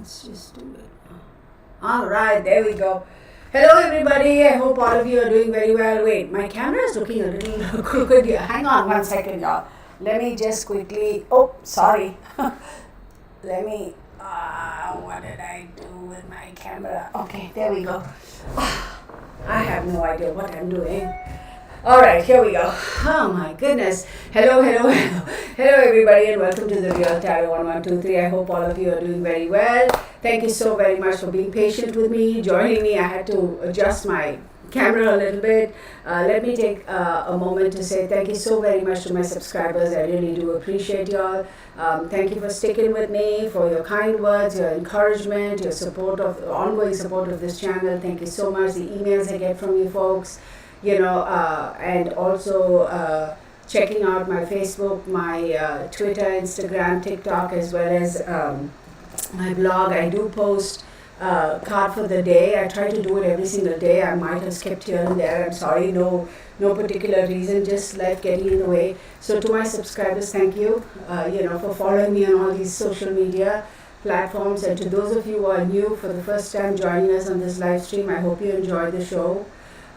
Let's just do it. All right, there we go. Hello, everybody. I hope all of you are doing very well. Wait, my camera is looking a little crooked here. Hang on 1 second, y'all. Let me just quickly. Oh, sorry. Let me. What did I do with my camera? Okay, there we go. I have no idea what I'm doing. All right, here we go. Oh my goodness. Hello, hello, hello. Hello, everybody, and welcome to the Real Tarot 1123. I hope all of you are doing very well. Thank you so very much for being patient with me, joining me. I had to adjust my camera a little bit. Let me take a moment to say thank you so very much to my subscribers. I really do appreciate y'all. Thank you for sticking with me, for your kind words, your encouragement, your support of ongoing support of this channel. Thank you so much. The emails I get from you folks, and also checking out my Facebook, my Twitter, Instagram, TikTok, as well as my blog. I do post card for the day. I try to do it every single day. I might have skipped here and there. I'm sorry, no particular reason, just life getting in the way. So to my subscribers, thank you, for following me on all these social media platforms. And to those of you who are new for the first time joining us on this live stream, I hope you enjoy the show.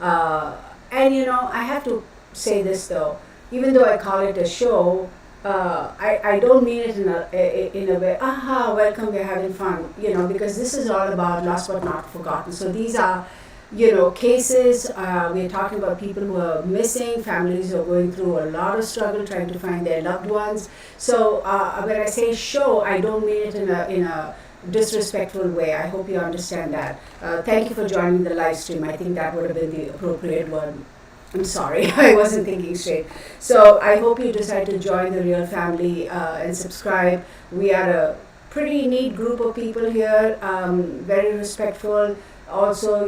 I have to say this though, even though I call it a show, I don't mean it in a way, welcome, we're having fun, because this is all about lost but not forgotten. So these are, cases, we're talking about people who are missing, families who are going through a lot of struggle trying to find their loved ones. So when I say show, I don't mean it in a disrespectful way. I hope you understand that. Thank you for joining the live stream. I think that would have been the appropriate word. I'm sorry, I wasn't thinking straight. So I hope you decide to join the Real family and subscribe. We are a pretty neat group of people here, very respectful, also,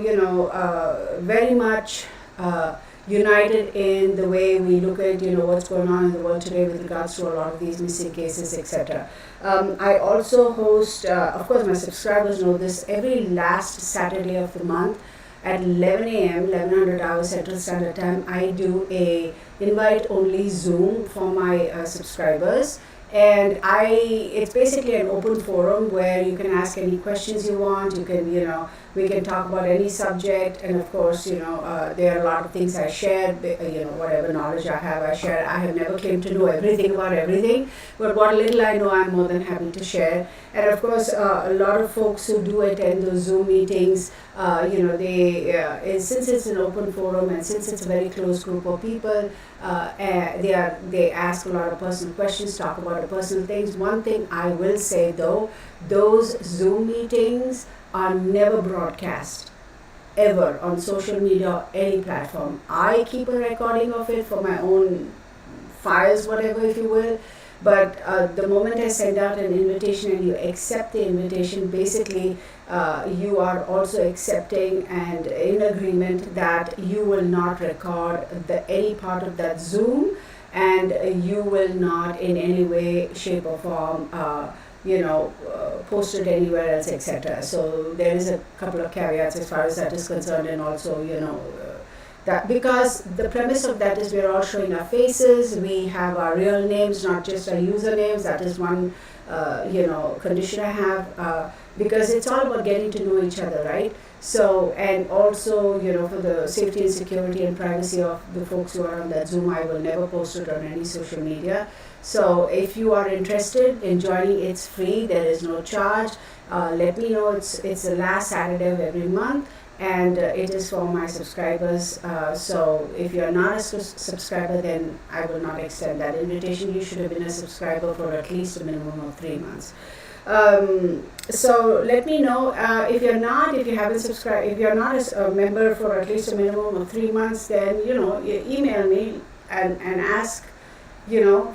very much united in the way we look at, what's going on in the world today with regards to a lot of these missing cases, etc. I also host, of course my subscribers know this, every last Saturday of the month at 11 a.m., 1100 hours Central Standard Time, I do a invite-only Zoom for my subscribers. And it's basically an open forum where you can ask any questions you want. You can, we can talk about any subject. And of course, there are a lot of things I share, whatever knowledge I have, I share. I have never claimed to know everything about everything, but what little I know, I'm more than happy to share. And of course, a lot of folks who do attend those Zoom meetings, since it's an open forum and since it's a very close group of people, they ask a lot of personal questions, talk about personal things. One thing I will say though, those Zoom meetings are never broadcast ever on social media or any platform. I keep a recording of it for my own files, whatever, if you will. But the moment I send out an invitation and you accept the invitation, basically you are also accepting and in agreement that you will not record any part of that Zoom, and you will not in any way, shape or form, post it anywhere else, etc. So there is a couple of caveats as far as that is concerned, and also, that because the premise of that is we're all showing our faces, we have our real names, not just our usernames. That is one, condition I have, because it's all about getting to know each other, right? So, and also, for the safety and security and privacy of the folks who are on that Zoom, I will never post it on any social media. So if you are interested in joining, it's free, there is no charge. Let me know. It's the last Saturday of every month. And it is for my subscribers. So if you're not a subscriber, then I will not extend that invitation. You should have been a subscriber for at least a minimum of 3 months. So let me know if you haven't subscribed, if you're not a member for at least a minimum of 3 months, then you email me and ask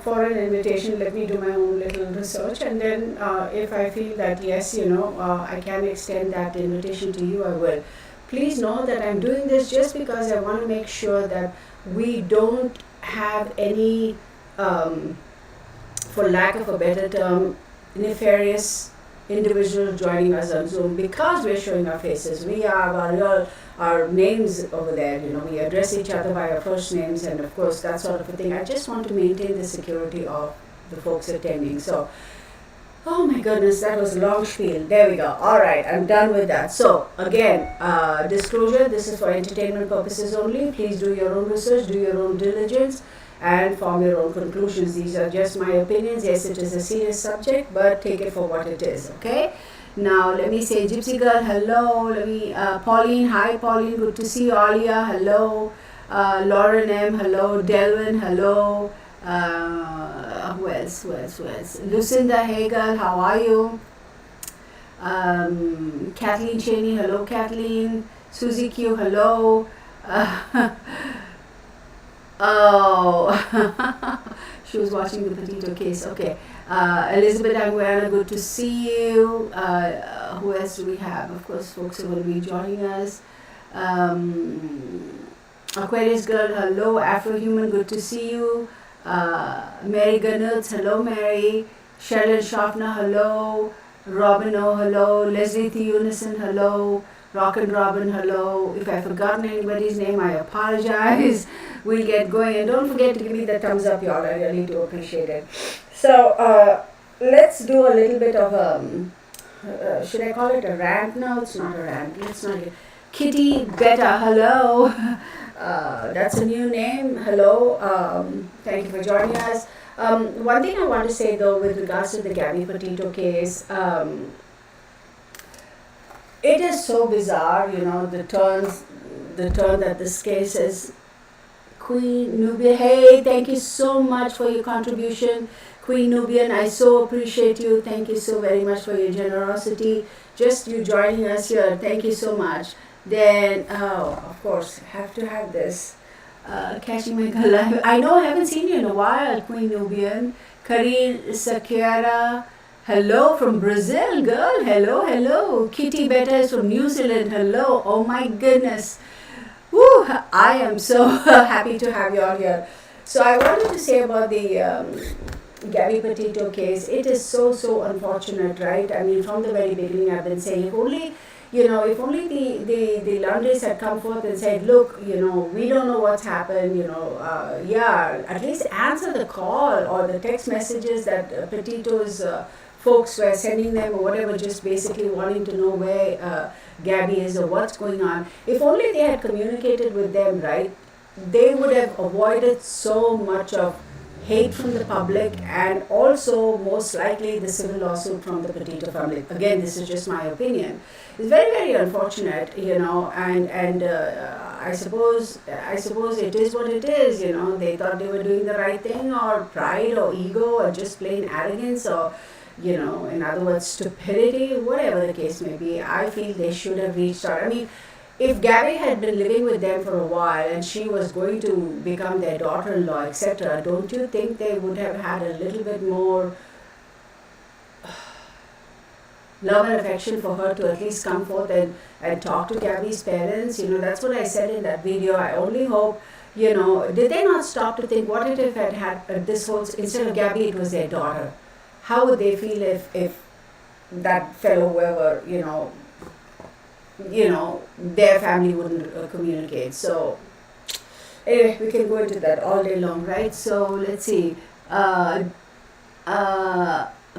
for an invitation. Let me do my own little research, and then if I feel that yes, I can extend that invitation to you, I will. Please know that I'm doing this just because I want to make sure that we don't have any, for lack of a better term, nefarious individuals joining us on Zoom, because we're showing our faces. We have our names over there, we address each other by our first names, and of course that sort of a thing. I just want to maintain the security of the folks attending. So Oh my goodness, that was a long spiel. There we go. All right, I'm done with that. So, again, disclosure, this is for entertainment purposes only. Please do your own research, do your own diligence, and form your own conclusions. These are just my opinions. Yes, it is a serious subject, but take it for what it is, okay? Now, let me say, Gypsy Girl, hello. Let me, Pauline, hi, Pauline, good to see you. Alia, hello. Lauren M, hello. Delvin, hello. Who else? Lucinda Hagel, how are you? Kathleen Cheney, hello Kathleen. Susie Q, hello. Oh, she was watching the potato case. Okay. Elizabeth Anguiana, good to see you. Who else do we have? Of course, folks who will be joining us. Aquarius Girl, hello. Afrohuman, good to see you. Mary Gunnels, hello Mary. Sheldon Schaffner, hello. Robin O, hello. Leslie Theunison, hello. Rock and Robin, hello. If I've forgotten anybody's name, I apologize. We'll get going. And don't forget to give me the thumbs up, y'all. I really do appreciate it. So, let's do a little bit of should I call it a rant? No, it's not a rant. Let's not get Kitty Betta, hello. That's a new name. Hello. Thank you for joining us. One thing I want to say though, with regards to the Gabby Petito case, it is so bizarre, the turn that this case is. Queen Nubia, hey, thank you so much for your contribution. Queen Nubian, I so appreciate you. Thank you so very much for your generosity. Just you joining us here, thank you so much. Then, of course, have to have this. Catching my girl. I know I haven't seen you in a while, Queen Nubian. Karine Sakira, hello from Brazil, girl. Hello. Kitty Betta is from New Zealand. Hello. Oh my goodness. Woo, I am so happy to have you all here. So I wanted to say about the Gabby Petito case. It is so unfortunate, right? I mean, from the very beginning, I've been saying, if only the Lundis had come forth and said, look, we don't know what's happened, at least answer the call or the text messages that Petito's folks were sending them or whatever, just basically wanting to know where Gabby is or what's going on. If only they had communicated with them, right, they would have avoided so much of hate from the public and also most likely the civil lawsuit from the Petito family. Again, this is just my opinion. It's very unfortunate, and I suppose it is what it is. They thought they were doing the right thing, or pride or ego or just plain arrogance, or in other words, stupidity, whatever the case may be. I feel they should have reached out. I mean, if Gabby had been living with them for a while and she was going to become their daughter-in-law, etc., don't you think they would have had a little bit more love and affection for her to at least come forth and talk to Gabby's parents? That's what I said in that video. I only hope, did they not stop to think, what if it had this whole, instead of Gabby, it was their daughter? How would they feel if that fellow whoever, their family wouldn't communicate? So anyway, we can go into that all day long, right? So let's see.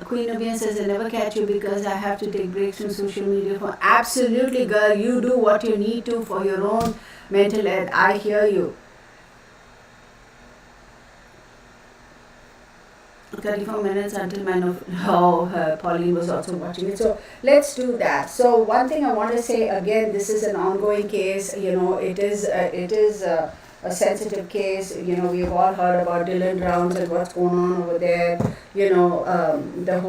Queen Nubian says, I never catch you because I have to take breaks from social media. Absolutely, girl. You do what you need to for your own mental health. I hear you. 34 minutes until Pauline was also watching it. So let's do that. So one thing I want to say again, this is an ongoing case. It is a sensitive case. We've all heard about Dylan Rounds and what's going on over there. The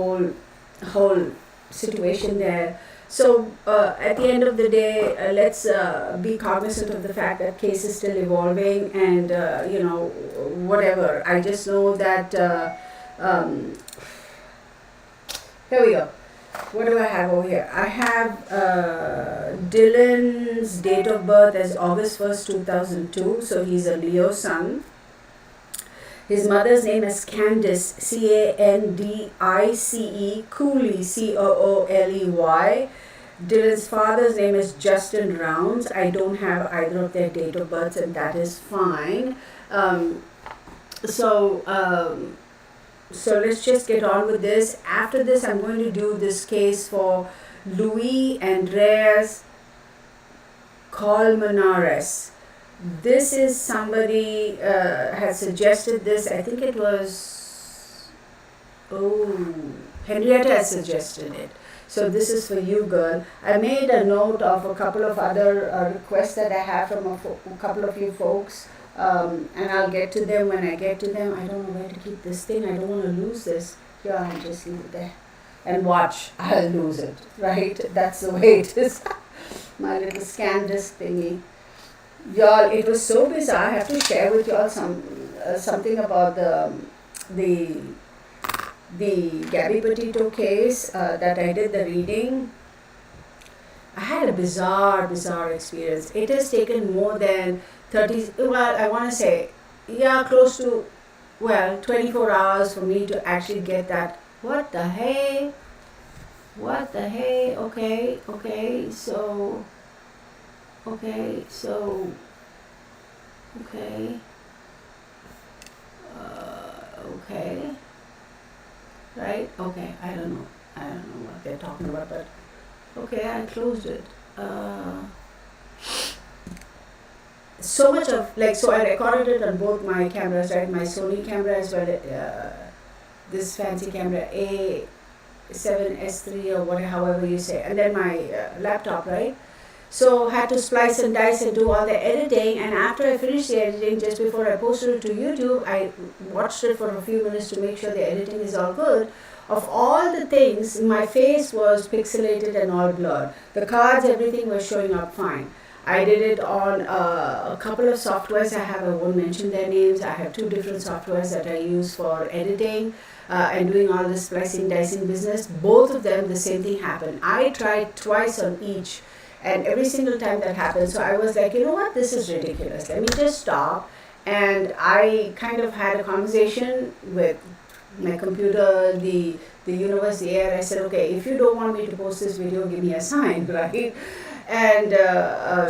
whole situation there. So at the end of the day, let's be cognizant of the fact that case is still evolving, and whatever. I just know that. Here we go. What do I have over here? I have Dylan's date of birth as August 1st, 2002. So he's a Leo sun. His mother's name is Candice, Candice, Cooley, Cooley. Dylan's father's name is Justin Rounds. I don't have either of their date of births, and that is fine. So let's just get on with this. After this, I'm going to do this case for Louis Andreas Colmenares. This is somebody had suggested this. I think it was, oh, Henrietta had suggested it. So this is for you, girl. I made a note of a couple of other requests that I have from a couple of you folks, and I'll get to them when I get to them. I don't know where to keep this thing. I don't want to lose this. Here, I'll just leave it there. And watch, I'll lose it, right? That's the way it is. My little scan disc thingy. Y'all, it was so bizarre. I have to share with y'all something about the Gabby Petito case that I did the reading. I had a bizarre experience. It has taken more than 30, well, I want to say, yeah, close to, 24 hours for me to actually get that. What the hey? Okay, so, okay, right? Okay, I don't know what they're talking about, but okay, I closed it. So much of, like, so I recorded it on both my cameras, right? My Sony camera as well, this fancy camera, A7S3 or whatever, however you say, and then my laptop, right? So had to splice and dice and do all the editing, and after I finished the editing, just before I posted it to YouTube, I watched it for a few minutes to make sure the editing is all good. Of all the things, my face was pixelated and all blurred. The cards, everything was showing up fine. I did it on a couple of softwares I won't mention their names. I have 2 different softwares that I use for editing and doing all this splicing, dicing business. Both of them, the same thing happened. I tried twice on each, and every single time that happened, so I was like, you know what, this is ridiculous. Let me just stop. And I kind of had a conversation with my computer, the universe, the air. I said, okay, if you don't want me to post this video, give me a sign, right? And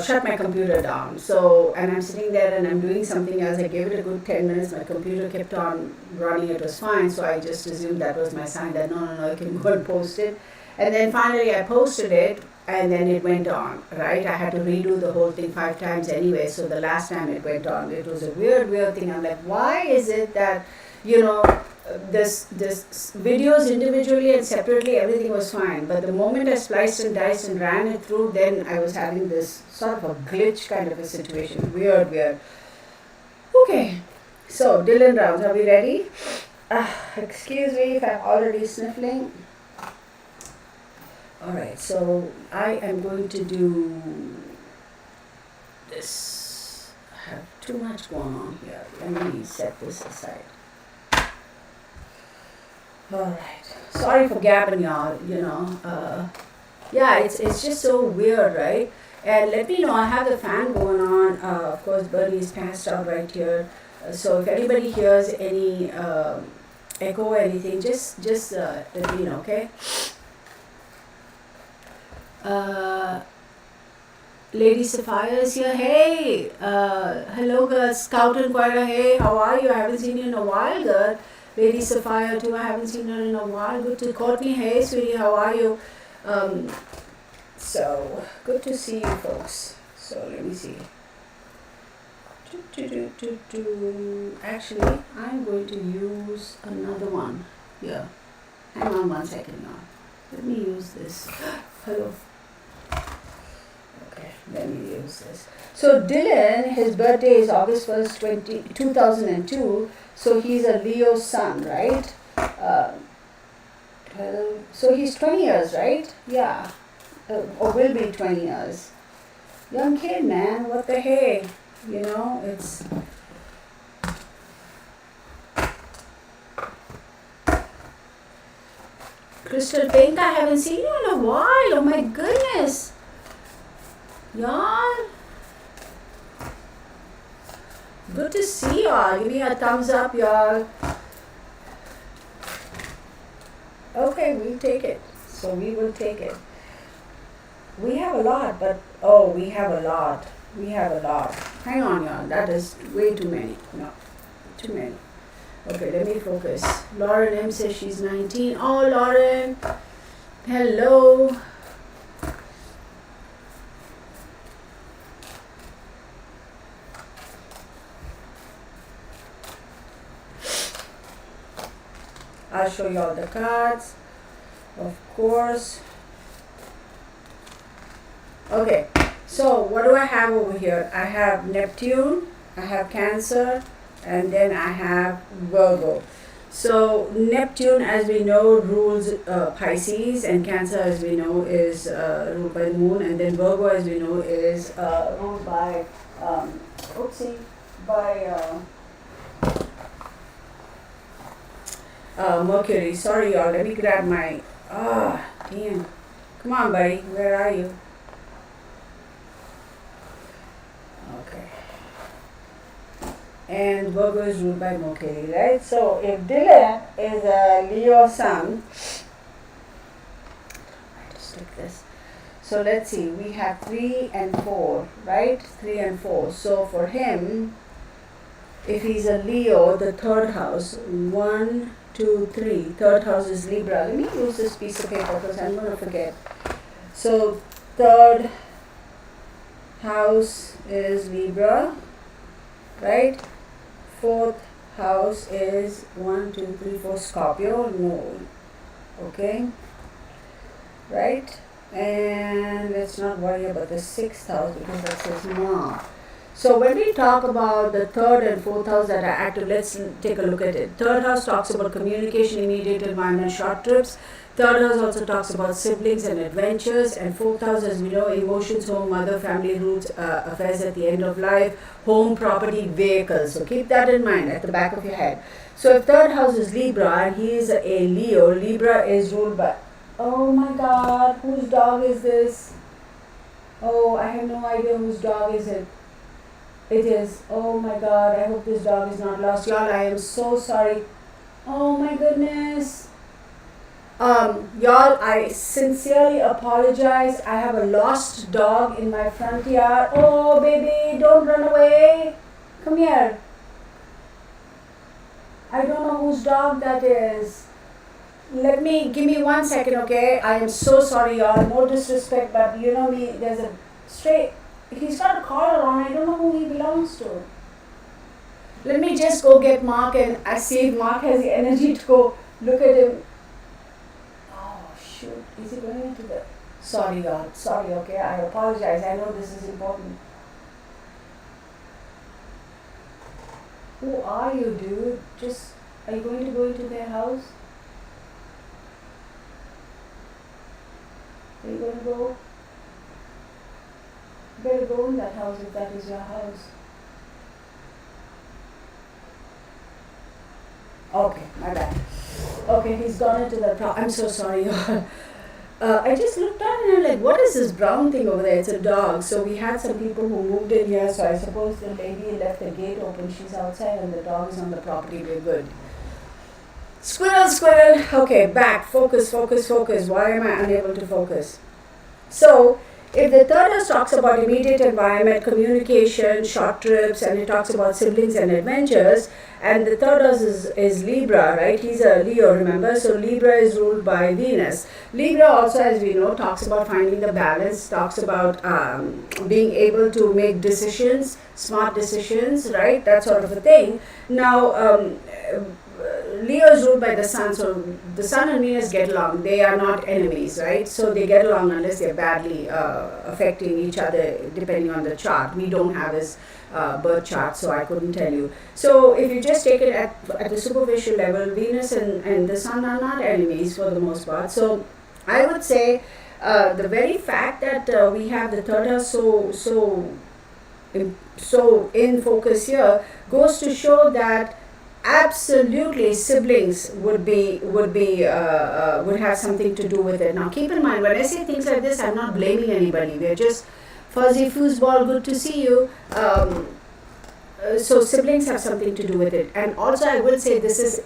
shut my computer down. So, and I'm sitting there and I'm doing something else. I gave it a good 10 minutes. My computer kept on running. It was fine. So I just assumed that was my sign that no, I can go and post it. And then finally I posted it, and then it went on, right? I had to redo the whole thing 5 times anyway. So the last time it went on, it was a weird thing. I'm like, why is it that, this videos individually and separately, everything was fine. But the moment I spliced and diced and ran it through, then I was having this sort of a glitch kind of a situation. Weird. Okay, so Dylan rounds, are we ready? Excuse me if I'm already sniffling. Alright, so I am going to do this. I have too much going on here. Let me set this aside. Alright, sorry for gabbing y'all, yeah, it's just so weird, right? And let me know, I have the fan going on. Of course, Bernie's passed out right here. So if anybody hears any echo or anything, just let me know, okay? Lady Sapphire is here. Hey, hello, girl. Scout Inquirer. Hey, how are you? I haven't seen you in a while, girl. Lady Sapphire too. I haven't seen her in a while. Good to Courtney. Hey, sweetie. How are you? So good to see you, folks. So let me see. Actually, I'm going to use another one here. Hang on 1 second now. Let me use this. Hello. Okay, let me use this. So Dylan, his birthday is August 1st, 2002. So he's a Leo sun, right? So he's 20 years, right? Yeah. Or will be 20 years. Young kid, man. What the hey? It's... Crystal Pink, I haven't seen you in a while. Oh my goodness. Y'all. Good to see y'all. Give me a thumbs up, y'all. Okay, we'll take it. So we will take it. We have a lot, but we have a lot. Hang on, y'all. That is way too many. No, too many. Okay, let me focus. Lauren M says she's 19. Oh, Lauren. Hello. I'll show you all the cards, of course. Okay, so what do I have over here? I have Neptune, I have Cancer, and then I have Virgo. So Neptune, as we know, rules Pisces, and Cancer, as we know, is ruled by the Moon, and then Virgo, as we know, is ruled by Mercury. Sorry, y'all. Let me grab my. Damn. Come on, buddy. Where are you? Okay. And Virgo is ruled by Mercury, right? So if Dylan is a Leo sun, I just take this. So let's see. We have 3 and 4, right? 3 and 4. So for him, if he's a Leo, the third house, 1, 2, 3. Third house is Libra. Let me use this piece of paper because I'm going to forget. So third house is Libra, right? Fourth house is 1, 2, 3, 4 Scorpio. No. Okay. Right? And let's not worry about the sixth house because that says Mars. So when we talk about the third and fourth house that are active, let's take a look at it. Third house talks about communication, immediate environment, short trips. Third house also talks about siblings and adventures. And fourth house, as we know, emotions, home, mother, family, roots, affairs at the end of life, home, property, vehicles. So keep that in mind at the back of your head. So if third house is Libra and he is a Leo, Libra is ruled by, oh my God, whose dog is this? Oh, I have no idea whose dog is it. It is. Oh my God, I hope this dog is not lost. Y'all, I am so sorry. Oh my goodness. Y'all, I sincerely apologize. I have a lost dog in my front yard. Oh baby, don't run away. Come here. I don't know whose dog that is. Give me 1 second, okay? I am so sorry, y'all. No disrespect, but you know me, there's a stray. He's got a collar on. I don't know who he belongs to. Let me just go get Mark and I see if Mark has the energy to go look at him. Oh, shoot. Is he going into the... Sorry, God. Sorry, okay? I apologize. I know this is important. Who are you, dude? Are you going to go into their house? Are you going to go? You better go in that house if that is your house. Okay, my bad. Okay, he's gone into the I'm so sorry. I just looked down and I'm like, what is this brown thing over there? It's a dog. So we had some people who moved in here, so I suppose the lady left the gate open. She's outside and the dog is on the property. We're good. Squirrel, squirrel. Okay, back. Focus, focus, focus. Why am I unable to focus? So, if the third house talks about immediate environment, communication, short trips, and it talks about siblings and adventures, and the third house is Libra, right? He's a Leo, remember? So Libra is ruled by Venus. Libra also, as we know, talks about finding the balance, talks about being able to make decisions, smart decisions, right? That sort of a thing. Now, Leo is ruled by the sun, so the sun and Venus get along. They are not enemies, right? So they get along unless they're badly affecting each other depending on the chart. We don't have his birth chart, so I couldn't tell you. So if you just take it at the superficial level, Venus and the sun are not enemies for the most part. So I would say the very fact that we have the third house so in focus here goes to show that absolutely siblings would have something to do with it. Now keep in mind, when I say things like this, I'm not blaming anybody. We're just fuzzy foosball, good to see you. So siblings have something to do with it. And also I will say this is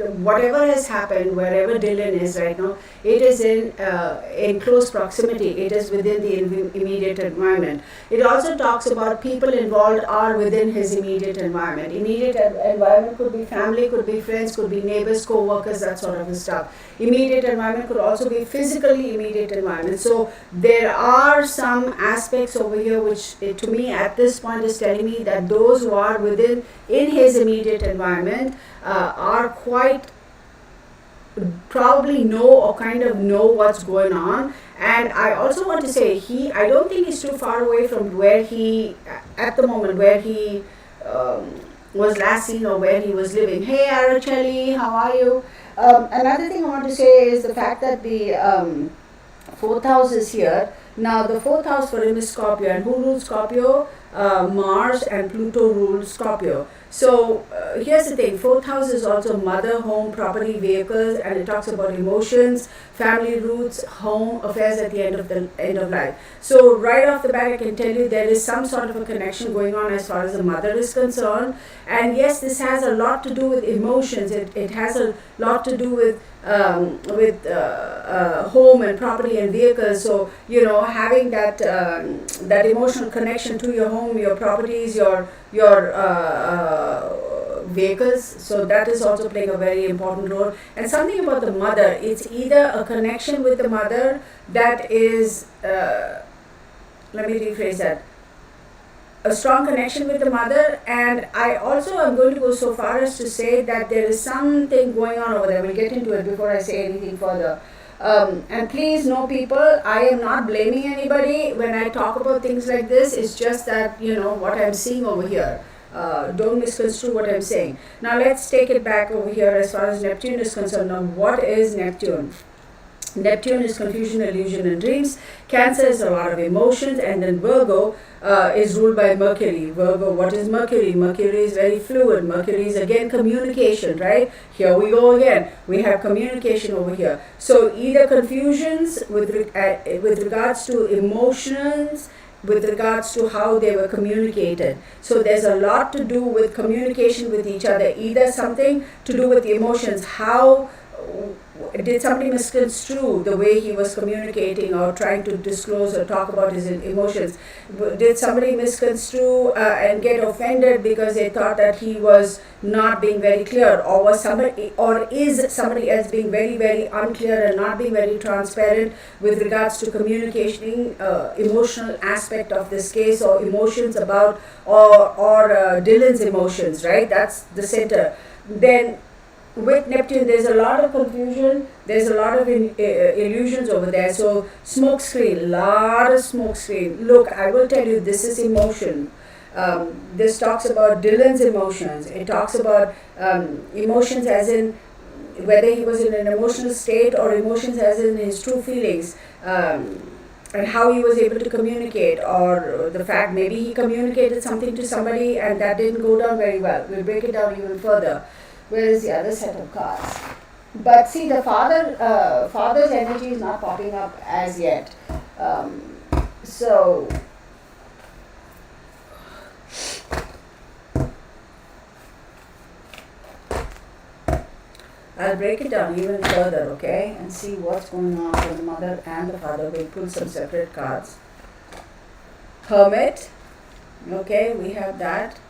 whatever has happened, wherever Dylan is right now, it is in close proximity. It is within the immediate environment. It also talks about people involved are within his immediate environment. Immediate environment could be family, could be friends, could be neighbors, co-workers, that sort of stuff. Immediate environment could also be physically immediate environment. So there are some aspects over here which, to me, at this point is telling me that those who are within in his immediate environment are quite probably know or kind of know what's going on. And I also want to say I don't think he's too far away from where he at the moment where he was last seen or where he was living. Hey Araceli, how are you? Another thing I want to say is the fact that the fourth house is here. Now the fourth house for him is Scorpio, and who rules Scorpio? Mars and Pluto rule Scorpio. So here's the thing, fourth house is also mother, home, property, vehicles, and it talks about emotions, family roots, home, affairs at the end of life. So right off the bat I can tell you there is some sort of a connection going on as far as the mother is concerned. And yes, this has a lot to do with emotions. It has a lot to do with home and property and vehicles. So having that emotional connection to your home, your properties, your vehicles. So that is also playing a very important role. And something about the mother, it's either a connection with the mother that is let me rephrase that, a strong connection with the mother. And I also am going to go so far as to say that there is something going on over there. We'll get into it before I say anything further. And please know, people, I am not blaming anybody when I talk about things like this. It's just that, what I'm seeing over here. Don't misconstrue what I'm saying. Now let's take it back over here as far as Neptune is concerned. Now what is Neptune? Neptune is confusion, illusion, and dreams. Cancer is a lot of emotions, and then Virgo is ruled by Mercury. Virgo, what is Mercury? Mercury is very fluid. Mercury is again communication, right? Here we go again. We have communication over here. So either confusions with regards to emotions, with regards to how they were communicated. So there's a lot to do with communication with each other. Either something to do with the emotions. How did somebody misconstrue the way he was communicating or trying to disclose or talk about his emotions? Did somebody misconstrue and get offended because they thought that he was not being very clear, or is somebody else being very, very unclear and not being very transparent with regards to communicating emotional aspect of this case, or emotions about or Dylan's emotions, right? That's the center. Then with Neptune, there's a lot of confusion, there's a lot of illusions over there. So smoke screen, lot of smoke screen. Look, I will tell you, this is emotion. This talks about Dylan's emotions. It talks about emotions as in whether he was in an emotional state, or emotions as in his true feelings, and how he was able to communicate, or the fact maybe he communicated something to somebody and that didn't go down very well. We'll break it down even further. Where is the other set of cards? But see, the father's energy is not popping up as yet. So I'll break it down even further, okay, and see what's going on for the mother and the father. We'll pull some separate cards. Hermit, okay, we have that.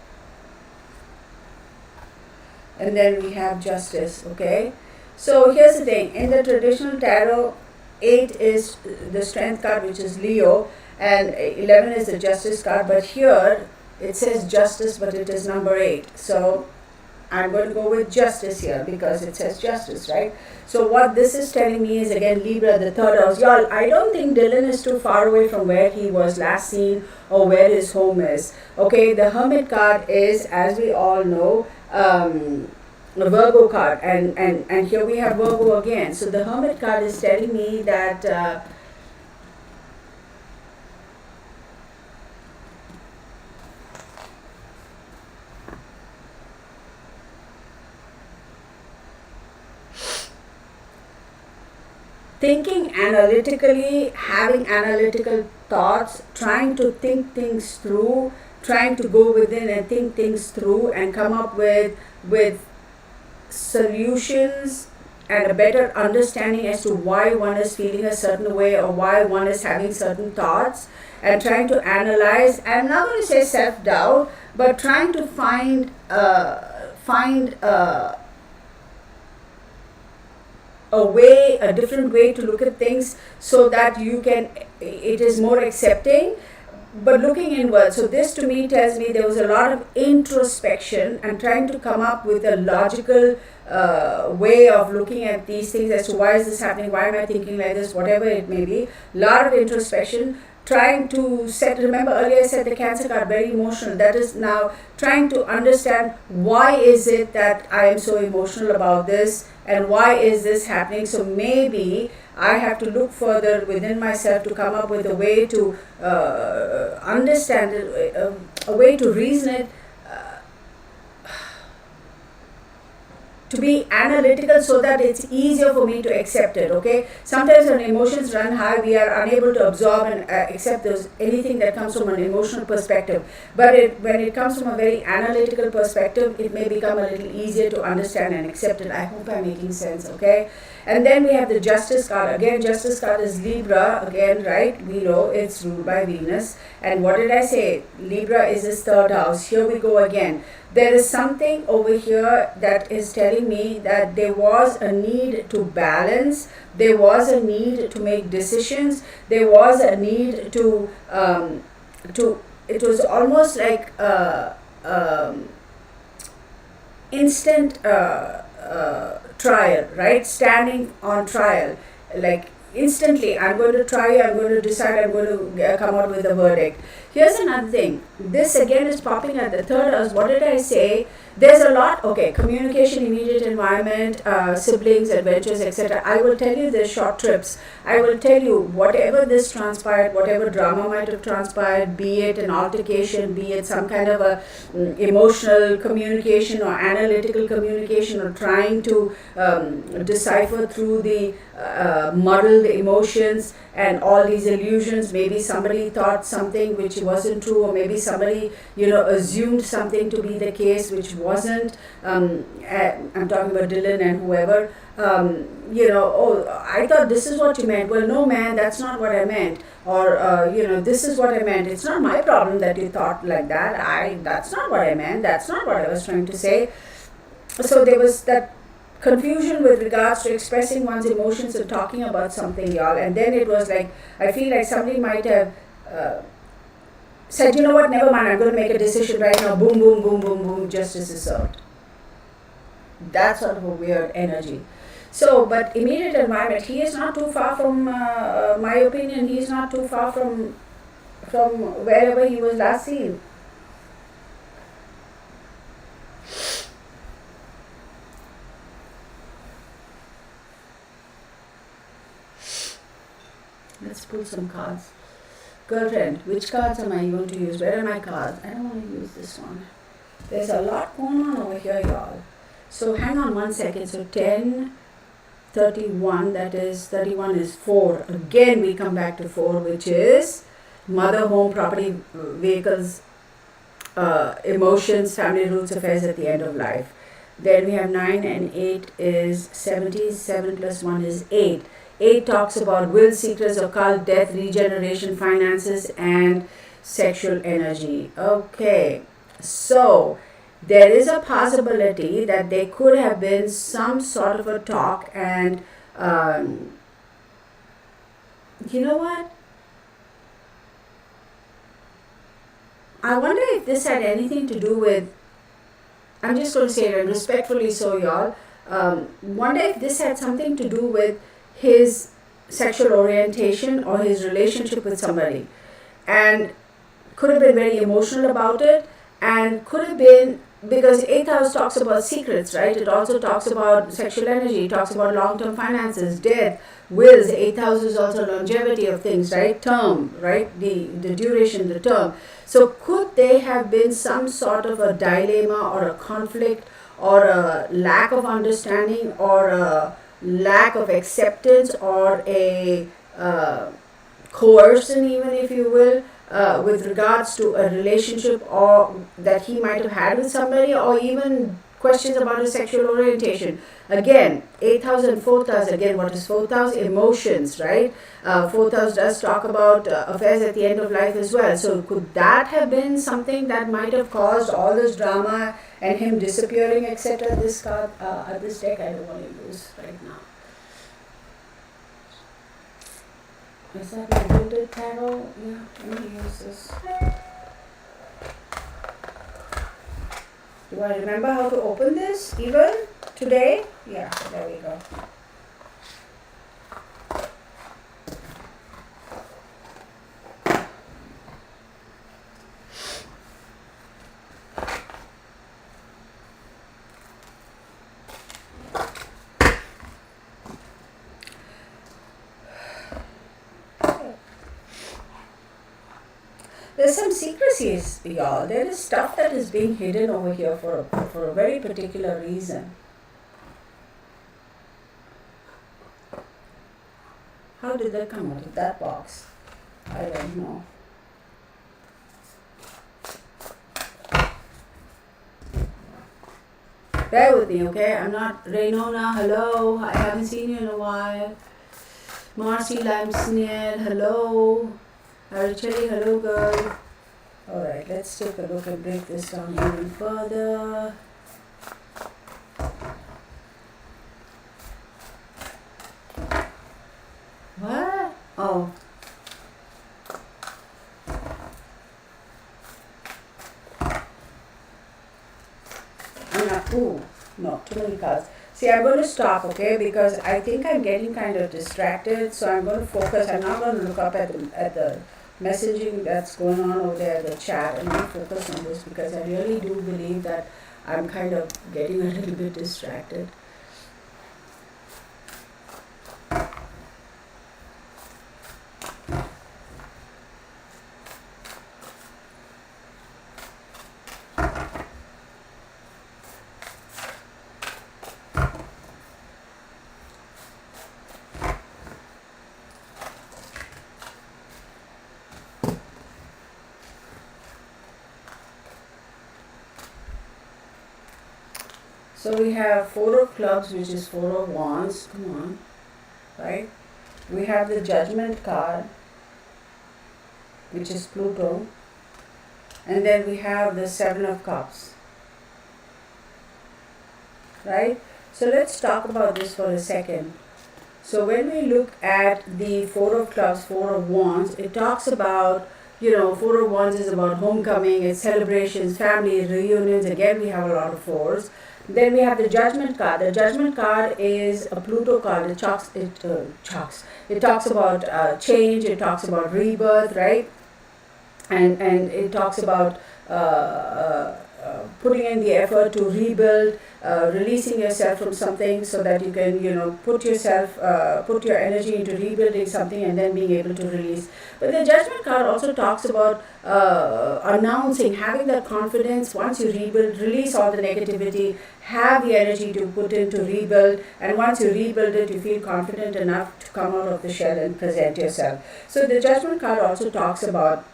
And then we have Justice, okay. So here's the thing, in the traditional tarot, 8 is the Strength card, which is Leo, and 11 is the Justice card, but here it says Justice, but it is number 8. So I'm going to go with Justice here because it says Justice, right? So what this is telling me is, again, Libra, the third house. Y'all, I don't think Dylan is too far away from where he was last seen or where his home is. Okay, the Hermit card is, as we all know, a Virgo card, and here we have Virgo again. So the Hermit card is telling me that thinking analytically, having analytical thoughts, trying to think things through, trying to go within and think things through and come up with solutions and a better understanding as to why one is feeling a certain way or why one is having certain thoughts, and trying to analyze. I'm not going to say self doubt, but trying to find a way, a different way to look at things, so that it is more accepting, but looking inward. So this to me tells me there was a lot of introspection and trying to come up with a logical way of looking at these things as to why is this happening, why am I thinking like this, whatever it may be. A lot of introspection, trying to remember earlier I said the Cancer card, very emotional. That is now trying to understand why is it that I am so emotional about this, and why is this happening. So maybe I have to look further within myself to come up with a way to understand it, a way to reason it, to be analytical, so that it's easier for me to accept it. Okay, sometimes when emotions run high, we are unable to absorb and accept anything that comes from an emotional perspective, but when it comes from a very analytical perspective, it may become a little easier to understand and accept it. I hope I'm making sense. Okay, and then we have the Justice card. Again, Justice card is Libra again, right below. It's ruled by Venus. And what did I say? Libra is his third house. Here we go again. There is something over here that is telling me that there was a need to balance, there was a need to make decisions, there was a need to it was almost like instant trial, right? Standing on trial, like instantly, I'm going to try, I'm going to decide, I'm going to come out with a verdict. Here's another thing. This again is popping at the third house. What did I say? There's a lot. Okay, communication, immediate environment, siblings, adventures, etc. I will tell you the short trips. I will tell you whatever this transpired, whatever drama might have transpired, be it an altercation, be it some kind of a emotional communication or analytical communication, or trying to decipher through the muddled emotions and all these illusions. Maybe somebody thought something which wasn't true, or maybe somebody assumed something to be the case which wasn't. I'm talking about Dylan and whoever. Oh, I thought this is what you meant. Well, no, man, that's not what I meant. Or this is what I meant. It's not my problem that you thought like that. That's not what I meant. That's not what I was trying to say. So there was that confusion with regards to expressing one's emotions and talking about something, y'all. And then it was like, I feel like somebody might have said, you know what, never mind, I'm going to make a decision right now. Boom, boom, boom, boom, boom, justice is served. That's sort of a weird energy. So, but immediate environment, he is not too far from, my opinion, he is not too far from wherever he was last seen. Let's pull some cards. Girlfriend, which cards am I going to use? Where are my cards? I don't want to use this one. There's a lot going on over here, y'all. So hang on 1 second. So 10, 31, that is 31 is 4. Again, we come back to 4, which is mother, home, property, vehicles, emotions, family roots, affairs at the end of life. Then we have 9 and 8 is 70. 7 plus 1 is 8. 8 talks about will, secrets, occult, death, regeneration, finances, and sexual energy. Okay, so there is a possibility that there could have been some sort of a talk, and you know what? I wonder if this had anything to do with, I'm just going to say it respectfully, so y'all, wonder if this had something to do with his sexual orientation or his relationship with somebody, and could have been very emotional about it, and could have been because 8th house talks about secrets, right? It also talks about sexual energy, it talks about long-term finances, death, wills. 8th house is also longevity of things, right? Term, right? The duration, the term. So could there have been some sort of a dilemma or a conflict or a lack of understanding or a lack of acceptance or a coercion, even if you will, with regards to a relationship or that he might have had with somebody, or even questions about his sexual orientation. Again, 8th house and 4th house. Again, what is 4th house? Emotions, right? 4th house does talk about affairs at the end of life as well. So could that have been something that might have caused all this drama and him disappearing, etc.? This card, this deck, I don't want to use right now. Is that my gilded tarot? Yeah, let me use this. Do I remember how to open this even today? Yeah, there we go. There's some secrecies, y'all. There is stuff that is being hidden over here for a very particular reason. How did that come out of that box? I don't know. Bear with me, okay? I'm not Raynona, hello. I haven't seen you in a while. Marcy Limesnare, hello. Archeli, hello girl. Alright, let's take a look and break this down even further. What? Oh. I'm not, ooh, no, too many cards. See, I'm going to stop, okay, because I think I'm getting kind of distracted, so I'm going to focus. I'm not going to look up at the messaging that's going on over there, the chat, and not focus on this because I really do believe that I'm kind of getting a little bit distracted. So we have 4 of clubs, which is 4 of wands. Come on, right? We have the judgment card, which is Pluto. And then we have the 7 of cups, right? So let's talk about this for a second. So when we look at the 4 of clubs, 4 of wands, it talks about, 4 of wands is about homecoming, it's celebrations, family, reunions. Again, we have a lot of 4s. Then we have the judgment card. The judgment card is a Pluto card. It talks about change. It talks about rebirth, right? And it talks about putting in the effort to rebuild, releasing yourself from something so that you can, put your energy into rebuilding something and then being able to release. But the judgment card also talks about announcing, having that confidence. Once you rebuild, release all the negativity, have the energy to put in to rebuild, and once you rebuild it, you feel confident enough to come out of the shell and present yourself. So the judgment card also talks about,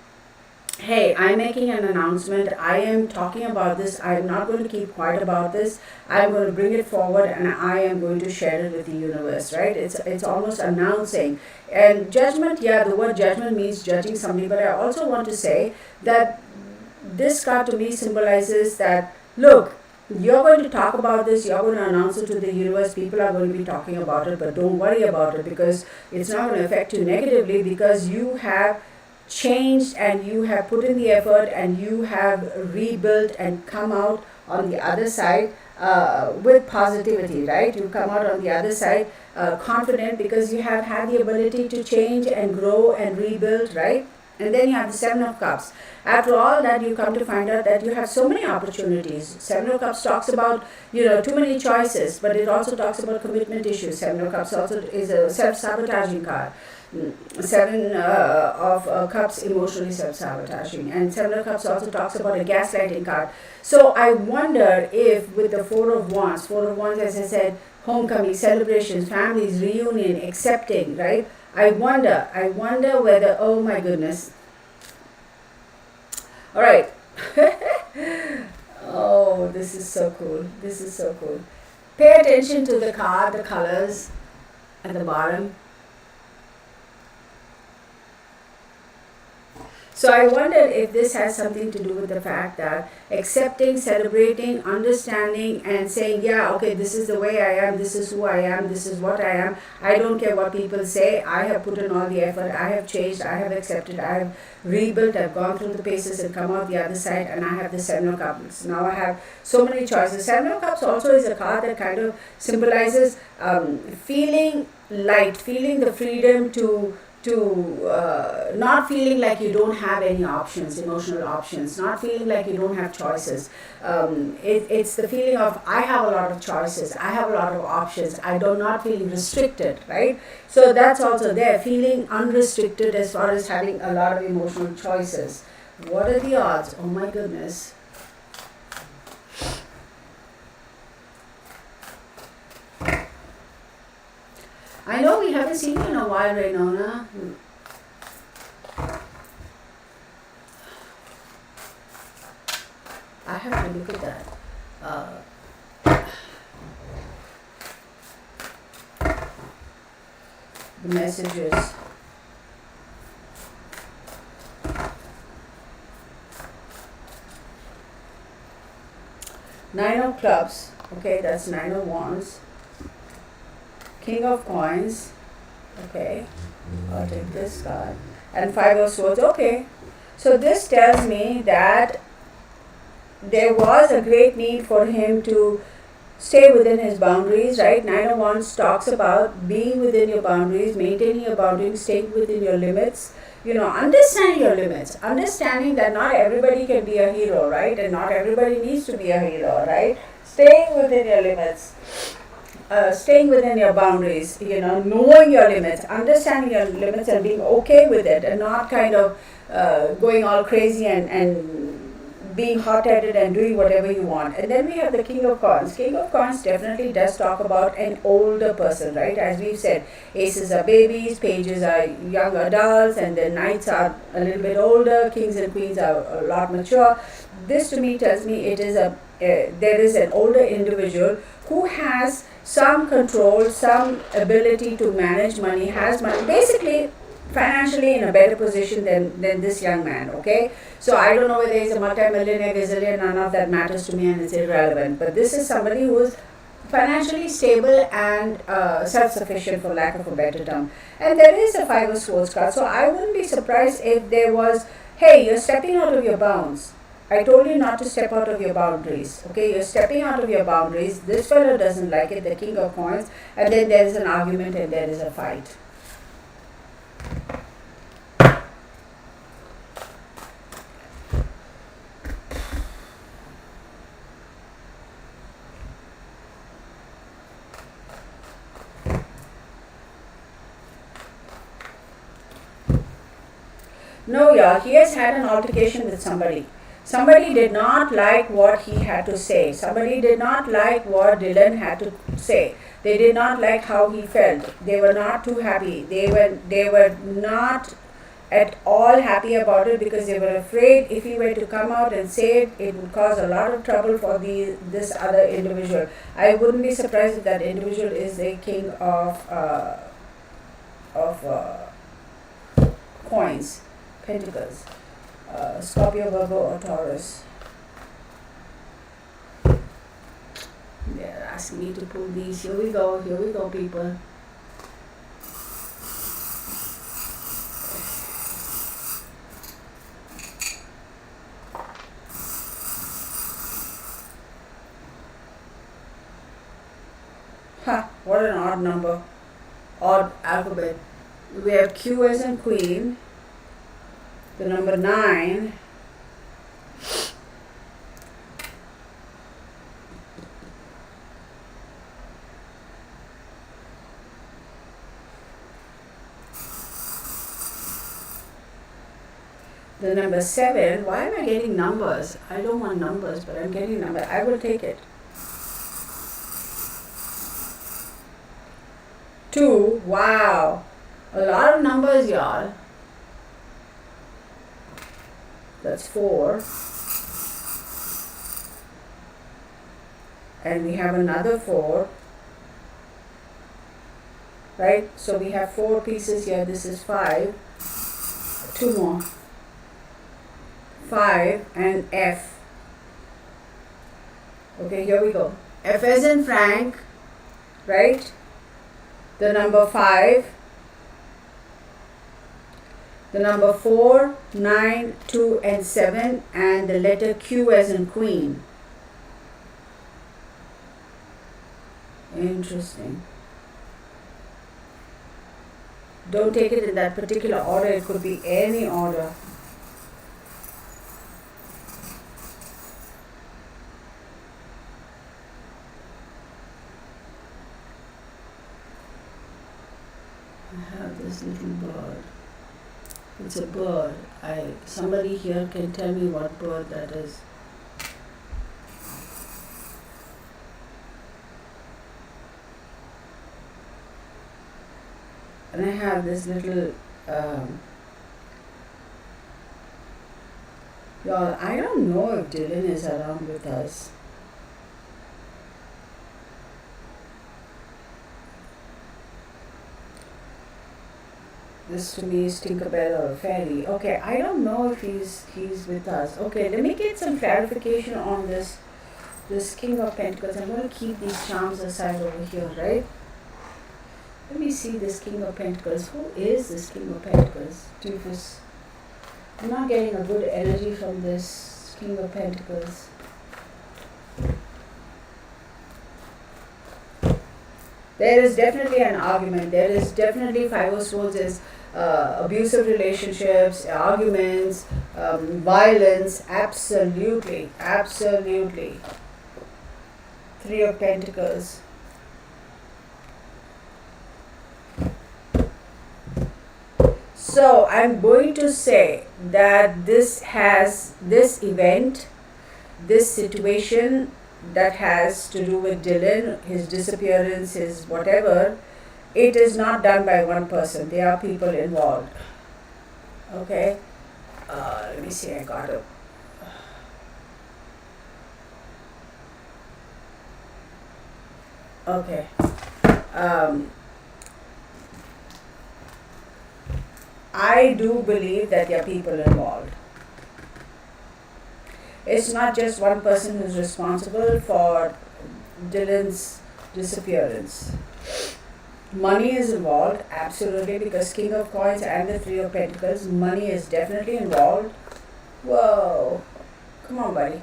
hey, I'm making an announcement. I am talking about this. I'm not going to keep quiet about this. I'm going to bring it forward and I am going to share it with the universe, right? It's almost announcing. And judgment, yeah, the word judgment means judging somebody, but I also want to say that this card to me symbolizes that, look, you're going to talk about this, you're going to announce it to the universe, people are going to be talking about it, but don't worry about it because it's not going to affect you negatively because you have changed and you have put in the effort and you have rebuilt and come out on the other side with positivity, right? You come out on the other side confident because you have had the ability to change and grow and rebuild, right? And then you have the 7 of cups. After all that, you come to find out that you have so many opportunities. 7 of cups talks about, too many choices, but it also talks about commitment issues. 7 of cups also is a self-sabotaging card. 7 of cups, emotionally self-sabotaging. And 7 of cups also talks about a gaslighting card. So I wonder if with the 4 of wands, as I said, homecoming, celebrations, families, reunion, accepting, right? I wonder whether, oh my goodness. All right. Oh, this is so cool. This is so cool. Pay attention to the card, the colors at the bottom. So I wondered if this has something to do with the fact that accepting, celebrating, understanding, and saying, yeah, okay, this is the way I am, this is who I am, this is what I am. I don't care what people say. I have put in all the effort. I have changed. I have accepted. I have rebuilt. I've gone through the paces and come out the other side, and I have the Seven of Cups. Now I have so many choices. Seven of Cups also is a card that kind of symbolizes feeling light, feeling the freedom to not feeling like you don't have any options, emotional options, not feeling like you don't have choices. It's the feeling of I have a lot of choices, I have a lot of options, I do not feeling restricted, right? So that's also there, feeling unrestricted as far as having a lot of emotional choices. What are the odds? Oh my goodness. I know we haven't seen you in a while, Raynona. I have to look at that. The messages. Nine of Clubs. Okay, that's Nine of Wands. King of Coins. Okay, I'll take this card. And Five of Swords. Okay, so this tells me that there was a great need for him to stay within his boundaries, right? Nine of Wands talks about being within your boundaries, maintaining your boundaries, staying within your limits. You know, understanding your limits, understanding that not everybody can be a hero, right? And not everybody needs to be a hero, right? Staying within your limits. Staying within your boundaries, you know, knowing your limits, understanding your limits and being okay with it and not kind of going all crazy and being hot-headed and doing whatever you want. And then we have the King of Coins. King of Coins definitely does talk about an older person, right? As we've said, aces are babies, pages are young adults, and then knights are a little bit older, kings and queens are a lot mature. This to me tells me it is there is an older individual who has some control, some ability to manage money, has money, basically financially in a better position than this young man, okay? So I don't know whether he's a multi-millionaire, gazillion, none of that matters to me and it's irrelevant. But this is somebody who is financially stable and self-sufficient, for lack of a better term. And there is a Five of Swords card, so I wouldn't be surprised if there was, hey, you're stepping out of your bounds. I told you not to step out of your boundaries. Okay, you're stepping out of your boundaries. This fellow doesn't like it, the King of Coins, and then there is an argument and there is a fight. No, yeah, he has had an altercation with somebody. Somebody did not like what he had to say. Somebody did not like what Dylan had to say. They did not like how he felt. They were not too happy. They were not at all happy about it because they were afraid if he were to come out and say it, it would cause a lot of trouble for this other individual. I wouldn't be surprised if that individual is the King of coins, pentacles, Scorpio, Virgo, or Taurus. They're asking me to pull these. Here we go, people. What an odd number, odd alphabet. We have Q as in Queen, the number 9, the number 7. Why am I getting numbers? I don't want numbers, but I'm getting numbers. I will take it. 2. Wow. A lot of numbers, y'all. That's 4. and we have another 4, right? So we have 4 pieces here. This is 5, 2 more, 5 and F. Okay, here we go. F as in Frank, right? The number 5, the number 4, 9, 2 and 7, and the letter Q as in Queen. Interesting. Don't take it in that particular order. It could be any order. I have this little bird. It's a bird. Somebody here can tell me what bird that is. And I have this little, y'all, I don't know if Dylan is around with us. This to me is Tinkerbell or a fairy. Okay, I don't know if he's with us. Okay, let me get some clarification on this King of Pentacles. I'm going to keep these charms aside over here, right? Let me see this King of Pentacles. Who is this King of Pentacles? Doofus. I'm not getting a good energy from this King of Pentacles. There is definitely an argument. There is definitely 5 of Swords is abusive relationships, arguments, violence. Absolutely. Absolutely. 3 of Pentacles. So I'm going to say that this event, this situation that has to do with Dylan, his disappearance, his whatever, it is not done by one person. There are people involved. Okay? Let me see, I got it. Okay. I do believe that there are people involved. It's not just one person who's responsible for Dylan's disappearance. Money is involved, absolutely, because King of Coins and the 3 of Pentacles, money is definitely involved. Whoa, come on, buddy.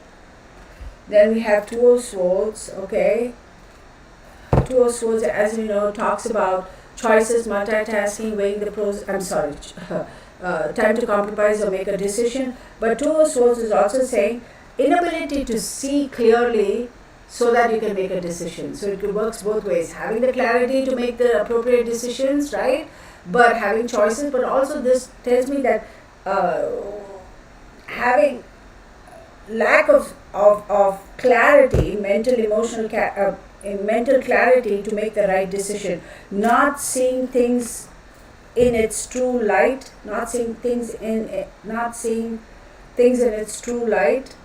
Then we have 2 of Swords, okay? 2 of Swords, as you know, talks about choices, multitasking, weighing the pros, time to compromise or make a decision. But 2 of Swords is also saying inability to see clearly so that you can make a decision. So it works both ways. Having the clarity to make the appropriate decisions, right? But having choices, but also this tells me that having lack of clarity, mental clarity to make the right decision, not seeing things in its true light, not seeing things in its true light,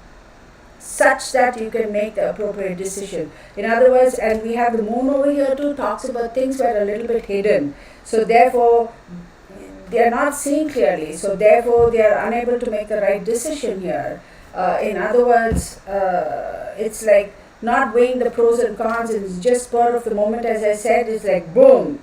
such that you can make the appropriate decision. In other words, and we have the moon over here too, talks about things that are a little bit hidden. So therefore, they are not seeing clearly. So therefore, they are unable to make the right decision here. In other words, it's like not weighing the pros and cons. It's just spur of the moment, as I said. It's like boom,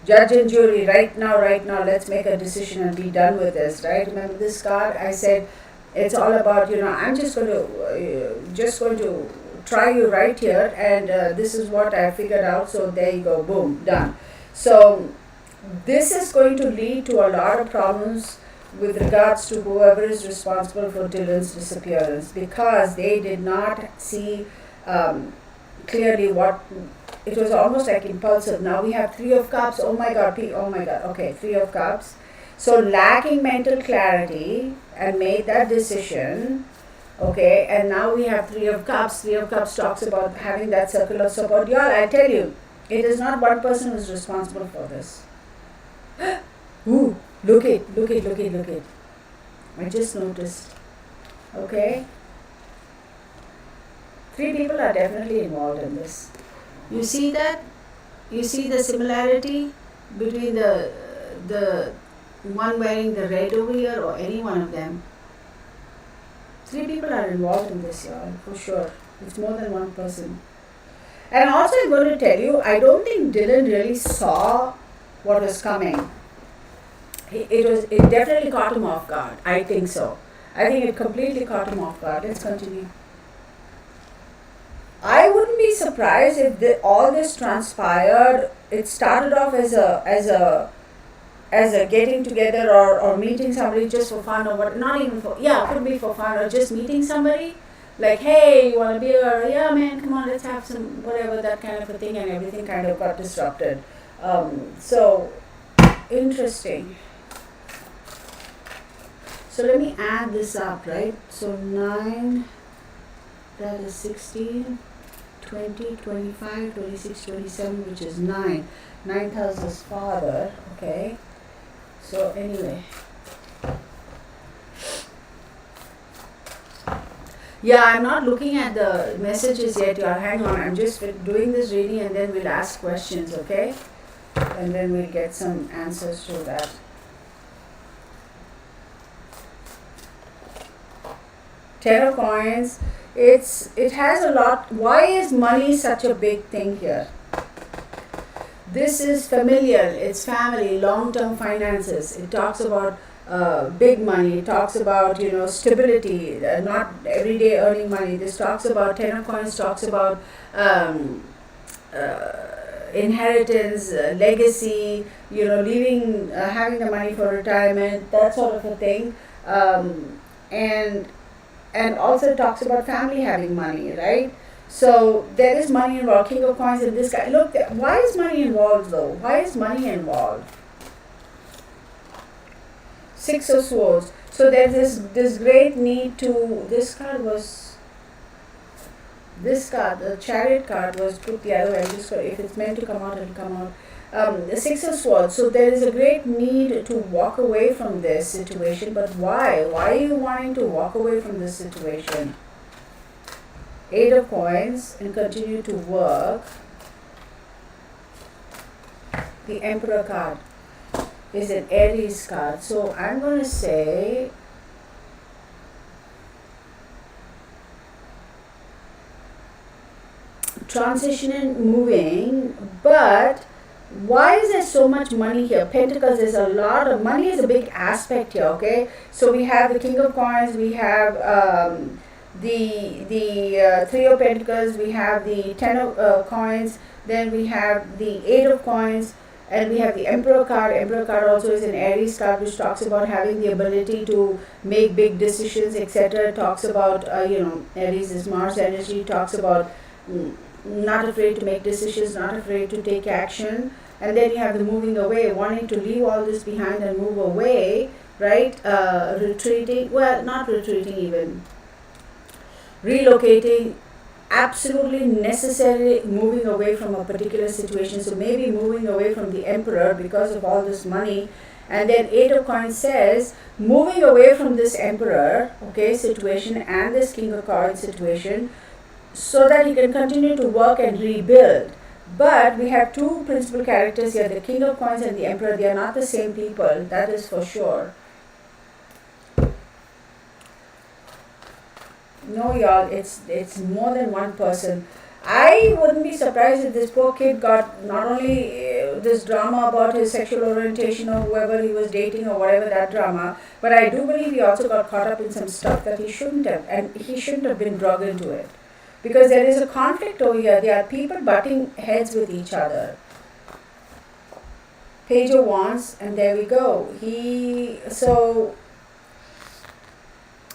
judge and jury. Right now, let's make a decision and be done with this. Right? Remember this card? I said it's all about, I'm just going to try you right here, and this is what I figured out. So there you go, boom, done. So this is going to lead to a lot of problems with regards to whoever is responsible for Dylan's disappearance, because they did not see clearly what it was. Almost like impulsive. Now we have 3 of Cups. Oh my God. Okay, 3 of Cups. So lacking mental clarity and made that decision. Okay, and now we have 3 of Cups. 3 of Cups talks about having that circle of support. Y'all, I tell you, it is not one person who is responsible for this. Ooh, look it. I just noticed. Okay. Three people are definitely involved in this. You see that? You see the similarity between the one wearing the red over here or any one of them. Three people are involved in this, y'all, for sure. It's more than one person. And also, I'm going to tell you, I don't think Dylan really saw what was coming. It definitely caught him off guard. I think so. I think it completely caught him off guard. Let's continue. I wouldn't be surprised if all this transpired. It started off as a getting together or meeting somebody just for fun or what. Not even for, yeah, could be for fun or just meeting somebody. Like, hey, you want a beer? Yeah, man, come on, let's have some whatever, that kind of a thing, and everything kind of got disrupted. So interesting. So let me add this up, right? So 9, that is 16, 20, 25, 26, 27, which is 9. 9 tells his father, okay? So anyway. Yeah, I'm not looking at the messages yet, y'all. Hang on, I'm just doing this reading and then we'll ask questions, okay? And then we'll get some answers to that. Ten of coins. It has a lot. Why is money such a big thing here? This is familial. It's family, long-term finances. It talks about big money. It talks about stability, not everyday earning money. This talks about Ten of Coins. Talks about inheritance, legacy. Leaving, having the money for retirement, that sort of a thing. And also talks about family having money, right? So there is money involved. King of Coins and this guy. Look, why is money involved though? Why is money involved? Six of Swords. So there's this great need to. This card, the Chariot card was put the other way. If it's meant to come out, it'll come out. The Six of Swords. So there is a great need to walk away from this situation. But why? Why are you wanting to walk away from this situation? Eight of Coins and continue to work. The Emperor card is an Aries card. So I'm going to say transition and moving, but why is there so much money here? Pentacles, there's a lot of money, is a big aspect here, okay? So we have the King of Coins, we have the Three of Pentacles, we have the Ten of Coins, then we have the Eight of Coins, and we have the Emperor card. Emperor card also is an Aries card, which talks about having the ability to make big decisions, etc. Talks about, Aries is Mars energy, talks about not afraid to make decisions, not afraid to take action. And then you have the moving away, wanting to leave all this behind and move away, right? Retreating, well, not retreating even, relocating, absolutely necessarily moving away from a particular situation. So maybe moving away from the Emperor because of all this money. And then Eight of Coins says, moving away from this Emperor, okay, situation and this King of Coins situation, so that he can continue to work and rebuild. But we have two principal characters here, the King of Coins and the Emperor. They are not the same people, that is for sure. No, y'all, it's more than one person. I wouldn't be surprised if this poor kid got not only this drama about his sexual orientation or whoever he was dating or whatever that drama, but I do believe he also got caught up in some stuff that he shouldn't have, and he shouldn't have been dragged into it. Because there is a conflict over here. There are people butting heads with each other. Page of Wands, and there we go.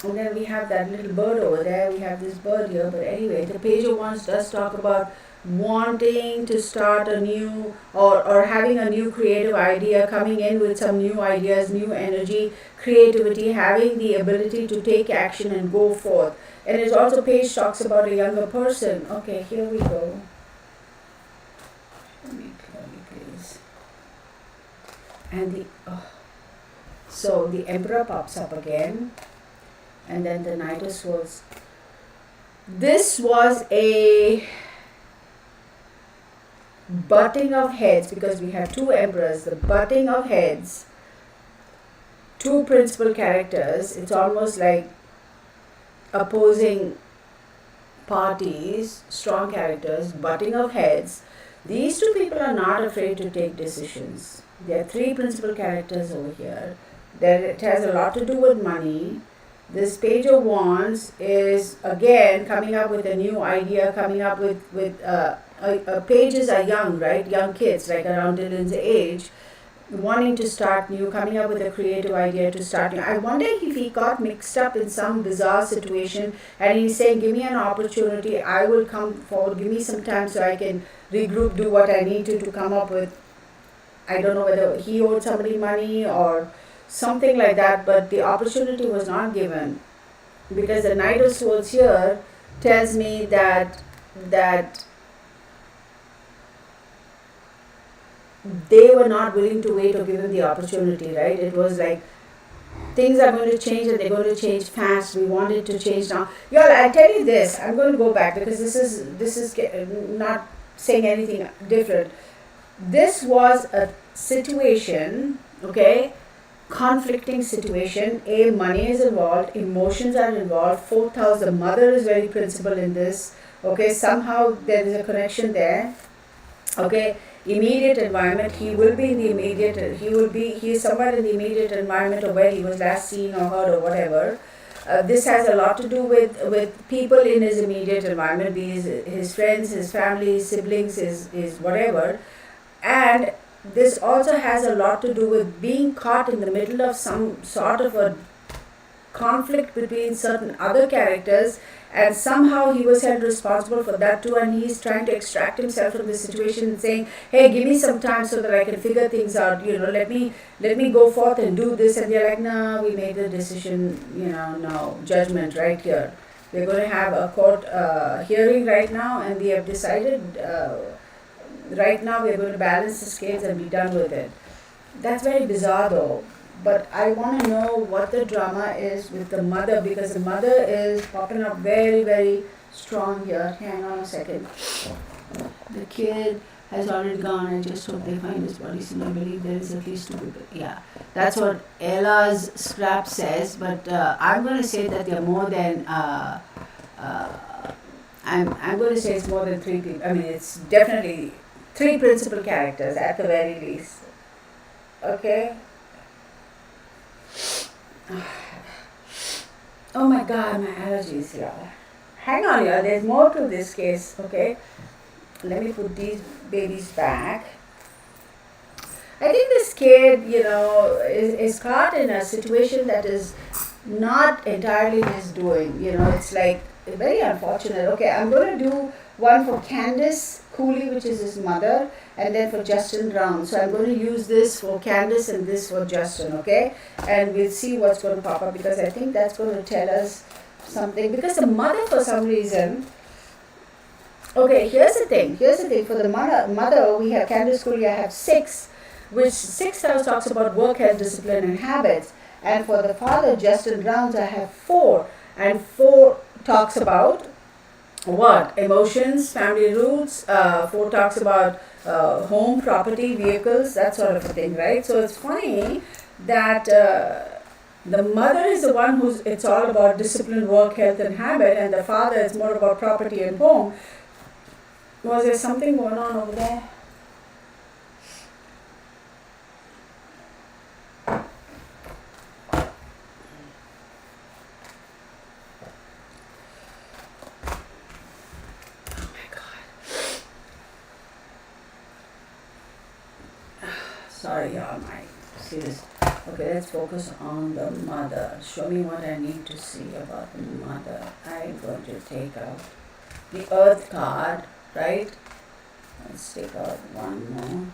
And then we have that little bird over there. We have this bird here. But anyway, the Page of Wands does talk about wanting to start a new or having a new creative idea, coming in with some new ideas, new energy, creativity, having the ability to take action and go forth. And it also Page talks about a younger person. Okay, here we go. Let me clearly, please. And so the Emperor pops up again. And then the Knight of Swords. This was a butting of heads because we have two emperors, the butting of heads, two principal characters. It's almost like opposing parties, strong characters, butting of heads. These two people are not afraid to take decisions. There are three principal characters over here. It has a lot to do with money. This Page of Wands is again coming up with a new idea, coming up with pages are young, right? Young kids, like around Dylan's age, wanting to start new, coming up with a creative idea to start new. I wonder if he got mixed up in some bizarre situation and he's saying, give me an opportunity, I will come forward, give me some time so I can regroup, do what I need to come up with. I don't know whether he owed somebody money or something like that, but the opportunity was not given because the Knight of Swords here tells me that they were not willing to wait or give him the opportunity, right? It was like things are going to change and they're going to change fast. We want it to change now. Y'all, I'll tell you this. I'm going to go back because this is not saying anything different. This was a situation, okay? Conflicting situation. Money is involved, emotions are involved. Fourth house, the mother is very principal in this. Okay, somehow there is a connection there. Okay, immediate environment. He will be in the immediate. He is somewhere in the immediate environment of where he was last seen or heard or whatever. This has a lot to do with people in his immediate environment, be his friends, his family, his siblings, his whatever, and this also has a lot to do with being caught in the middle of some sort of a conflict between certain other characters, and somehow he was held responsible for that too, and he's trying to extract himself from the situation and saying, hey, give me some time so that I can figure things out, let me go forth and do this. And they're like, no, we made the decision, no judgment right here. We're going to have a court hearing right now, and we have decided right now we're going to balance the scales and be done with it. That's very bizarre though. But I want to know what the drama is with the mother, because the mother is popping up very, very strong here. Hang on a second. The kid has already gone. I just hope they find his body soon. I believe there is at least 2 people. Yeah, that's what Ella's scrap says. But I'm going to say that there are more than. I'm going to say it's more than 3 people. I mean, it's definitely 3 principal characters at the very least. Okay. Oh my god, my allergies here. Hang on here, there's more to this case, okay? Let me put these babies back. I think this kid, is caught in a situation that is not entirely his doing. It's like very unfortunate. Okay, I'm going to do one for Candace Cooley, which is his mother, and then for Justin Brown. So I'm going to use this for Candace and this for Justin, okay? And we'll see what's going to pop up, because I think that's going to tell us something. Because the mother, for some reason, okay, here's the thing. For the mother, we have Candace Cooley, I have 6, which 6 house talks about work, health, discipline, and habits. And for the father, Justin Brown's, I have 4. And 4 talks about what? Emotions, family roots. 4 talks about home, property, vehicles, that sort of a thing, right? So it's funny that the mother is the one it's all about discipline, work, health, and habit, and the father is more about property and home. Was there something going on over there? Sorry, y'all, see this. Okay, let's focus on the mother. Show me what I need to see about the mother. I'm going to take out the Earth card, right? Let's take out one more.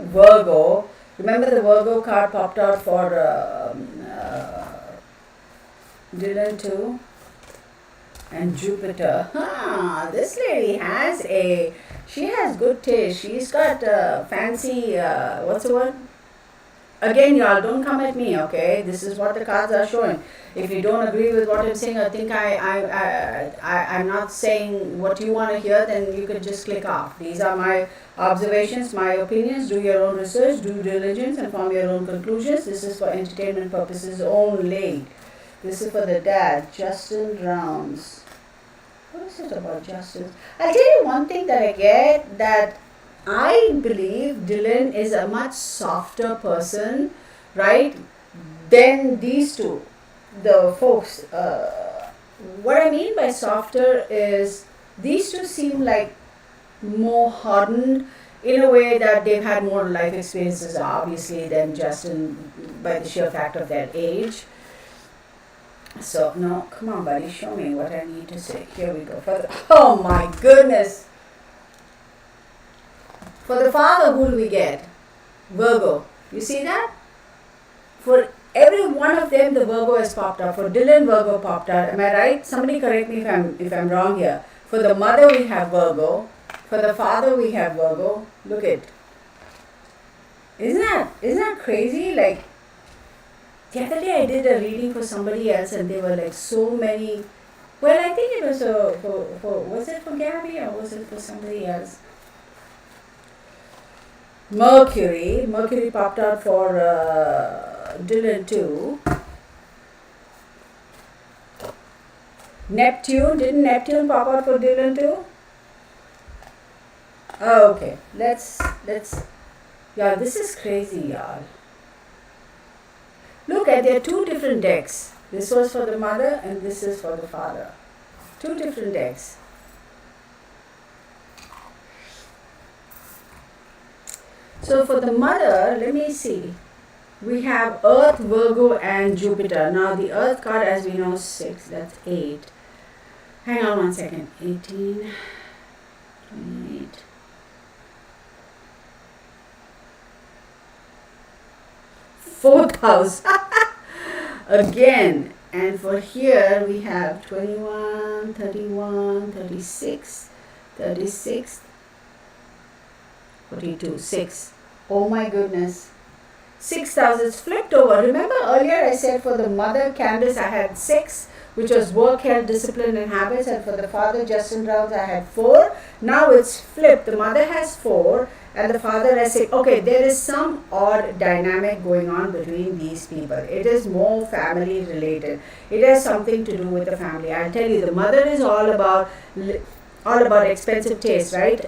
Virgo. Remember the Virgo card popped out for Dylan too? And Jupiter. This lady she has good taste. She's got fancy, what's the word? Again, y'all, don't come at me, okay? This is what the cards are showing. If you don't agree with what I'm saying, or think I'm not saying what you want to hear, then you could just click off. These are my observations, my opinions. Do your own research, due diligence, and form your own conclusions. This is for entertainment purposes only. This is for the dad, Justin Rounds. What is it about Justin? I'll tell you one thing that I get, that I believe Dylan is a much softer person, right, than these two, the folks. What I mean by softer is these two seem like more hardened in a way that they've had more life experiences, obviously, than Justin by the sheer fact of their age. So, no, come on, buddy, show me what I need to say. Here we go. Oh my goodness. For the father, who do we get? Virgo. You see that? For every one of them, the Virgo has popped up. For Dylan, Virgo popped out. Am I right? Somebody correct me if I'm wrong here. For the mother, we have Virgo. For the father, we have Virgo. Look at. Isn't that crazy? Like, the other day I did a reading for somebody else, and they were like so many. Well, I think it was for was it for Gabby or was it for somebody else? Mercury popped out for Dylan too. Didn't Neptune pop out for Dylan too? Oh, okay, let's y'all, this is crazy, y'all. Look at, there are two different decks. This was for the mother and this is for the father. Two different decks. So for the mother, let me see. We have Earth, Virgo, and Jupiter. Now the Earth card, as we know, 6. That's 8. Hang on one second. 18, 28. Fourth house. Again. And for here, we have 21, 31, 36, 36, 42, 6. Oh my goodness. 6,000 is flipped over. Remember earlier I said for the mother, Candace, I had 6, which was work, health, discipline, and habits. And for the father, Justin Rouse, I had 4. Now it's flipped. The mother has 4 and the father has 6. Okay, there is some odd dynamic going on between these people. It is more family related. It has something to do with the family. I'll tell you, the mother is all about expensive taste, right?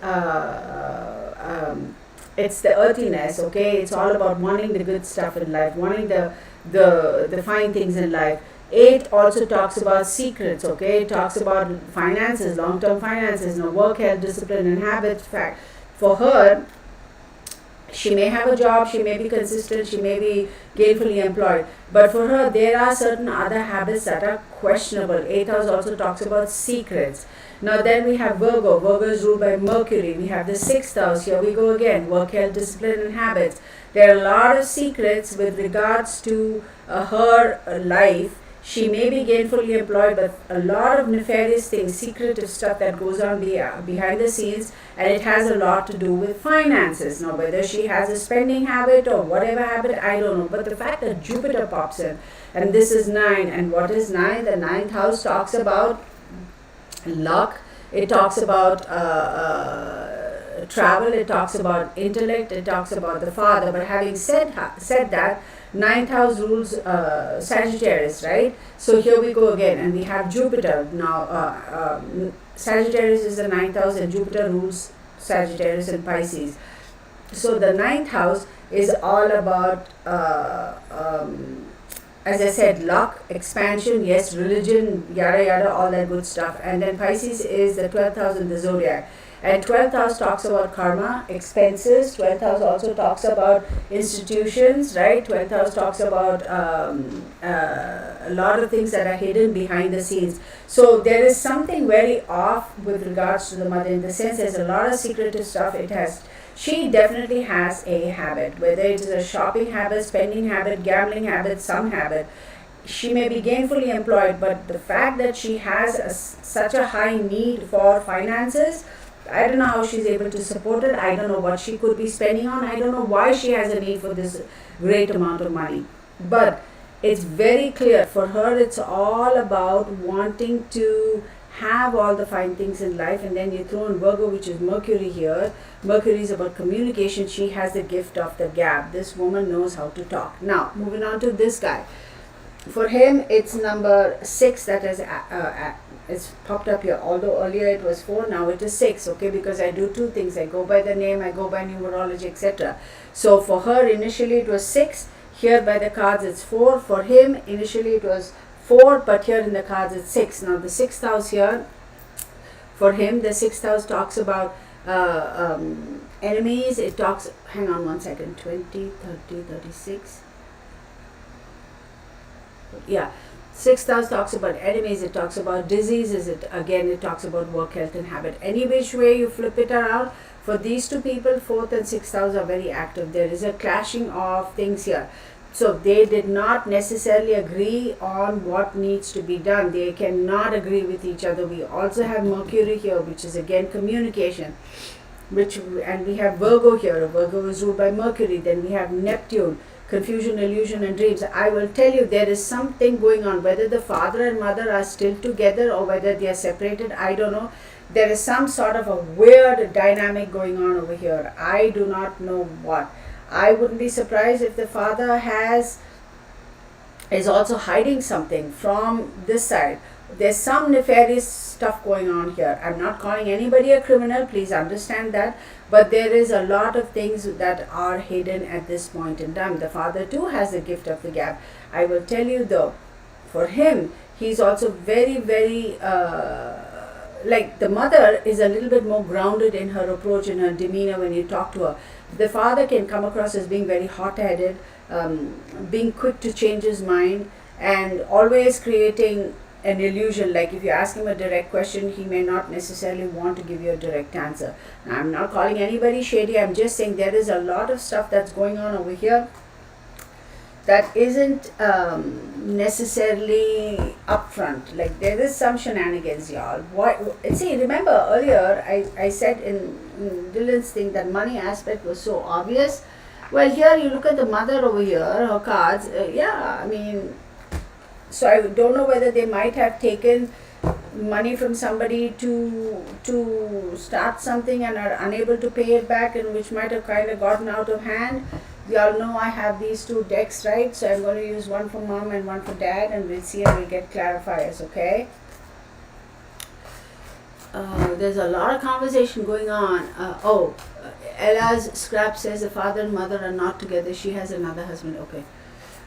It's the earthiness, okay? It's all about wanting the good stuff in life, wanting the fine things in life. 8 also talks about secrets, okay? It talks about finances, long-term finances, work, health, discipline, and habits. Fact, for her, she may have a job, she may be consistent, she may be gainfully employed, but for her, there are certain other habits that are questionable. 8th house also talks about secrets. Now then we have Virgo. Virgo is ruled by Mercury. We have the 6th house. Here we go again. Work, health, discipline, and habits. There are a lot of secrets with regards to her life. She may be gainfully employed, but a lot of nefarious things, secretive stuff that goes on behind the scenes, and it has a lot to do with finances. Now, whether she has a spending habit or whatever habit, I don't know. But the fact that Jupiter pops in, and this is 9, and what is 9? The 9th house talks about luck. It talks about travel. It talks about intellect. It talks about the father. But having said that, 9th house rules Sagittarius, right? So here we go again, and we have Jupiter. Now, Sagittarius is the 9th house, and Jupiter rules Sagittarius and Pisces. So the 9th house is all about, as I said, luck, expansion, yes, religion, yada yada, all that good stuff. And then Pisces is the 12th house in the zodiac. And 12th house talks about karma, expenses. 12th house also talks about institutions, right? 12th house talks about a lot of things that are hidden behind the scenes. So there is something very off with regards to the mother, in the sense there's a lot of secretive stuff. She definitely has a habit, whether it is a shopping habit, spending habit, gambling habit, some habit. She may be gainfully employed, but the fact that she has such a high need for finances, I don't know how she's able to support it. I don't know what she could be spending on. I don't know why she has a need for this great amount of money. But it's very clear for her, it's all about wanting to have all the fine things in life. And then you throw in Virgo, which is Mercury here. Mercury is about communication. She has the gift of the gab. This woman knows how to talk. Now, moving on to this guy. For him, it's number 6 that is it's popped up here. Although earlier it was 4, now it is 6. Okay, because I do 2 things. I go by the name, I go by numerology, etc. So for her, initially it was 6. Here by the cards it's 4. For him, initially it was 4, but here in the cards it's 6. Now the 6th house here, for him, the 6th house talks about enemies. It talks, hang on one second, 20, 30, 36. Yeah, 6th house talks about enemies. It talks about diseases. It talks about work, health and habit. Any which way you flip it around, for these 2 people, 4th and 6th house are very active. There is a clashing of things here. So they did not necessarily agree on what needs to be done. They cannot agree with each other. We also have Mercury here, which is again communication. And we have Virgo here. Virgo is ruled by Mercury. Then we have Neptune, confusion, illusion and dreams. I will tell you, there is something going on. Whether the father and mother are still together or whether they are separated, I don't know. There is some sort of a weird dynamic going on over here. I do not know what. I wouldn't be surprised if the father is also hiding something from this side. There's some nefarious stuff going on here. I'm not calling anybody a criminal, please understand that. But there is a lot of things that are hidden at this point in time. The father too has the gift of the gab. I will tell you though, for him, he's also very, very, like the mother is a little bit more grounded in her approach and her demeanor when you talk to her. The father can come across as being very hot-headed, being quick to change his mind, and always creating an illusion. Like if you ask him a direct question, he may not necessarily want to give you a direct answer. Now, I'm not calling anybody shady. I'm just saying there is a lot of stuff that's going on over here that isn't necessarily upfront. Like there is some shenanigans, y'all. See, remember earlier I said in Dylan's thing that money aspect was so obvious. Well, here you look at the mother over here, her cards. Yeah, I mean, so I don't know whether they might have taken money from somebody to start something and are unable to pay it back, and which might have kind of gotten out of hand. Y'all know I have these 2 decks, right? So I'm going to use one for mom and one for dad, and we'll see and we'll get clarifiers, okay? There's a lot of conversation going on. Ella's scrap says the father and mother are not together. She has another husband. Okay.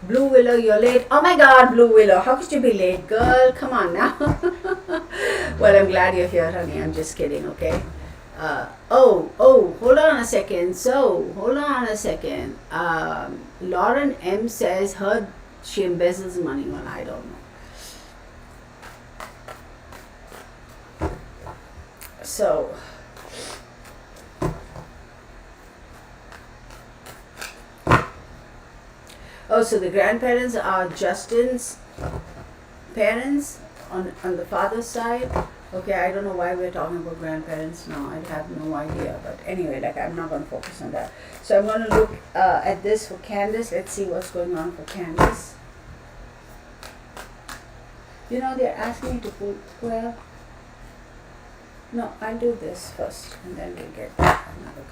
Blue Willow, you're late. Oh my God, Blue Willow, how could you be late, girl? Come on now. Well, I'm glad you're here, honey. I'm just kidding, okay? Hold on a second. Lauren M says she embezzles money. Well, I don't know. So, so the grandparents are Justin's parents on the father's side. Okay, I don't know why we're talking about grandparents now. I have no idea. But anyway, like I'm not going to focus on that. So I'm going to look at this for Candace. Let's see what's going on for Candace. You know, they're asking me to put, well, no, I'll do this first and then we'll get another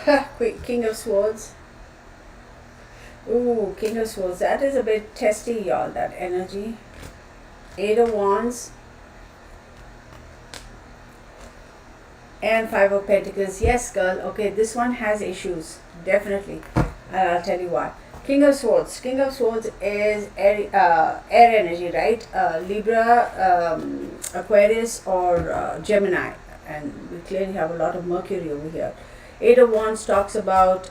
card. Quick, King of Swords. Ooh, King of Swords. That is a bit testy, y'all, that energy. 8 of Wands. And 5 of Pentacles. Yes, girl. Okay, this one has issues. Definitely. And I'll tell you why. King of Swords. King of Swords is air energy, right? Libra, Aquarius, or Gemini. And we clearly have a lot of Mercury over here. 8 of Wands talks about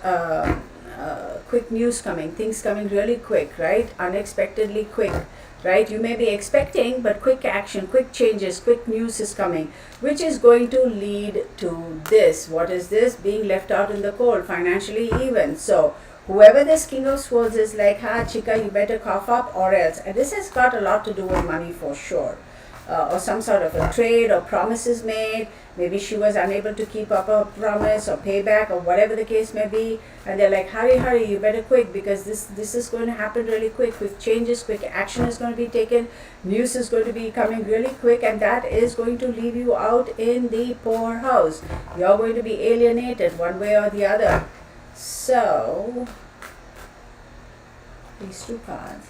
quick news coming. Things coming really quick, right? Unexpectedly quick. Right? You may be expecting, but quick action, quick changes, quick news is coming, which is going to lead to this. What is this? Being left out in the cold, financially even. So, whoever this King of Swords is like, chica, you better cough up or else. And this has got a lot to do with money for sure. or some sort of a trade or promises made. Maybe she was unable to keep up a promise or payback or whatever the case may be, and they're like, hurry, hurry, you better quick, because this is going to happen really quick. Quick changes, quick action is going to be taken, news is going to be coming really quick, and that is going to leave you out in the poorhouse. You're going to be alienated one way or the other. So these two cards,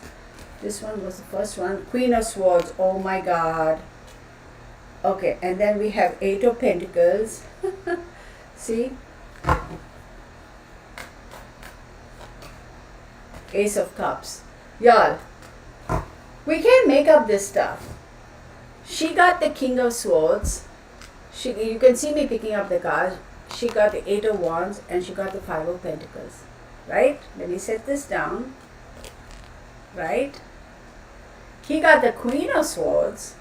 this one was the first one, Queen of Swords. Oh my God. Okay, and then we have Eight of Pentacles. See? Ace of Cups. Y'all, we can't make up this stuff. She got the King of Swords. You can see me picking up the cards. She got the Eight of Wands and she got the Five of Pentacles. Right? Let me set this down. Right? He got the Queen of Swords.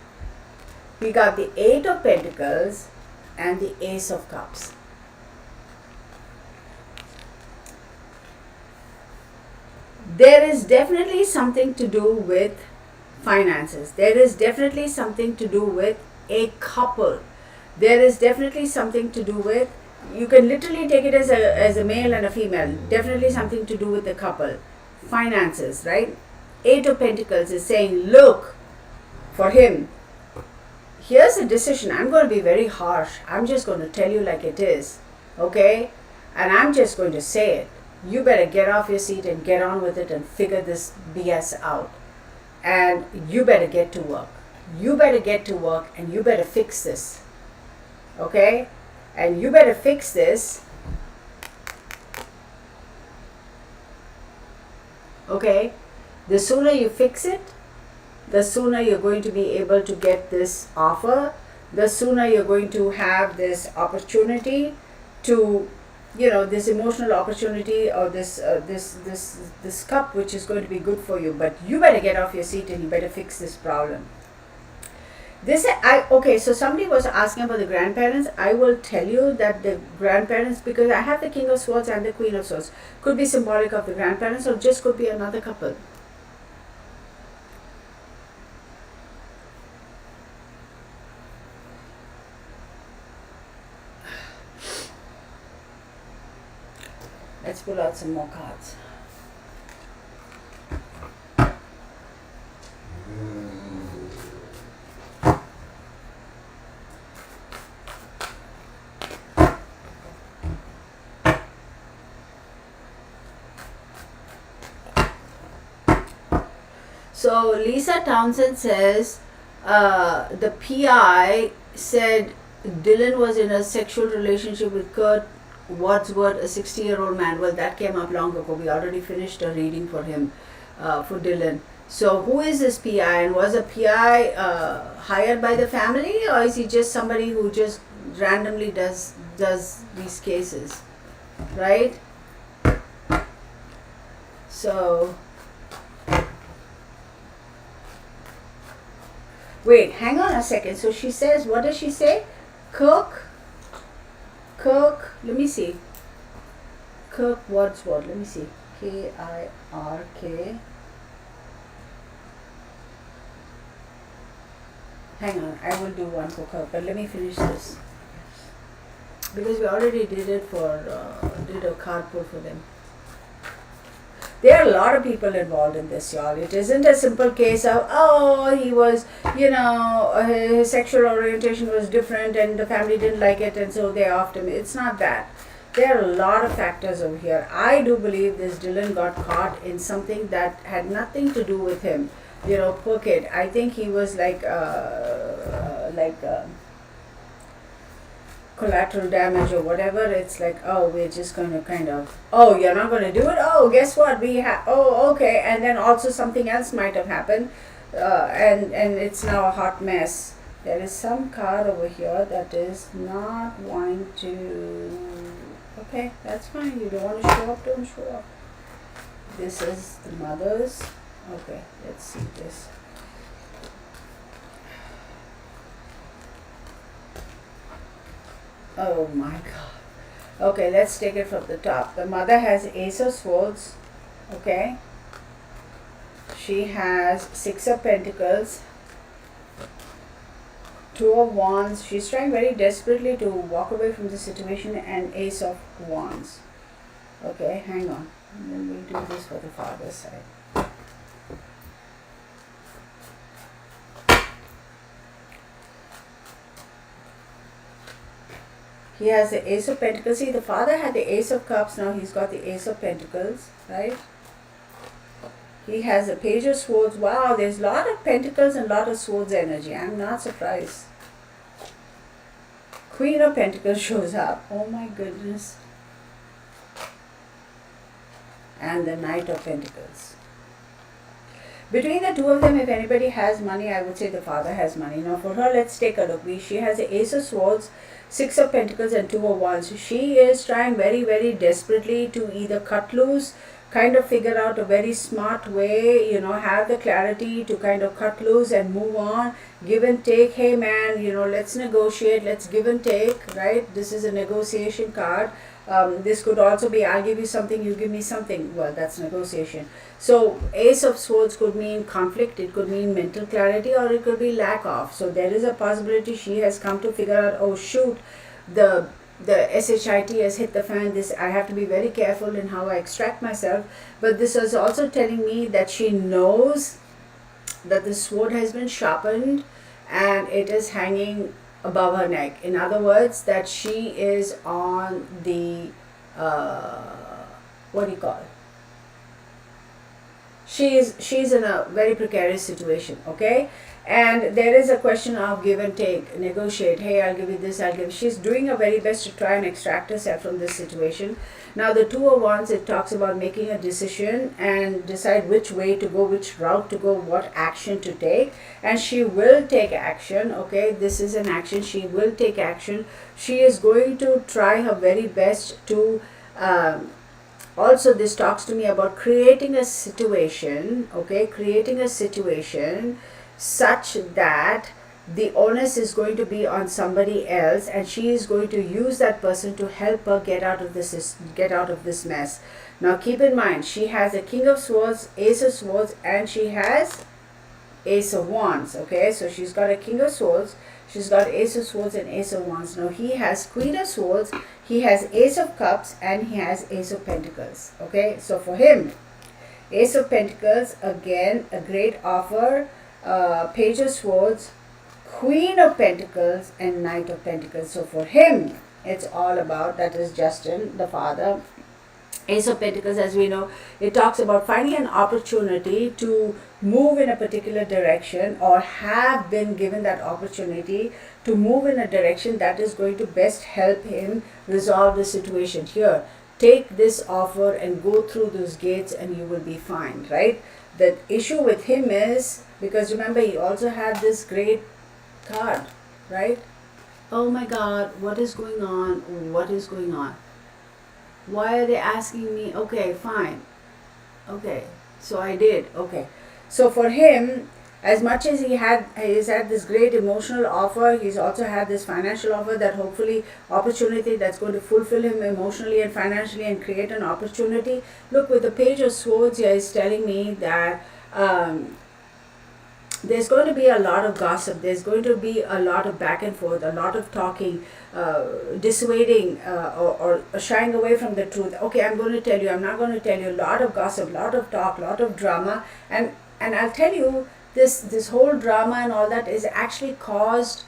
We got the Eight of Pentacles and the Ace of Cups. There is definitely something to do with finances. There is definitely something to do with a couple. There is definitely something to do with, you can literally take it as a male and a female. Definitely something to do with the couple. Finances, right? Eight of Pentacles is saying, look, for him, here's a decision. I'm going to be very harsh. I'm just going to tell you like it is. Okay? And I'm just going to say it. You better get off your seat and get on with it and figure this BS out. And you better get to work. You better get to work and you better fix this. Okay? And you better fix this. Okay? The sooner you fix it, the sooner you're going to be able to get this offer, the sooner you're going to have this opportunity to, this emotional opportunity, or this cup which is going to be good for you. But you better get off your seat and you better fix this problem. So somebody was asking about the grandparents. I will tell you that the grandparents, because I have the King of Swords and the Queen of Swords, could be symbolic of the grandparents or just could be another couple. Let's pull out some more cards. So Lisa Townsend says the PI said Dylan was in a sexual relationship with Kurt Wadsworth, a 60-year-old man. Well, that came up long ago. We already finished a reading for him, for Dylan. So who is this PI, and was a PI hired by the family, or is he just somebody who just randomly does these cases, right? So wait, hang on a second. So she says, what does she say? Cook, let me see. Kirk Wadsworth, let me see. Kirk. Hang on, I will do one for Kirk, but let me finish this. Because we already did it did a card pull for them. There are a lot of people involved in this, y'all. It isn't a simple case of, he was, his sexual orientation was different and the family didn't like it and so they offed him. It's not that. There are a lot of factors over here. I do believe this Dylan got caught in something that had nothing to do with him. Poor kid. I think he was like collateral damage or whatever. It's like, we're just going to kind of, you're not going to do it? Guess what? Okay. And then also something else might have happened, and it's now a hot mess. There is some card over here that is not wanting to, okay, that's fine. You don't want to show up, don't show up. This is the mother's. Okay, let's see this. Oh my God. Okay, let's take it from the top. The mother has Ace of Swords. Okay. She has Six of Pentacles. Two of Wands. She's trying very desperately to walk away from the situation, and Ace of Wands. Okay, hang on. And then we'll do this for the father's side. He has the Ace of Pentacles. See, the father had the Ace of Cups. Now he's got the Ace of Pentacles, right? He has a Page of Swords. Wow, there's a lot of Pentacles and a lot of Swords energy. I'm not surprised. Queen of Pentacles shows up. Oh my goodness. And the Knight of Pentacles. Between the two of them, if anybody has money, I would say the father has money. Now for her, let's take a look. She has the Ace of Swords, Six of Pentacles, and Two of Wands. So she is trying very, very desperately to either cut loose, kind of figure out a very smart way, have the clarity to kind of cut loose and move on, give and take. Hey man, let's negotiate, let's give and take, right? This is a negotiation card. This could also be, I'll give you something, you give me something. Well, that's negotiation. So Ace of Swords could mean conflict, it could mean mental clarity, or it could be lack of. So there is a possibility she has come to figure out, oh shoot, the SHIT has hit the fan. This, I have to be very careful in how I extract myself. But this is also telling me that she knows that the sword has been sharpened and it is hanging above her neck. In other words, that she is on the what do you call it? She's in a very precarious situation, okay? And there is a question of give and take, negotiate. Hey, I'll give you this, I'll give. She's doing her very best to try and extract herself from this situation. Now the Two of Wands, it talks about making a decision and decide which way to go, which route to go, what action to take. And she will take action, okay? This is an action. She will take action. She is going to try her very best to also, this talks to me about creating a situation, okay? Creating a situation such that the onus is going to be on somebody else, and she is going to use that person to help her get out of this mess. Now keep in mind, she has a King of Swords, Ace of Swords, and she has Ace of Wands, okay? So she's got a King of Swords, she's got Ace of Swords and Ace of Wands. Now he has Queen of Swords, he has Ace of Cups, and he has Ace of Pentacles, okay? So for him, Ace of Pentacles, again, a great offer, Page of Swords, Queen of Pentacles, and Knight of Pentacles. So for him, it's all about, that is Justin, the father. Ace of Pentacles, as we know, it talks about finding an opportunity to move in a particular direction, or have been given that opportunity to move in a direction that is going to best help him resolve the situation. Here, take this offer and go through those gates and you will be fine, right? The issue with him is, because remember, he also had this great card, right? Oh my God, what is going on? What is going on? Why are they asking me? Okay, fine. Okay, so I did. Okay. So for him, as much as he's had this great emotional offer, he's also had this financial offer, that hopefully opportunity that's going to fulfill him emotionally and financially and create an opportunity. Look, with the Page of Swords here, is telling me that there's going to be a lot of gossip, there's going to be a lot of back and forth, a lot of talking, dissuading or shying away from the truth. Okay, I'm going to tell you, I'm not going to tell you. A lot of gossip, lot of talk, lot of drama, and I'll tell you, this whole drama and all that is actually caused.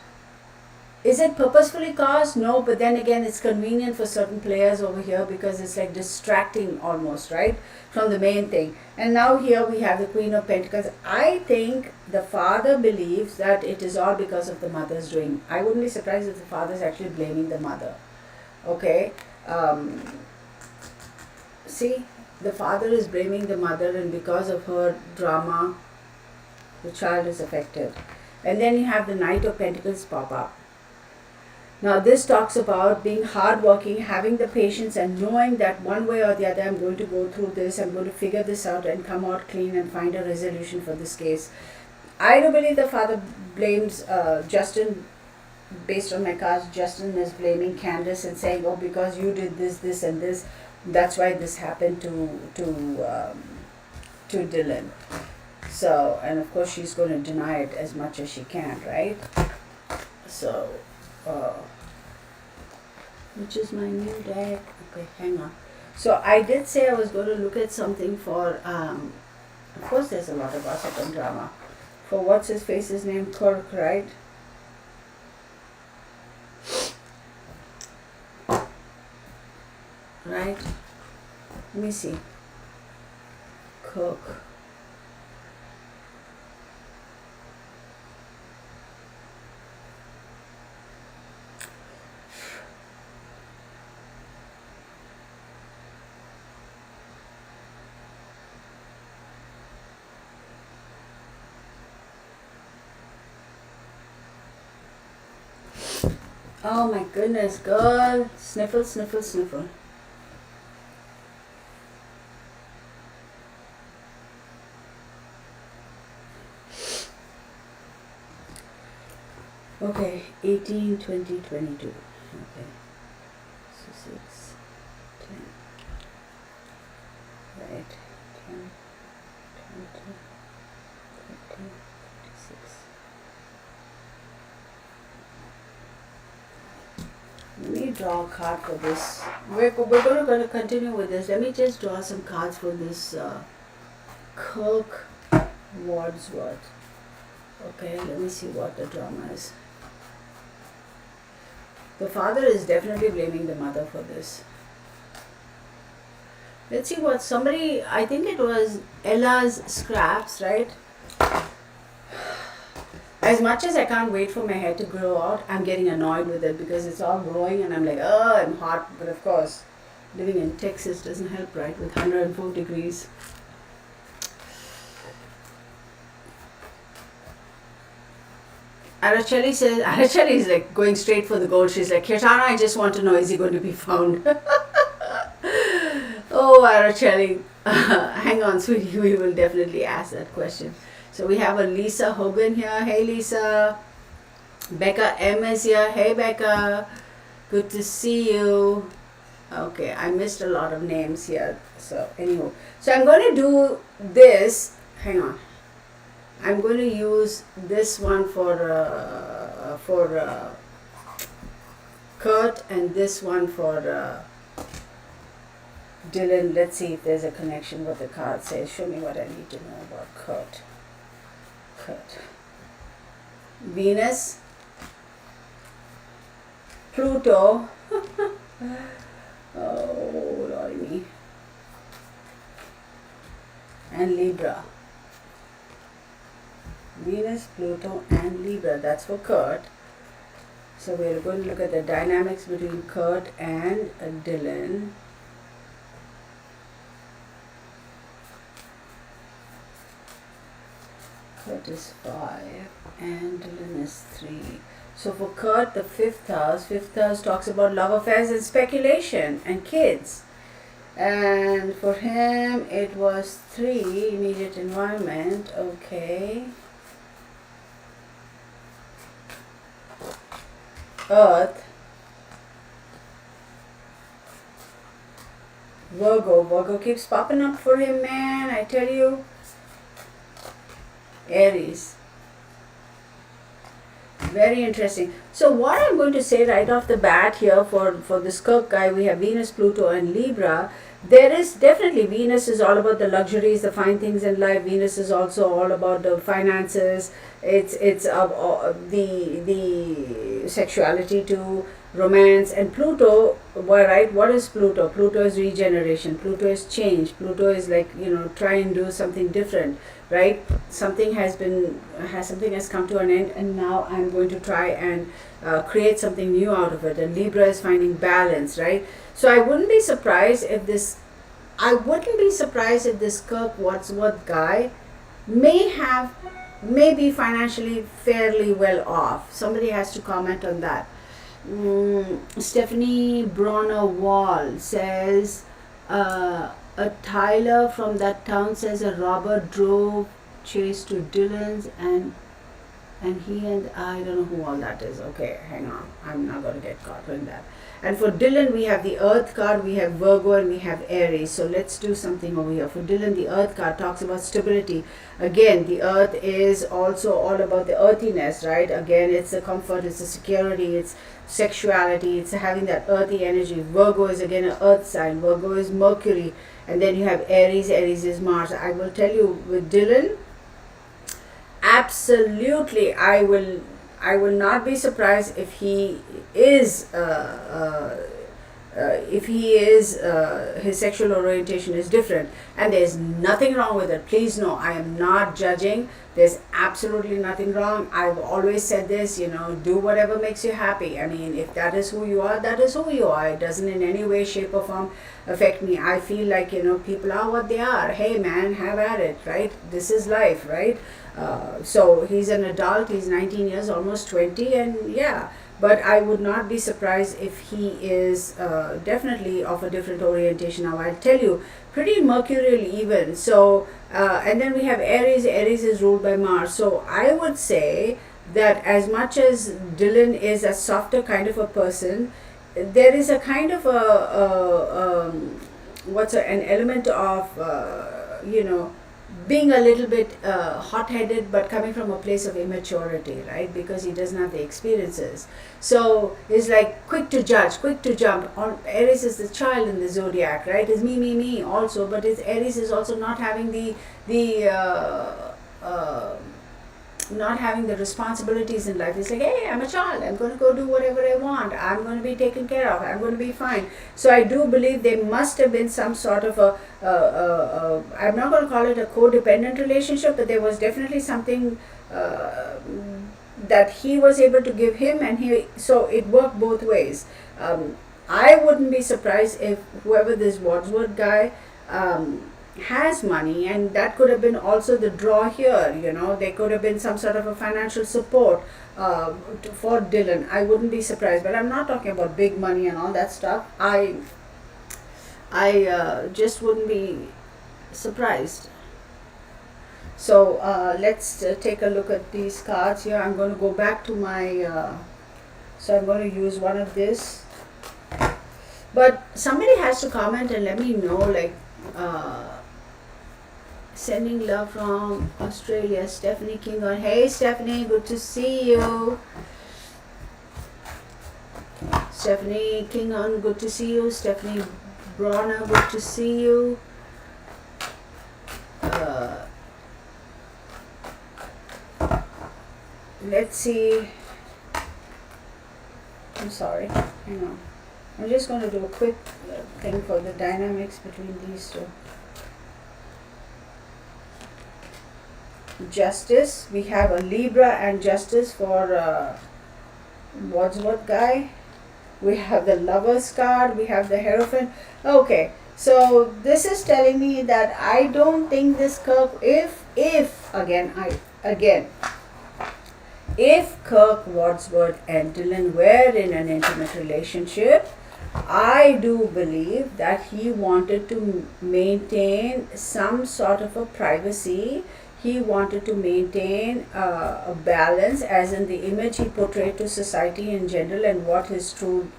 Is it purposefully caused? No, but then again, it's convenient for certain players over here, because it's like distracting almost, right, from the main thing. And now here we have the Queen of Pentacles. I think the father believes that it is all because of the mother's doing. I wouldn't be surprised if the father is actually blaming the mother. Okay. See, the father is blaming the mother, and because of her drama, the child is affected. And then you have the Knight of Pentacles pop up. Now this talks about being hardworking, having the patience, and knowing that one way or the other, I'm going to go through this, I'm going to figure this out and come out clean and find a resolution for this case. I don't believe the father blames Justin. Based on my cards, Justin is blaming Candace and saying, oh, because you did this, this and this, that's why this happened to Dylan. So, and of course she's going to deny it as much as she can, right? So, uh, which is my new deck. Okay, hang on. So I did say I was going to look at something for, of course there's a lot of gossip and drama. For what's his face's name? Kirk, right? Right? Let me see. Kirk. Oh my goodness, girl. Sniffle, sniffle, sniffle. Okay, 18, 20, 22. Okay, so 6, 10. Right, 10, 20, 30, 36. Let me draw a card for this. We're going to continue with this. Let me just draw some cards for this Kirk Wadsworth. Okay, let me see what the drama is. The father is definitely blaming the mother for this. Let's see what somebody, I think it was Ella's scraps, right? As much as I can't wait for my hair to grow out, I'm getting annoyed with it because it's all growing and I'm like, oh, I'm hot. But of course, living in Texas doesn't help, right? With 104 degrees. Araceli is like going straight for the gold. She's like, Kirtana, I just want to know, is he going to be found? Oh, Araceli. Hang on, sweetie. We will definitely ask that question. So we have a Lisa Hogan here. Hey, Lisa. Becca M is here. Hey, Becca. Good to see you. Okay, I missed a lot of names here. So, anyway. So I'm going to do this. Hang on. I'm going to use this one for Kurt and this one for Dylan. Let's see if there's a connection with the card says. Show me what I need to know about Kurt. Venus, Pluto, oh lordy me, and Libra. Venus, Pluto and Libra, that's for Kurt. So we're going to look at the dynamics between Kurt and Dylan. Kurt is 5 and Dylan is 3. So for Kurt, the fifth house talks about love affairs and speculation and kids. And for him, it was 3, immediate environment. Okay. Earth. Virgo keeps popping up for him, man, I tell you. Aries. Very interesting. So what I'm going to say right off the bat here for this Kirk guy, we have Venus, Pluto and Libra. There is definitely, Venus is all about the luxuries, the fine things in life. Venus is also all about the finances. It's the sexuality too, romance. And Pluto, well, right, what is Pluto? Pluto is regeneration. Pluto is change. Pluto is like, try and do something different, right? Something has come to an end and now I'm going to try and create something new out of it. And Libra is finding balance, right? So I wouldn't be surprised if this Kirk Wadsworth guy may be financially fairly well off. Somebody has to comment on that. Stephanie Bronner Wall says, a Tyler from that town says a robber drove chase to Dylan's and And he and I don't know who all that is. Okay, hang on. I'm not going to get caught in that. And for Dylan, we have the Earth card, we have Virgo, and we have Aries. So let's do something over here. For Dylan, the Earth card talks about stability. Again, the Earth is also all about the earthiness, right? Again, it's the comfort, it's the security, it's sexuality, it's having that earthy energy. Virgo is again an Earth sign. Virgo is Mercury. And then you have Aries. Aries is Mars. I will tell you, with Dylan, absolutely, I will not be surprised if he is his sexual orientation is different, and there's nothing wrong with it. Please know, I am not judging. There's absolutely nothing wrong. I've always said this, do whatever makes you happy. I mean, if that is who you are, that is who you are. It doesn't in any way, shape or form affect me. I feel like, people are what they are. Hey man, have at it, right? This is life, right? So he's an adult, he's 19 years, almost 20, and yeah, but I would not be surprised if he is definitely of a different orientation. Now I'll tell you, pretty mercurial even. So and then we have Aries. Aries is ruled by Mars. So I would say that as much as Dylan is a softer kind of a person, there is a kind of an element of being a little bit hot-headed, but coming from a place of immaturity, right? Because he doesn't have the experiences. So it's like quick to judge, quick to jump. Aries is the child in the zodiac, right? It's me also, but Aries is also not having not having the responsibilities in life. It's like, hey, I'm a child, I'm going to go do whatever I want, I'm going to be taken care of, I'm going to be fine. So I do believe there must have been some sort of I'm not going to call it a codependent relationship, but there was definitely something that he was able to give him, and so it worked both ways. I wouldn't be surprised if whoever this Wadsworth guy has money, and that could have been also the draw here. There could have been some sort of a financial support for Dylan. I wouldn't be surprised, but I'm not talking about big money and all that stuff. I just wouldn't be surprised. So let's take a look at these cards here. I'm going to go back to my so I'm going to use one of this, but somebody has to comment and let me know, like sending love from Australia, Stephanie Kingon. Hey Stephanie, good to see you. Stephanie Kingon, good to see you. Stephanie Bronner, good to see you. Let's see. I'm sorry, hang on. I'm just going to do a quick thing for the dynamics between these two. Justice, we have a Libra and Justice for Wadsworth guy. We have the Lovers card, we have the Hierophant. Okay, so this is telling me that I don't think this Kirk, if Kirk Wadsworth and Dylan were in an intimate relationship, I do believe that he wanted to maintain some sort of a privacy. He wanted to maintain a balance, as in the image he portrayed to society in general and what his true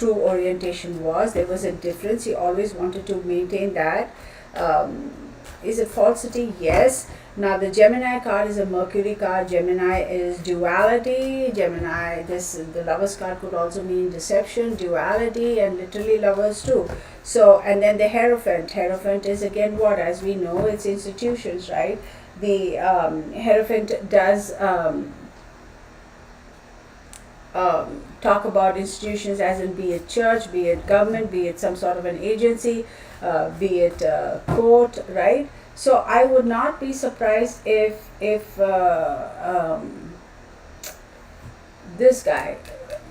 orientation was. There was a difference. He always wanted to maintain that. Is it falsity? Yes. Now the Gemini card is a Mercury card. Gemini is duality. Gemini, the Lovers card could also mean deception, duality, and literally lovers too. So, and then the Hierophant. Hierophant is again what? As we know, it's institutions, right? The Hierophant does talk about institutions, as in be it church, be it government, be it some sort of an agency, be it court, right? So I would not be surprised if this guy,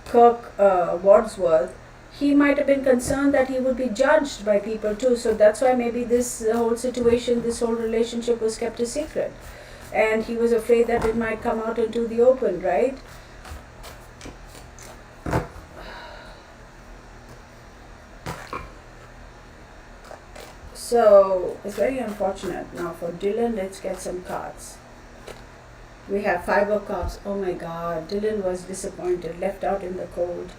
Kirk Wadsworth, he might have been concerned that he would be judged by people too. So that's why maybe this whole situation, this whole relationship was kept a secret. And he was afraid that it might come out into the open, right? So it's very unfortunate. Now for Dylan, let's get some cards. We have Five of Cups. Oh my God, Dylan was disappointed, left out in the cold.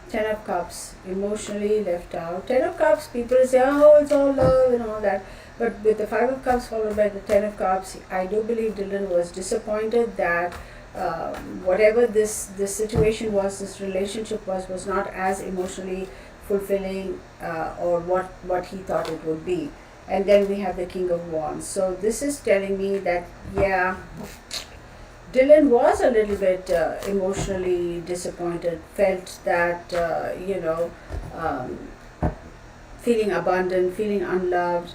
Ten of Cups, emotionally left out. Ten of Cups, people say, oh, it's all love and all that. But with the Five of Cups followed by the Ten of Cups, I do believe Dylan was disappointed that whatever this situation was, this relationship was not as emotionally fulfilling or what he thought it would be. And then we have the King of Wands. So this is telling me that, yeah, Dylan was a little bit emotionally disappointed, felt that, um, feeling abandoned, feeling unloved,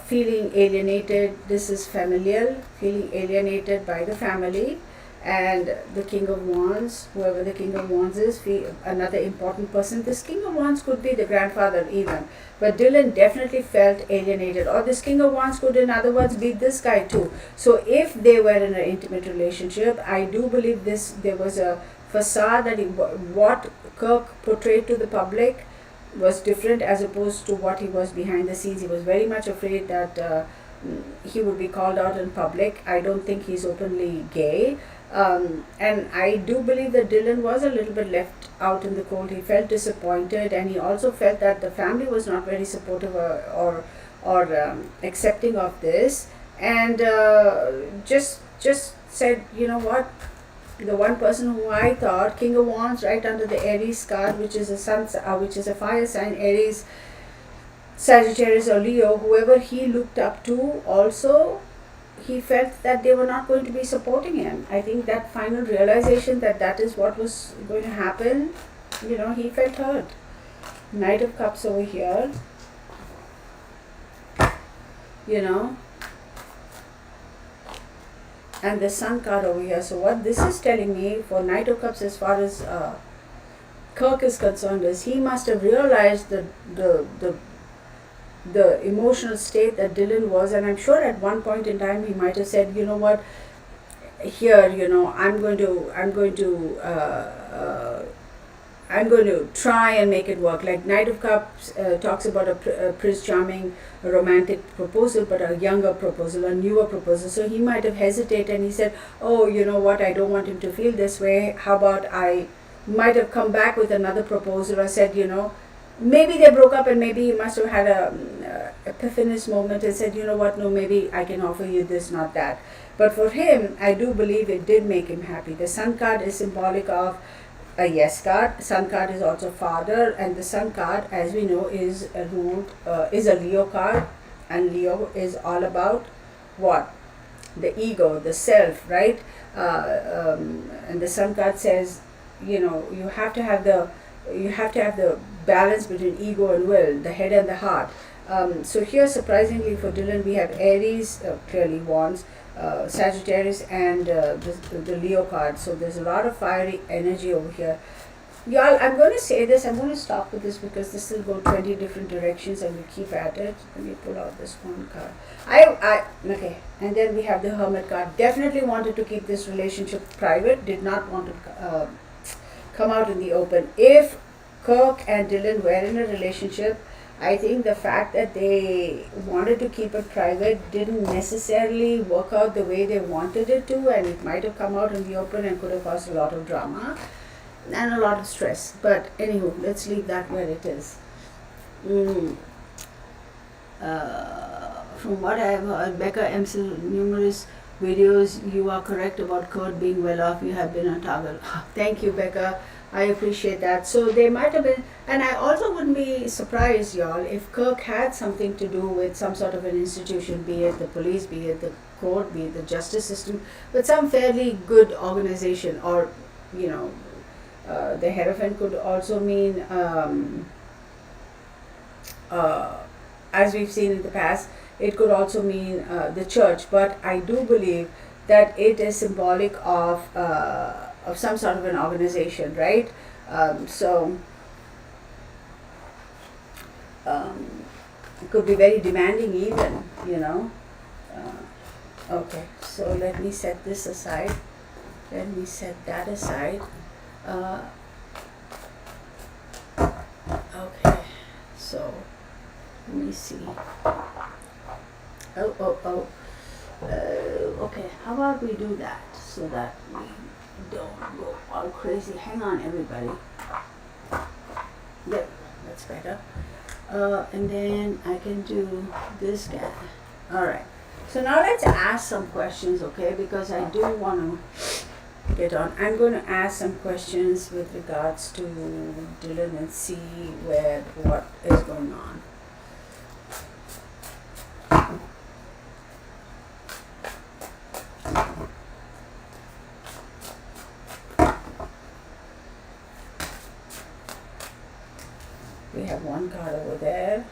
feeling alienated. This is familial, feeling alienated by the family. And the King of Wands, whoever the King of Wands is, another important person. This King of Wands could be the grandfather even. But Dylan definitely felt alienated. Or this King of Wands could, in other words, be this guy too. So if they were in an intimate relationship, I do believe there was a facade that what Kirk portrayed to the public was different as opposed to what he was behind the scenes. He was very much afraid that he would be called out in public. I don't think he's openly gay. And I do believe that Dylan was a little bit left out in the cold. He felt disappointed, and he also felt that the family was not very supportive or accepting of this, and just said, you know what, the one person who I thought, King of Wands, right under the Aries card, which is which is a fire sign, Aries, Sagittarius or Leo, whoever he looked up to, also he felt that they were not going to be supporting him. I think that final realization that that is what was going to happen, he felt hurt. Knight of Cups over here, and the Sun card over here. So what this is telling me for Knight of Cups, as far as Kirk is concerned, is he must have realized the emotional state that Dylan was, and I'm sure at one point in time he might have said, you know what, here, I'm going to try and make it work. Like Knight of Cups talks about a Prince Charming, a romantic proposal, but a younger proposal, a newer proposal. So he might have hesitated and he said, oh, you know what, I don't want him to feel this way. How about I might have come back with another proposal or said, maybe they broke up and maybe he must have had a epiphanous moment and said, you know what, no, maybe I can offer you this, not that. But for him, I do believe it did make him happy. The Sun card is symbolic of a yes card. Sun card is also father, and the Sun card, as we know, is a Leo card, and Leo is all about what? The ego, the self, right? And the Sun card says, you have to have the balance between ego and will, the head and the heart. So here, surprisingly for Dylan, we have Aries, clearly Wands, Sagittarius, and the Leo card. So there's a lot of fiery energy over here. Y'all, I'm going to say this, I'm going to stop with this because this will go 20 different directions and we keep at it. Let me pull out this one card. Okay, and then we have the Hermit card. Definitely wanted to keep this relationship private, did not want to come out in the open. If Kirk and Dylan were in a relationship, I think the fact that they wanted to keep it private didn't necessarily work out the way they wanted it to, and it might have come out in the open and could have caused a lot of drama and a lot of stress. But anywho, let's leave that where it is. From what I have heard, Becca Emsel, numerous videos, you are correct about Kurt being well off. You have been on target. Thank you, Becca. I appreciate that. So they might have been, and I also wouldn't be surprised, y'all, if Kirk had something to do with some sort of an institution, be it the police, be it the court, be it the justice system, but some fairly good organization, or, the Hierophant could also mean, as we've seen in the past, it could also mean the church. But I do believe that it is symbolic of some sort of an organization, right? It could be very demanding even, Okay, so let me set this aside. Let me set that aside. Okay, so let me see. Okay, how about we do that so that we don't go all crazy. Hang on, everybody. There, that's better. And then I can do this guy. All right. So now let's ask some questions, okay? Because I do want to get on. I'm going to ask some questions with regards to Dylan and see what is going on. We have one card over there.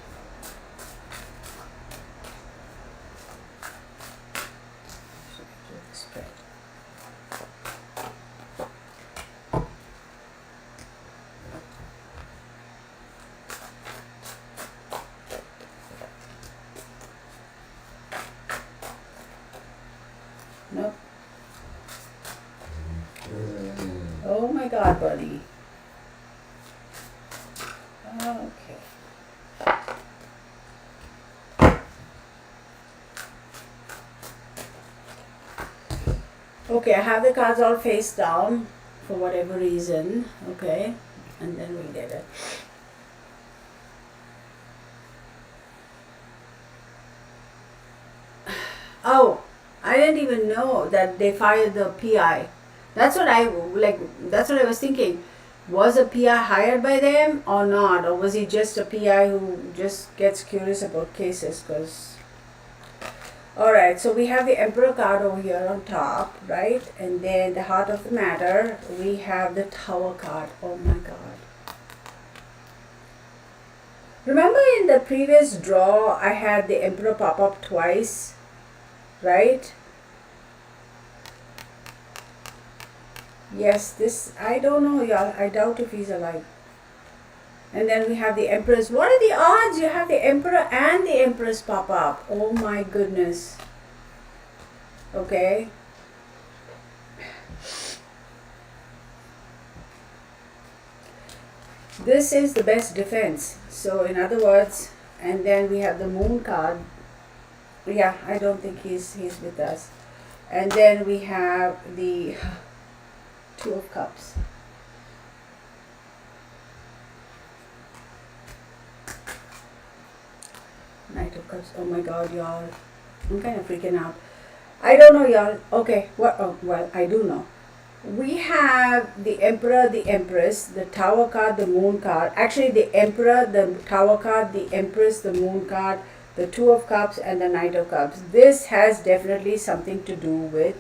Nope. Oh my God, buddy. Okay. Okay, I have the cards all face down for whatever reason. Okay, and then we get it. Oh, I didn't even know that they fired the PI. That's what I like. That's what I was thinking. Was a PI hired by them or not, or was he just a PI who just gets curious about cases? Because all right, so we have the Emperor card over here on top, right? And then the heart of the matter, we have the Tower card. Oh my God. Remember in the previous draw, I had the Emperor pop up twice, right? Yes, this, I don't know, y'all. I doubt if he's alive. And then we have the Empress. What are the odds you have the Emperor and the Empress pop up? Oh my goodness. Okay. This is the best defense. So in other words, and then we have the Moon card. Yeah, I don't think he's with us. And then we have the Two of Cups. Knight of Cups. Oh my God, y'all. I'm kind of freaking out. I don't know, y'all. Okay, what? Oh, well, I do know. We have the Emperor, the Empress, the Tower card, the Moon card. Actually, the Emperor, the Tower card, the Empress, the Moon card, the Two of Cups, and the Knight of Cups. This has definitely something to do with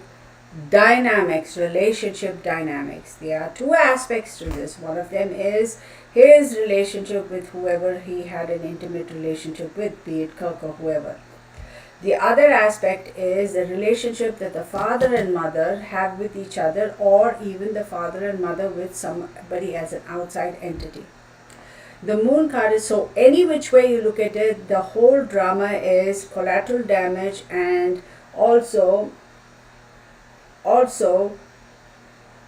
dynamics, relationship dynamics. There are two aspects to this. One of them is his relationship with whoever he had an intimate relationship with, be it Kirk or whoever. The other aspect is the relationship that the father and mother have with each other, or even the father and mother with somebody as an outside entity. The Moon card is, so any which way you look at it, the whole drama is collateral damage and also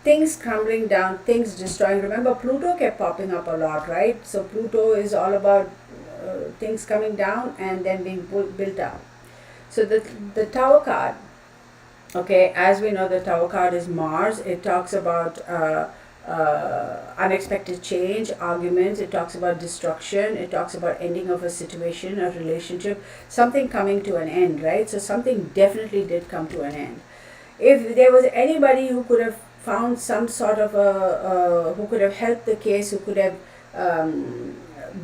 things crumbling down, things destroying. Remember, Pluto kept popping up a lot, right? So Pluto is all about things coming down and then being built up. So the Tower card, okay, as we know, the Tower card is Mars. It talks about unexpected change, arguments. It talks about destruction. It talks about ending of a situation, a relationship, something coming to an end, right? So something definitely did come to an end. If there was anybody who could have found some sort of who could have helped the case, who could have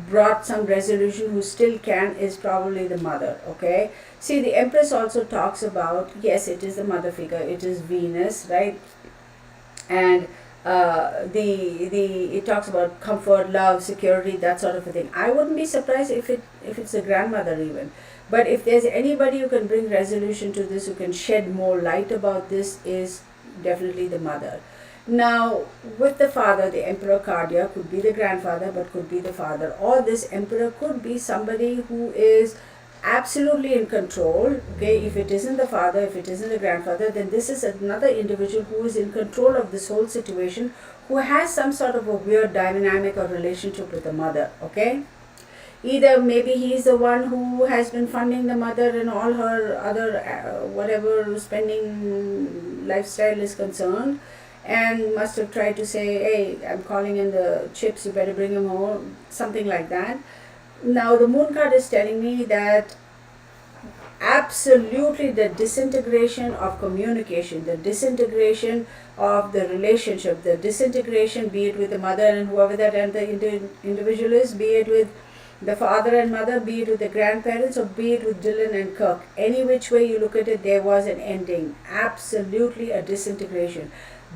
brought some resolution, who still can, is probably the mother, okay? See, the Empress also talks about, yes, it is the mother figure, it is Venus, right? And it talks about comfort, love, security, that sort of a thing. I wouldn't be surprised if it's a grandmother even. But if there's anybody who can bring resolution to this, who can shed more light about this, is definitely the mother. Now, with the father, the Emperor card here could be the grandfather, but could be the father. Or this Emperor could be somebody who is absolutely in control. Okay, if it isn't the father, if it isn't the grandfather, then this is another individual who is in control of this whole situation, who has some sort of a weird dynamic or relationship with the mother. Okay. either maybe he's the one who has been funding the mother and all her other whatever spending lifestyle is concerned, and must have tried to say, hey, I'm calling in the chips, you better bring him home, something like that. Now the moon card is telling me that absolutely the disintegration of communication, the disintegration of the relationship, the disintegration, be it with the mother and whoever that and the individual is, be it with the father and mother, be it with the grandparents, or be it with Dylan and Kirk. Any which way you look at it, there was an ending. Absolutely a disintegration.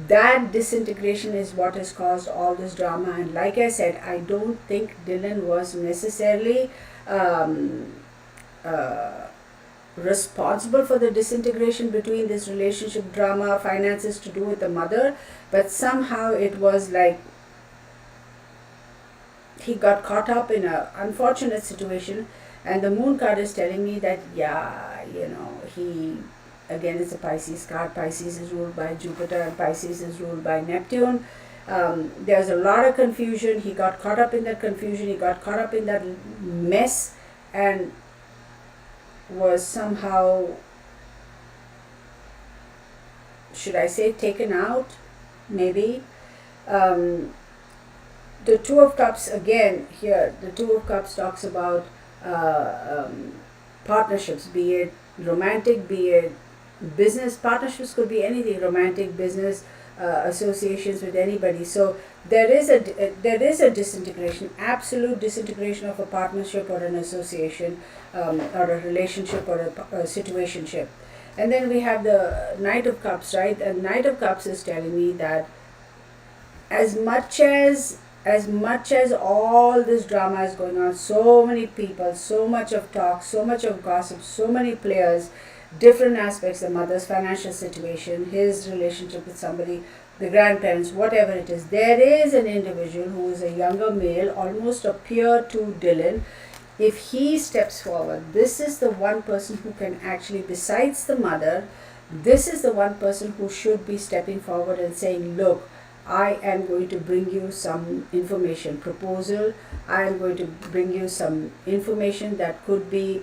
That disintegration is what has caused all this drama. And like I said, I don't think Dylan was necessarily responsible for the disintegration between this relationship drama, finances to do with the mother, but somehow it was like he got caught up in an unfortunate situation. And the moon card is telling me that, yeah, he, again, it's a Pisces card. Pisces is ruled by Jupiter and Pisces is ruled by Neptune. There's a lot of confusion. He got caught up in that confusion. He got caught up in that mess and was somehow, should I say, taken out, maybe. The Two of Cups, again, here, the Two of Cups talks about partnerships, be it romantic, be it business. Partnerships could be anything, romantic, business, associations with anybody. So there is a disintegration, absolute disintegration of a partnership or an association, or a relationship or a situationship. And then we have the Knight of Cups, right? And Knight of Cups is telling me that as much as all this drama is going on, so many people, so much of talk, so much of gossip, so many players, different aspects, the mother's financial situation, his relationship with somebody, the grandparents, whatever it is, there is an individual who is a younger male, almost a peer to Dylan. If he steps forward, this is the one person who can actually, besides the mother, this is the one person who should be stepping forward and saying, look, I am going to bring you some information, proposal. I am going to bring you some information that could be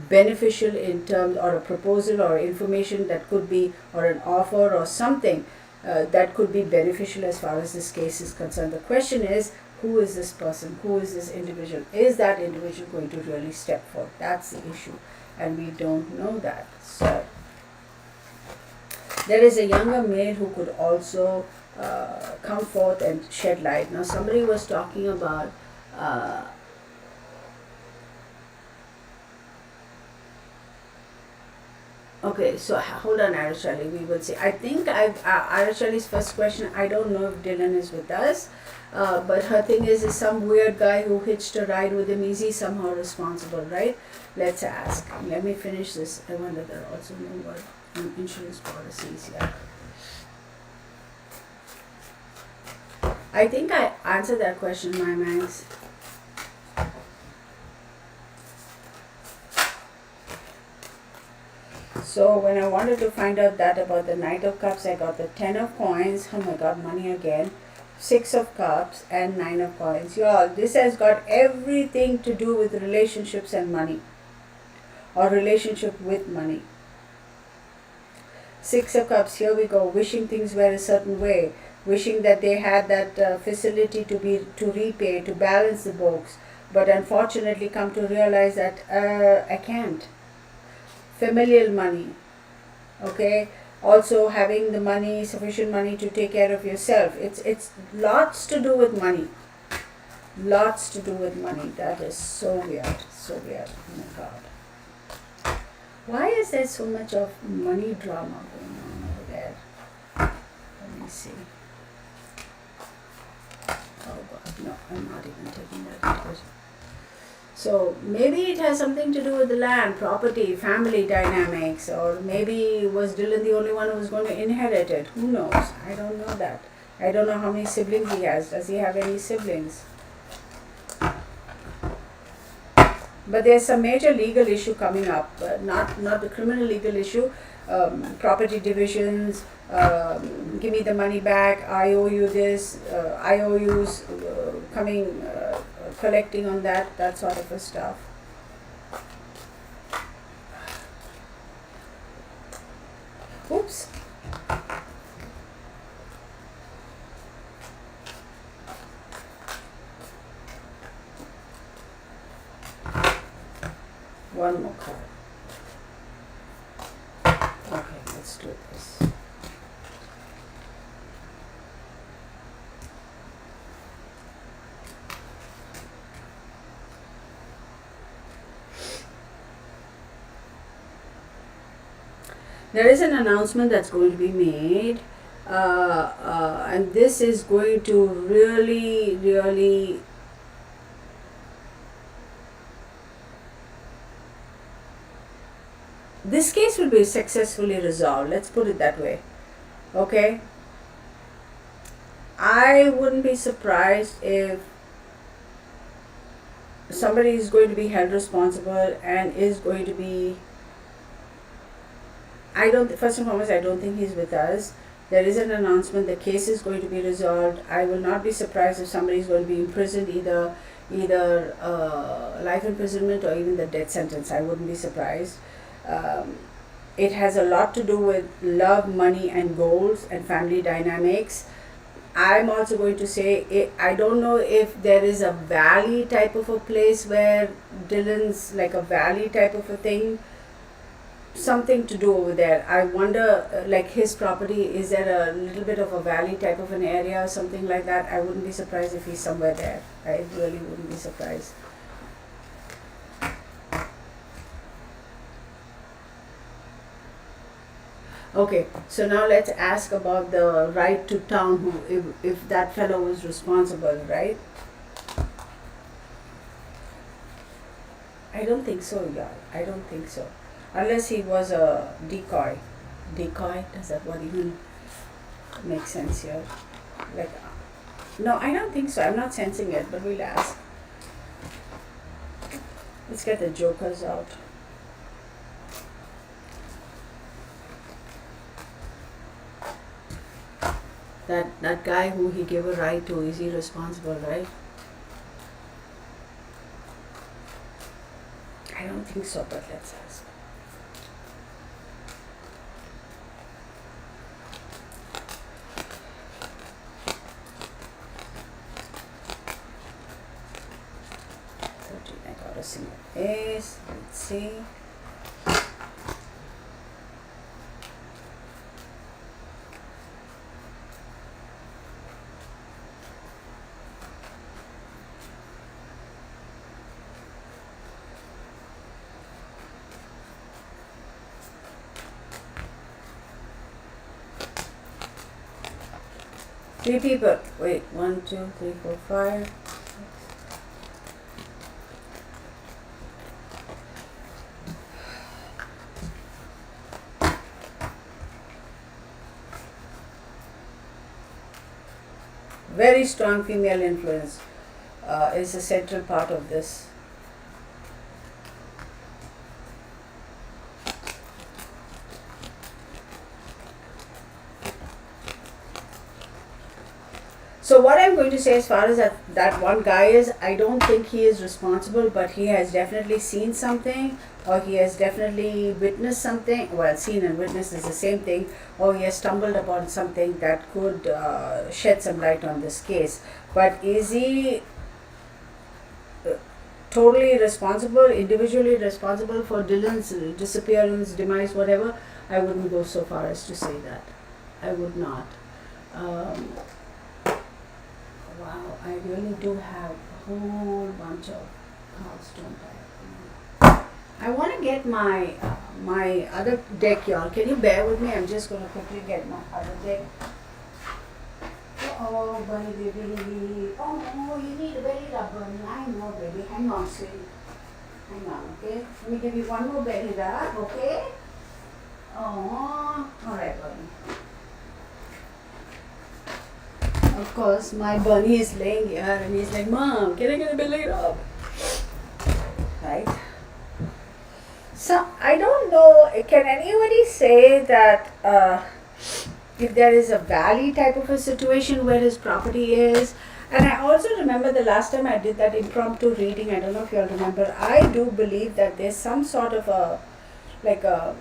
beneficial in terms, or a proposal or information that could be, or an offer or something that could be beneficial as far as this case is concerned. The question is, who is this person? Who is this individual? Is that individual going to really step forward? That's the issue. And we don't know that. So there is a younger male who could also come forth and shed light. Now somebody was talking about okay, so hold on, Arashali, we will see. I think Arashali's first question, I don't know if Dylan is with us, but her thing is some weird guy who hitched a ride with him, is he somehow responsible, right? Let's ask. Let me finish this. I wonder there are also no word on insurance policies yet. I think I answered that question, my Max. So when I wanted to find out that about the Knight of Cups, I got the 10 of coins, oh my god, money again, 6 of cups and 9 of coins. Y'all, this has got everything to do with relationships and money, or relationship with money. 6 of cups, here we go, wishing things were a certain way, wishing that they had that facility to repay, to balance the books, but unfortunately come to realize that I can't. Familial money, okay, also having the money, sufficient money to take care of yourself. It's lots to do with money. Lots to do with money. That is so weird. So weird. Oh my god. Why is there so much of money drama going on over there? Let me see. Oh god, no, I'm not even taking that into it. So maybe it has something to do with the land, property, family dynamics, or maybe was Dylan the only one who was going to inherit it? Who knows? I don't know that. I don't know how many siblings he has. Does he have any siblings? But there's some major legal issue coming up, not the criminal legal issue, property divisions, give me the money back, I owe you this, IOUs coming collecting on that sort of a stuff. Oops. One more card. Okay, let's do this. There is an announcement that's going to be made, and this is going to really this case will be successfully resolved, let's put it that way. Okay, I wouldn't be surprised if somebody is going to be held responsible and is going to be, first and foremost, I don't think he's with us. There is an announcement, the case is going to be resolved. I will not be surprised if somebody is going to be imprisoned, either life imprisonment or even the death sentence. I wouldn't be surprised. It has a lot to do with love, money, and goals and family dynamics. I'm also going to say, I don't know if there is a valley type of a place where Dylan's like a valley type of a thing, something to do over there. I wonder, like his property, is there a little bit of a valley type of an area or something like that? I wouldn't be surprised if he's somewhere there. I really wouldn't be surprised. Okay, so now let's ask about the right to town, who, if that fellow was responsible, right? I don't think so, yeah. I don't think so. Unless he was a decoy. Decoy? Does that word even make sense here? Like, no, I don't think so. I'm not sensing it, but we'll ask. Let's get the jokers out. That guy who he gave a ride to, is he responsible, right? I don't think so, but let's ask. I got a single ace. Let's see. Three people. Wait, 1, 2, 3, 4, 5. Very strong female influence is a central part of this. So what I'm going to say as far as that one guy is, I don't think he is responsible, but he has definitely seen something, or he has definitely witnessed something. Well, seen and witnessed is the same thing. Or he has stumbled upon something that could shed some light on this case. But is he totally responsible, individually responsible for Dylan's disappearance, demise, whatever? I wouldn't go so far as to say that. I would not. Wow, I really do have a whole bunch of cards, don't I? I want to get my my other deck, y'all. Can you bear with me? I'm just going to quickly get my other deck. Oh, bunny baby. Oh, no, you need a belly rub, bunny. I know, baby. Hang on, sweetie. Hang on, okay? Let me give you one more belly rub, okay? Oh, all right, bunny. Of course, my bunny is laying here and he's like, Mom, can I get a belly rub? Right? So, I don't know, can anybody say that if there is a valley type of a situation where his property is, And I also remember the last time I did that impromptu reading, I don't know if you all remember, I do believe that there's some sort of a, like a,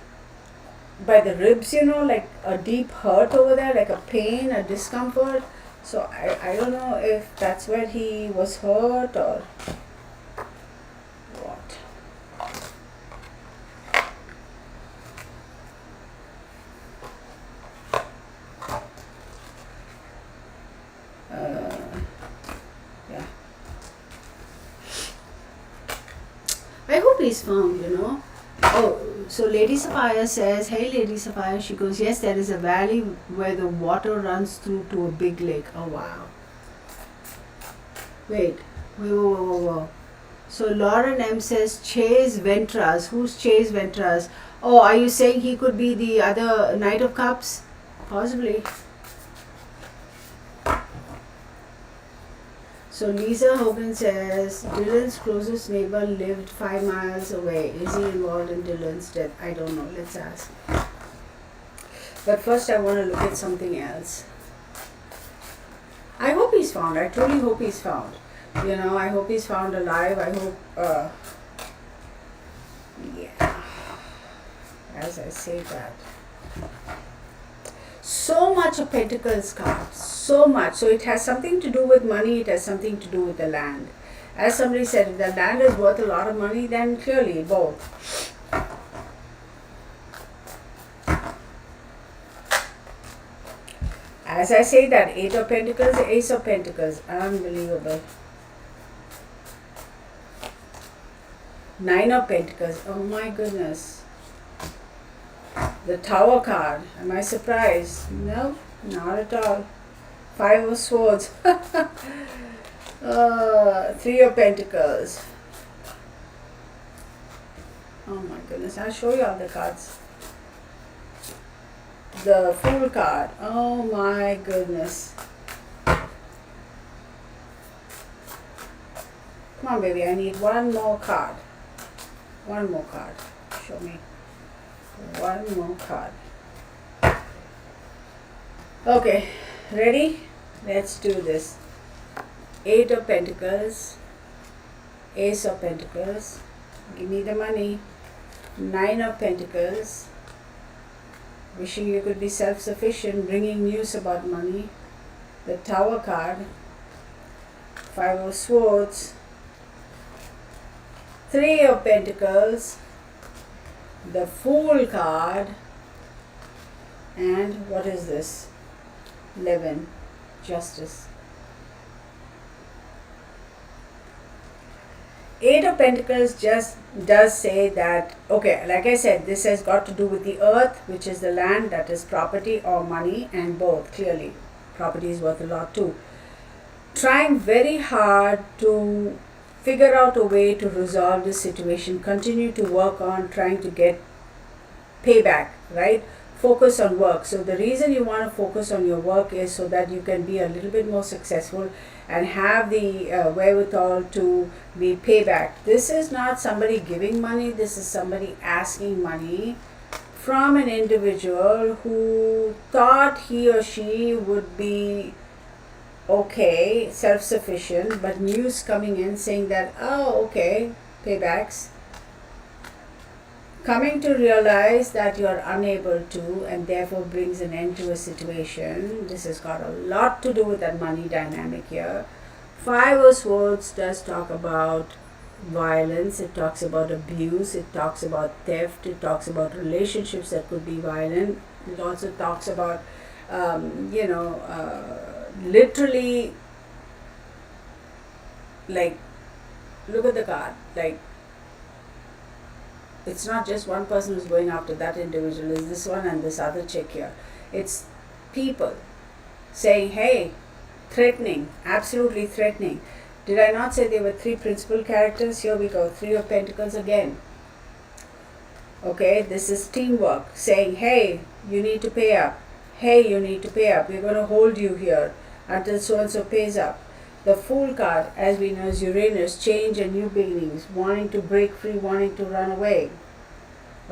by the ribs, like a deep hurt over there, like a pain, a discomfort. So I don't know if that's where he was hurt or what. Yeah. I hope he's found. Oh, so Lady Sapphire says, hey Lady Sapphire, she goes, yes, there is a valley where the water runs through to a big lake. Oh wow. Wait, whoa. So Lauren M says, Chase Ventras. Who's Chase Ventras? Oh, are you saying he could be the other Knight of Cups? Possibly. So Lisa Hogan says, Dylan's closest neighbor lived 5 miles away. Is he involved in Dylan's death? I don't know. Let's ask. But first I want to look at something else. I hope he's found. I truly hope he's found. I hope he's found alive. I hope, yeah, as I say that. So much of Pentacles cards, so much. So it has something to do with money, it has something to do with the land. As somebody said, if the land is worth a lot of money, then clearly both. As I say that, 8 of Pentacles, Ace of Pentacles, unbelievable. 9 of Pentacles, oh my goodness. The Tower card, am I surprised? No, not at all. 5 of Swords, 3 of Pentacles. Oh my goodness, I'll show you all the cards. The Fool card, oh my goodness. Come on baby, I need one more card. One more card, show me. One more card. Okay, ready? Let's do this. 8 of Pentacles, Ace of Pentacles, give me the money. 9 of Pentacles, wishing you could be self-sufficient, bringing news about money. The Tower card, 5 of Swords, 3 of Pentacles, the Fool card, and what is this? 11, Justice. 8 of Pentacles just does say that, okay, like I said, this has got to do with the earth, which is the land, that is property or money, and both, clearly. Property is worth a lot too. Trying very hard to figure out a way to resolve this situation, continue to work on trying to get payback, right? Focus on work. So the reason you want to focus on your work is so that you can be a little bit more successful and have the wherewithal to be payback. This is not somebody giving money, this is somebody asking money from an individual who thought he or she would be okay, self-sufficient, but news coming in saying that, oh, okay, paybacks. Coming to realize that you're unable to, and therefore brings an end to a situation. This has got a lot to do with that money dynamic here. 5 of Swords does talk about violence, it talks about abuse, it talks about theft, it talks about relationships that could be violent. It also talks about, literally, like, look at the card, like, it's not just one person who's going after that individual, it's this one and this other chick here. It's people saying, hey, threatening, absolutely threatening. Did I not say there were 3 principal characters? Here we go, 3 of Pentacles again. Okay, this is teamwork, saying, hey, you need to pay up. Hey, you need to pay up. We're going to hold you here until so-and-so pays up. The Fool card, as we know, is Uranus, change and new beginnings, wanting to break free, wanting to run away.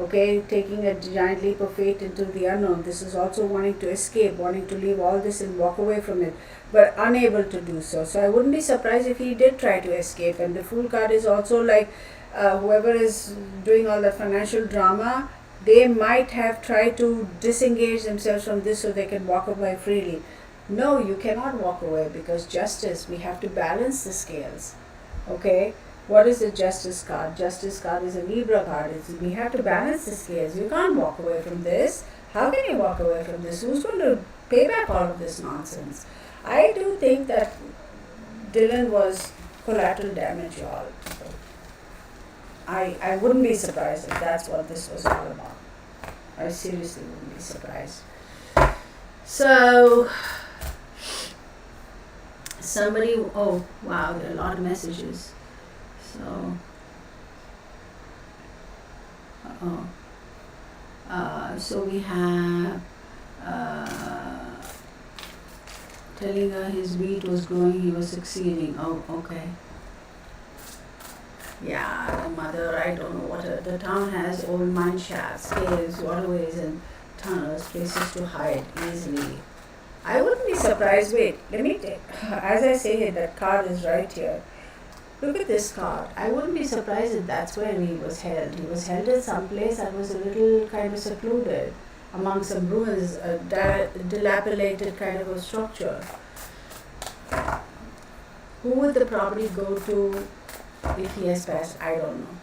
Okay, taking a giant leap of faith into the unknown. This is also wanting to escape, wanting to leave all this and walk away from it, but unable to do so. So I wouldn't be surprised if he did try to escape. And the Fool card is also like whoever is doing all the financial drama, they might have tried to disengage themselves from this so they can walk away freely. No, you cannot walk away, because justice, we have to balance the scales. Okay, what is the justice card? Justice card is a Libra card. We have to balance the scales. You can't walk away from this. How can you walk away from this? Who's going to pay back all of this nonsense? I do think that Dylan was collateral damage, y'all. I wouldn't be surprised if that's what this was all about. I seriously wouldn't be surprised. So, somebody, oh wow, there are a lot of messages. So, so we have telling her his wheat was growing, he was succeeding. Oh, okay. Yeah, the mother, I don't know what the town has old mine shafts, caves, waterways, and tunnels, places to hide easily. I wouldn't be surprised. Wait, let me take, as I say it, that card is right here. Look at this card. I wouldn't be surprised if that's where he was held. He was held in some place that was a little kind of secluded among some ruins, a dilapidated kind of a structure. Who would the property go to if he has passed? I don't know.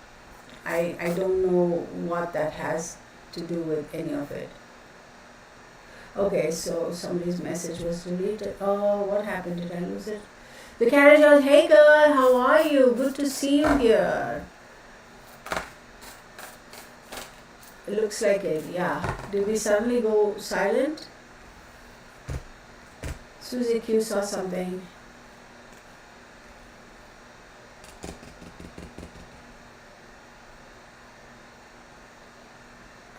I don't know what that has to do with any of it. Okay, so somebody's message was deleted. Oh, what happened? Did I lose it? The carriage was, hey girl, how are you? Good to see you here. It looks like it, yeah. Did we suddenly go silent? Susie Q saw something.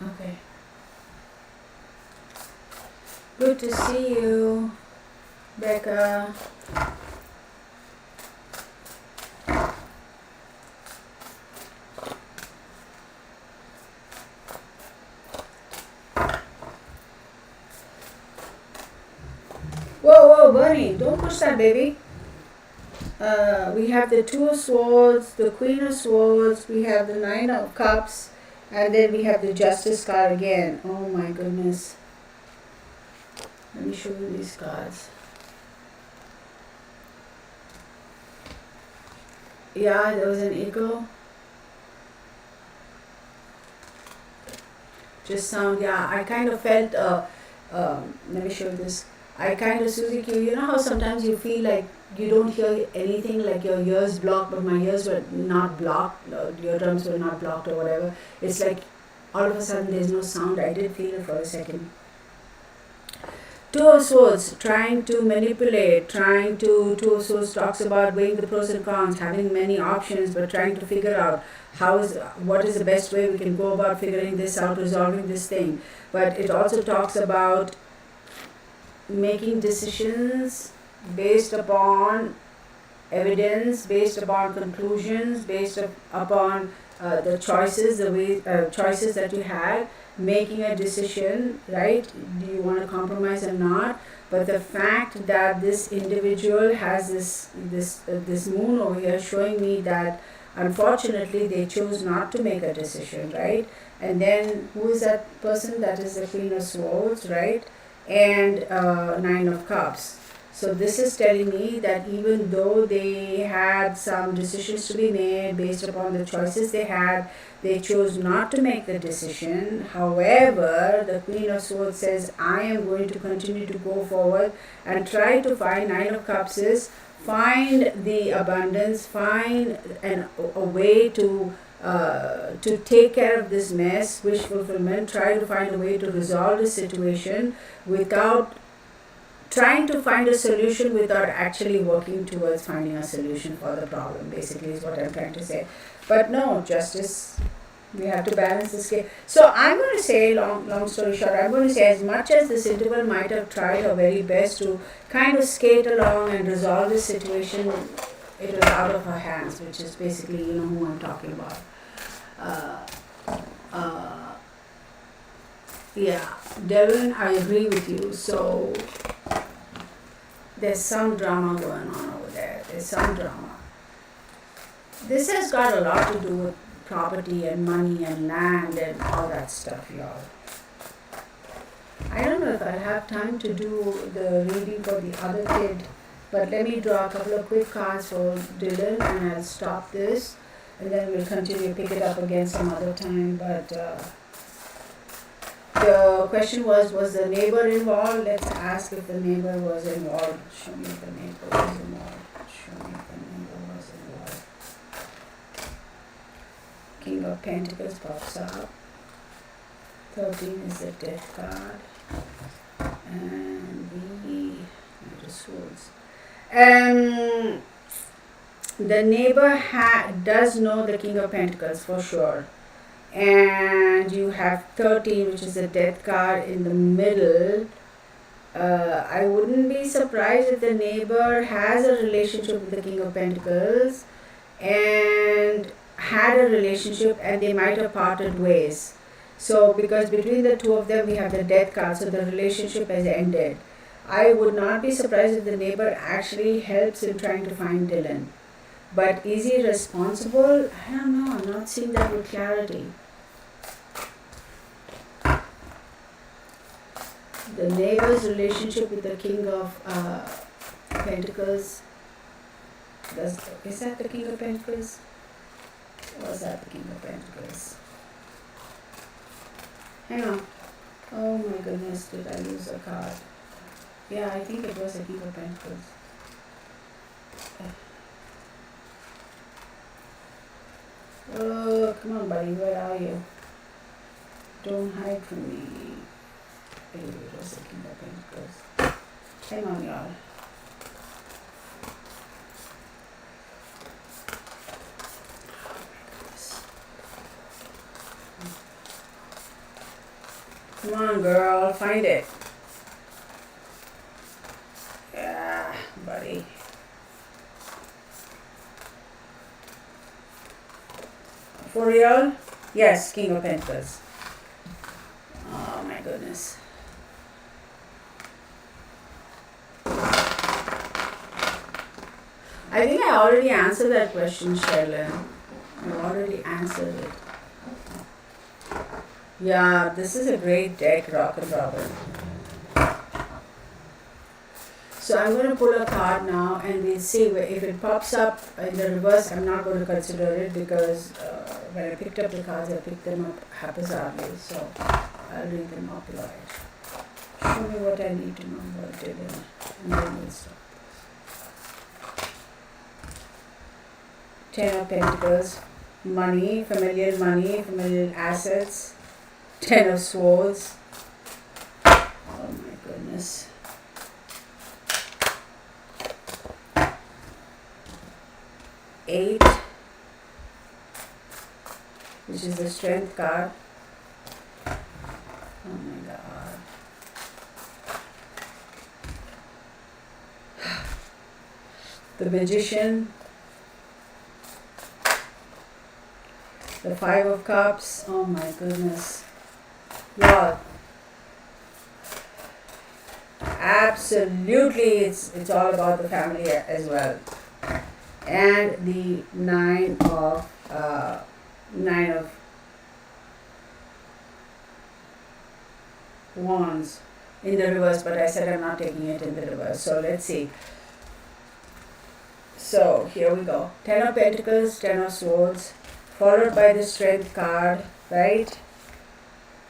Okay. Good to see you, Becca. Whoa, Bernie, don't push that, baby. We have the Two of Swords, the Queen of Swords, we have the Nine of Cups, and then we have the Justice card again. Oh my goodness. Let me show you these cards. Yeah, there was an echo. Just sound, yeah, I kind of felt, let me show you this. I kind of, Susie Q, you know how sometimes you feel like you don't hear anything, like your ears blocked, but my ears were not blocked, your drums were not blocked or whatever. It's like all of a sudden there's no sound. I did feel it for a second. Two of Swords, trying to manipulate, Two of Swords talks about weighing the pros and cons, having many options, but trying to figure out what is the best way we can go about figuring this out, resolving this thing. But it also talks about making decisions based upon evidence, based upon conclusions, based upon the choices, choices that you had, making a decision, right? Do you want to compromise or not? But the fact that this individual has this moon over here showing me that unfortunately they chose not to make a decision, right? And then who is that person? That is the Queen of Swords, right? And Nine of Cups. So this is telling me that even though they had some decisions to be made based upon the choices they had, they chose not to make the decision. However, the Queen of Swords says, I am going to continue to go forward and try to find, Nine of Cups is, find the abundance, find a way to take care of this mess, wish fulfillment, try to find a way to resolve the situation without trying to find a solution without actually working towards finding a solution for the problem, basically is what I'm trying to say. But no, justice, we have to balance the scale. So I'm going to say, long story short, I'm going to say as much as this individual might have tried her very best to kind of skate along and resolve the situation, it was out of her hands, which is basically, who I'm talking about. Yeah, Devin, I agree with you. So there's some drama going on over there. There's some drama. This has got a lot to do with property and money and land and all that stuff, y'all. I don't know if I'll have time to do the reading for the other kid, but let me draw a couple of quick cards for Dylan and I'll stop this and then we'll continue, pick it up again some other time. But the question was the neighbor involved? Let's ask if the neighbor was involved. Show me if the neighbor was involved. Show me if the neighbor was involved. King of Pentacles pops up. 13 is the death card. And the swords. The neighbor does know the King of Pentacles for sure. And you have 13, which is the death card in the middle. I wouldn't be surprised if the neighbor has a relationship with the King of Pentacles and had a relationship and they might have parted ways. So because between the two of them we have the death card, so the relationship has ended. I would not be surprised if the neighbor actually helps in trying to find Dylan. But is he responsible? I don't know. I'm not seeing that with clarity. The neighbor's relationship with the King of Pentacles. Is that the King of Pentacles? Or is that the King of Pentacles? Hang on. Oh my goodness, did I lose a card? Yeah, I think it was the King of Pentacles. Oh, come on, buddy, where are you? Don't hide from me. Maybe it was the King of Pentacles. Hang on, y'all. Come on, girl, find it. Yeah, buddy. For real? Yes, King of Pentacles. Oh my goodness. I think I already answered that question, Sherilyn. I already answered it. Yeah, this is a great deck, Rock and Robin. So I'm going to pull a card now and we'll see if it pops up in the reverse. I'm not going to consider it because when I picked up the cards, I picked them up haphazardly. So I'll read them up live. Show me what I need to know about Dylan and then we'll stop. 10 of Pentacles, money, familiar assets. 10 of Swords. Oh my goodness. 8, which is the Strength card. Oh my God. The Magician. The 5 of Cups. Oh my goodness. Wow. Absolutely, it's all about the family as well. And the 9 of Wands in the reverse, but I said I'm not taking it in the reverse. So let's see. So here we go. 10 of Pentacles, 10 of Swords, followed by the Strength card, right?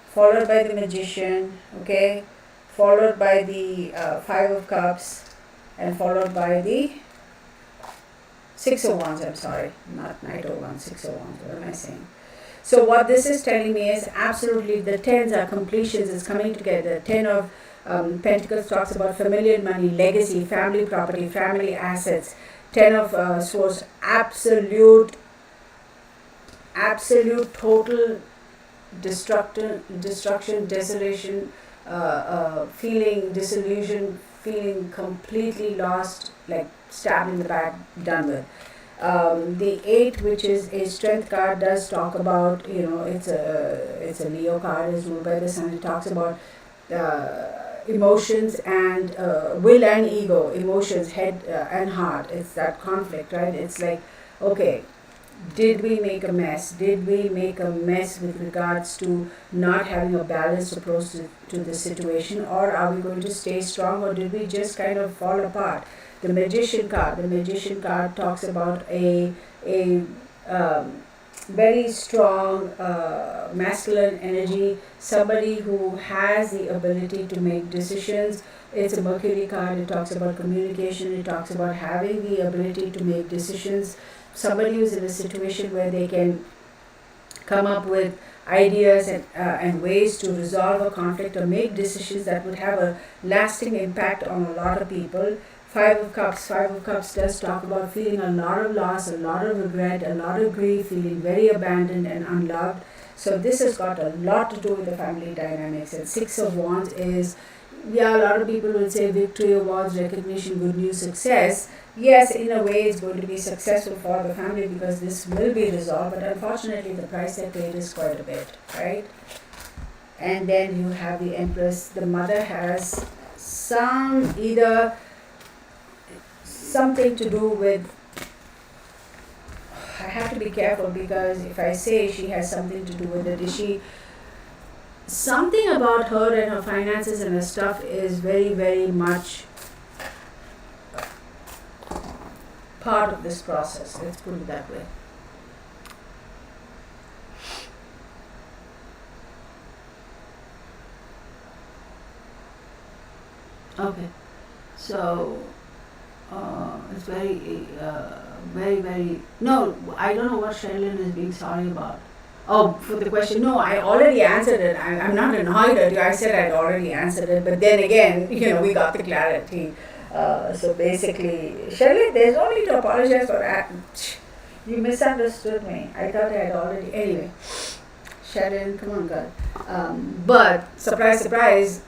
Followed by the Magician, okay? Followed by the 5 of Cups, and followed by the 6 of Wands, I'm sorry, not Knight of Wands, 6 of Wands, what am I saying? So what this is telling me is absolutely the 10s are completions, is coming together. 10 of Pentacles talks about familiar money, legacy, family property, family assets. 10 of Swords, absolute total destruction, desolation, feeling disillusion, feeling completely lost, like stabbed in the back, done with. The 8, which is a strength card, does talk about, it's a Leo card, is ruled by the sun. It talks about emotions and will and ego, emotions, head and heart. It's that conflict, right? It's like, okay, did we make a mess? Did we make a mess with regards to not having a balanced approach to the situation, or are we going to stay strong, or did we just kind of fall apart? The magician card talks about a very strong masculine energy, somebody who has the ability to make decisions. It's a Mercury card. It talks about communication. It talks about having the ability to make decisions. Somebody who's in a situation where they can come up with ideas and ways to resolve a conflict or make decisions that would have a lasting impact on a lot of people. Five of Cups does talk about feeling a lot of loss, a lot of regret, a lot of grief, feeling very abandoned and unloved. So this has got a lot to do with the family dynamics. And Six of Wands is, yeah, a lot of people will say victory, awards, recognition, good news, success. Yes, in a way it's going to be successful for the family because this will be resolved, but unfortunately the price they paid is quite a bit, right? And then you have the Empress. The mother has either something to do with, I have to be careful because if I say she has something to do with it, is she, something about her and her finances and her stuff is very, very much part of this process. Let's put it that way. Okay, so it's very. No, I don't know what Sherilyn is being sorry about. Oh, for the question, no, I already answered it. I'm not annoyed at you. I said I'd already answered it, but then again, we got the clarity. So basically, Sherilyn, there's no need to apologize for that. You misunderstood me. I thought I had already. Anyway, Sherilyn, come on, girl. But surprise, surprise.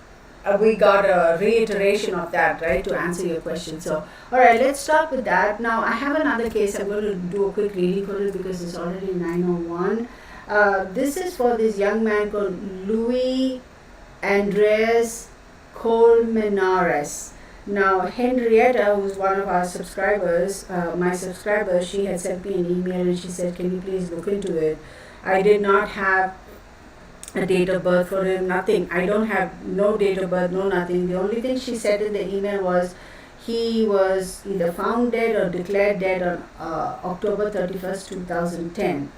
We got a reiteration of that, right, to answer your question. So, all right, let's start with that. Now, I have another case. I'm going to do a quick reading for it because it's already 9:01. This is for this young man called Louis Andres Colmenares. Now, Henrietta, who's one of our subscribers, my subscriber, she had sent me an email and she said, can you please look into it? I did not have a date of birth for him, nothing. I don't have no date of birth, no nothing. The only thing she said in the email was he was either found dead or declared dead on October 31st, 2010.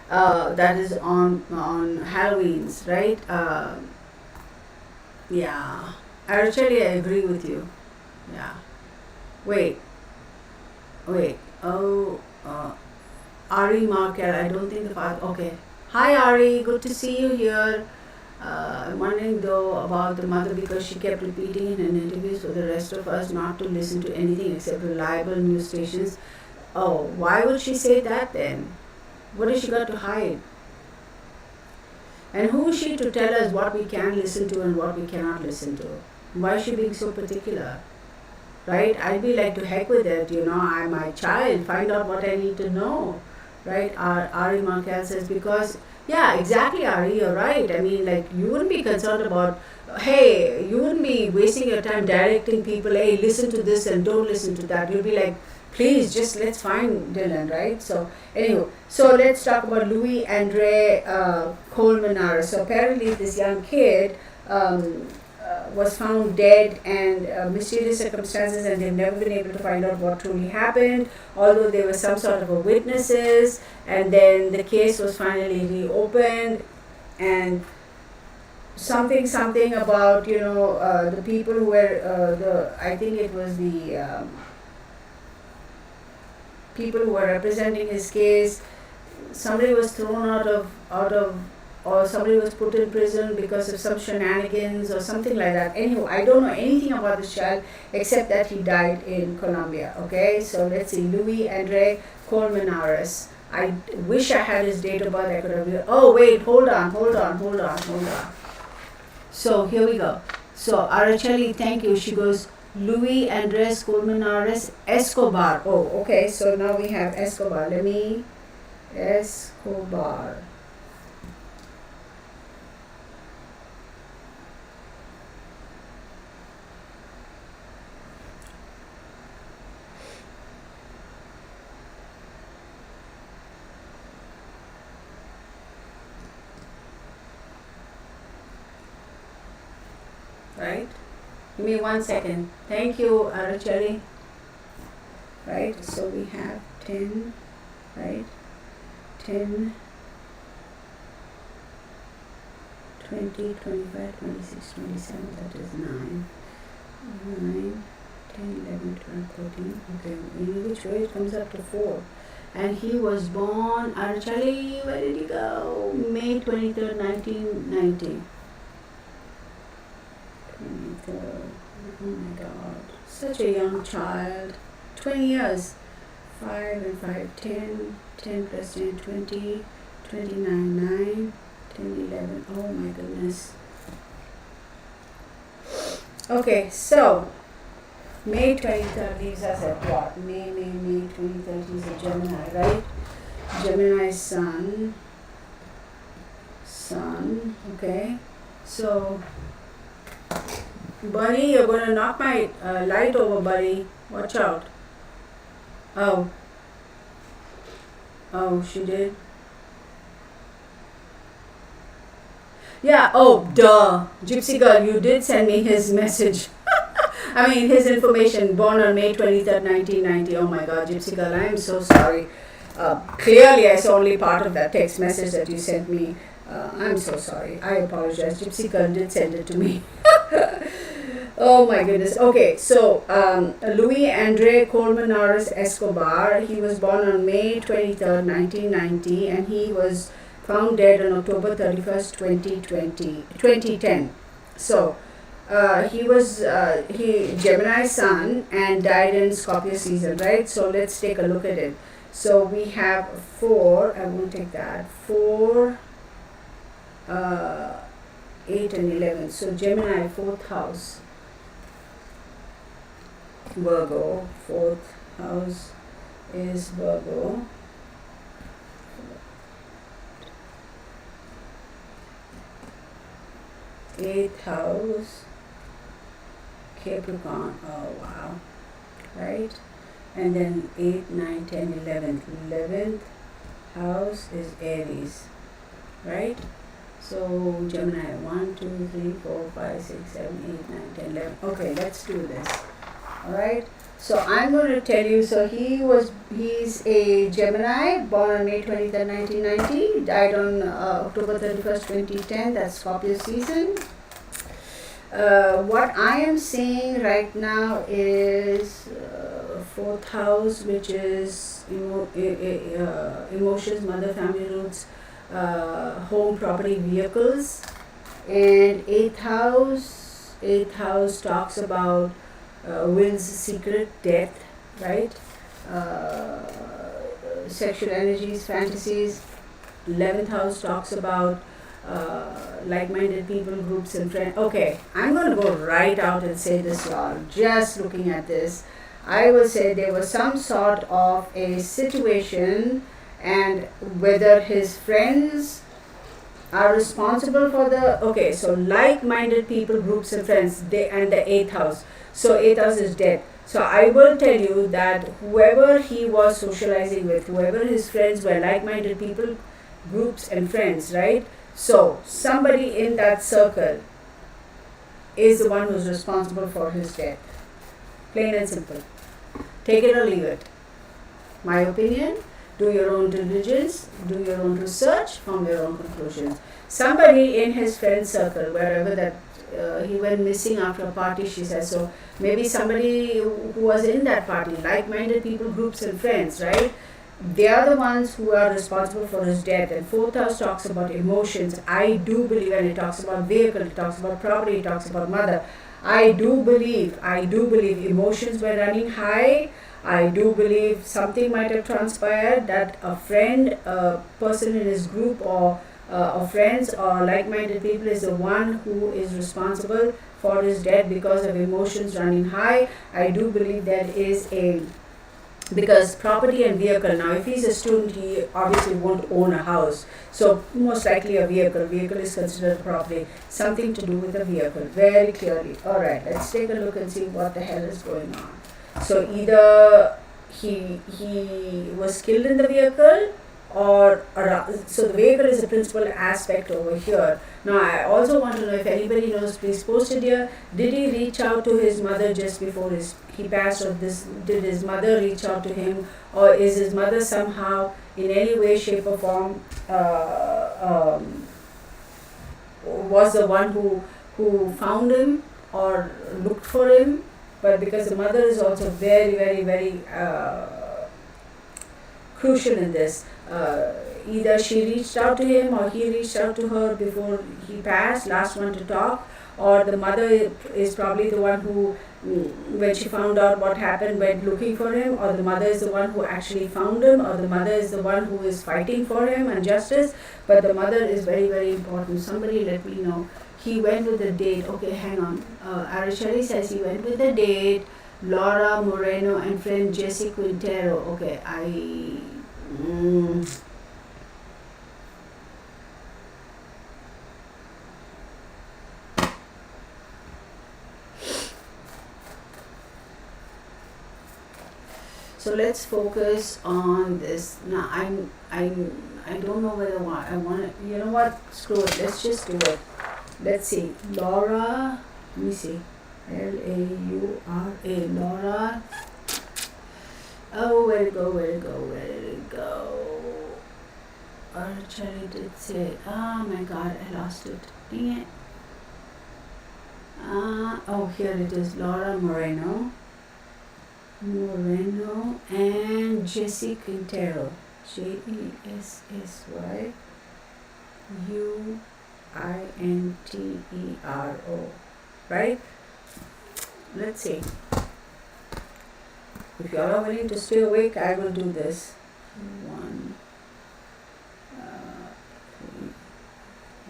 That is on Halloween's, right? Yeah. Actually, I agree with you. Yeah. Wait. Oh, Ari Markel, I don't think the father. Okay. Hi Ari, good to see you here. I'm wondering though about the mother because she kept repeating in interviews for the rest of us not to listen to anything except reliable news stations. Oh, why would she say that then? What has she got to hide? And who is she to tell us what we can listen to and what we cannot listen to? Why is she being so particular? Right? I'd be like, to heck with it, I'm my child, find out what I need to know. Right? Ari Markel says, because, yeah, exactly, Ari, you're right. I mean, like, you wouldn't be concerned about, hey, you wouldn't be wasting your time directing people, hey, listen to this and don't listen to that. You'd be like, please, just let's find Dylan, right? So, anyway, so let's talk about Louis Andre Colmenares. So, apparently, this young kid was found dead and mysterious circumstances, and they've never been able to find out what truly happened, although there were some sort of witnesses, and then the case was finally reopened, and something about, the people who were, I think it was the people who were representing his case, somebody was thrown out of or somebody was put in prison because of some shenanigans or something like that. Anyway, I don't know anything about this child except that he died in Colombia. Okay, so let's see, Louis Andre Colmenares. I wish I had his date of birth. I could have. Oh wait, hold on. So here we go. So Araceli, thank you. She goes, Luis Andres Colmenares Escobar. Oh, okay. So now we have Escobar. Let me Escobar. Right. Give me 1 second. Thank you, Arachari. Right. So we have 10. Right. 10. 20, 25, 26, 27, that is 9, 9, 10, 11, 12, 13, okay, in which way it comes up to 4. And he was born, Archali, where did he go? May 23rd, 1990. 23rd, oh my god, such a young child, 20 years, 5 and 5, 10, 10 plus 10, 20, 29, 9, 10, 11, oh my goodness. Okay, so May 23rd leaves us at what? May 23rd, he's a Gemini, right? Gemini sun, okay. So, Bunny, you're going to knock my light over, buddy. Watch out. Oh, she did. Yeah, oh, duh. Gypsy girl, you did send me his message. I mean, his information, born on May 23rd, 1990. Oh my god, Gypsy girl, I am so sorry. Clearly, I saw only part of that text message that you sent me. I'm so sorry. I apologize. Gypsy girl did send it to me. Oh my goodness. Okay, so Luis Andre Colmenares Escobar, he was born on May 23rd, 1990, and he was found dead on October 31st, 2010. So, he was Gemini sun and died in Scorpio season, right? So let's take a look at it. So we have 4, I won't take that, 4, 8 and 11. So Gemini, 4th house. Virgo, 4th house is Virgo. 8th house, Capricorn, oh wow, right? And then 8, 9, 10, 11. 11th house is Aries, right? So Gemini, 1, 2, 3, 4, 5, 6, 7, 8, 9, 10, 11. Okay, let's do this. Alright, so I'm going to tell you, so he's a Gemini, born on May 23rd, 1990, died on October 31st, 2010, that's Scorpio season. What I am seeing right now is 4th house, which is emotions, mother, family roots, home, property, vehicles, and 8th house talks about will's secret, death, right? Sexual energies, fantasies. 11th house talks about like-minded people, groups, and friends. Okay, I'm going to go right out and say this, y'all. Just looking at this, I will say there was some sort of a situation, and whether his friends are responsible for the, okay, so like-minded people, groups, and friends, they, and the 8th house. So 8th house is death. So I will tell you that whoever he was socializing with, whoever his friends were, like-minded people, groups, and friends, right? So somebody in that circle is the one who's responsible for his death. Plain and simple. Take it or leave it. My opinion. Do your own diligence, do your own research, form your own conclusions. Somebody in his friend circle, wherever that he went missing after a party, she says, so maybe somebody who was in that party, like-minded people, groups, and friends, right? They are the ones who are responsible for his death. And 4th house talks about emotions. I do believe, and it talks about vehicle, it talks about property, it talks about mother. I do believe emotions were running high. I do believe something might have transpired that a friend, a person in his group, or of friends or like-minded people is the one who is responsible for his death because of emotions running high. I do believe there is a, because property and vehicle, now if he's a student he obviously won't own a house, so most likely a vehicle is considered property, something to do with a vehicle very clearly. All right, let's take a look and see what the hell is going on. So either he was killed in the vehicle, or so the vehicle is the principal aspect over here. Now I also want to know, if anybody knows, please post it here. Did he reach out to his mother just before he passed, or did his mother reach out to him, or is his mother somehow in any way, shape or form was the one who found him or looked for him? But because the mother is also very, very, very crucial in this. Either she reached out to him or he reached out to her before he passed, last one to talk, or the mother is probably the one who, when she found out what happened, went looking for him, or the mother is the one who actually found him, or the mother is the one who is fighting for him and justice. But the mother is very, very important. Somebody let me know. He went with the date. Okay, hang on. Arachari says he went with the date, Laura Moreno and friend Jesse Quintero. Okay, so let's focus on this. Now I don't know whether I want to, you know what, screw it, let's just do it. Let's see, Laura, let me see, Laura, Laura. Oh, where to go? Archery did say, oh my god, I lost it. Dang it. Oh, here it is, Laura Moreno and Jesse Quintero. Jessy Uintero, right? Let's see. If you all are willing to stay awake, I will do this.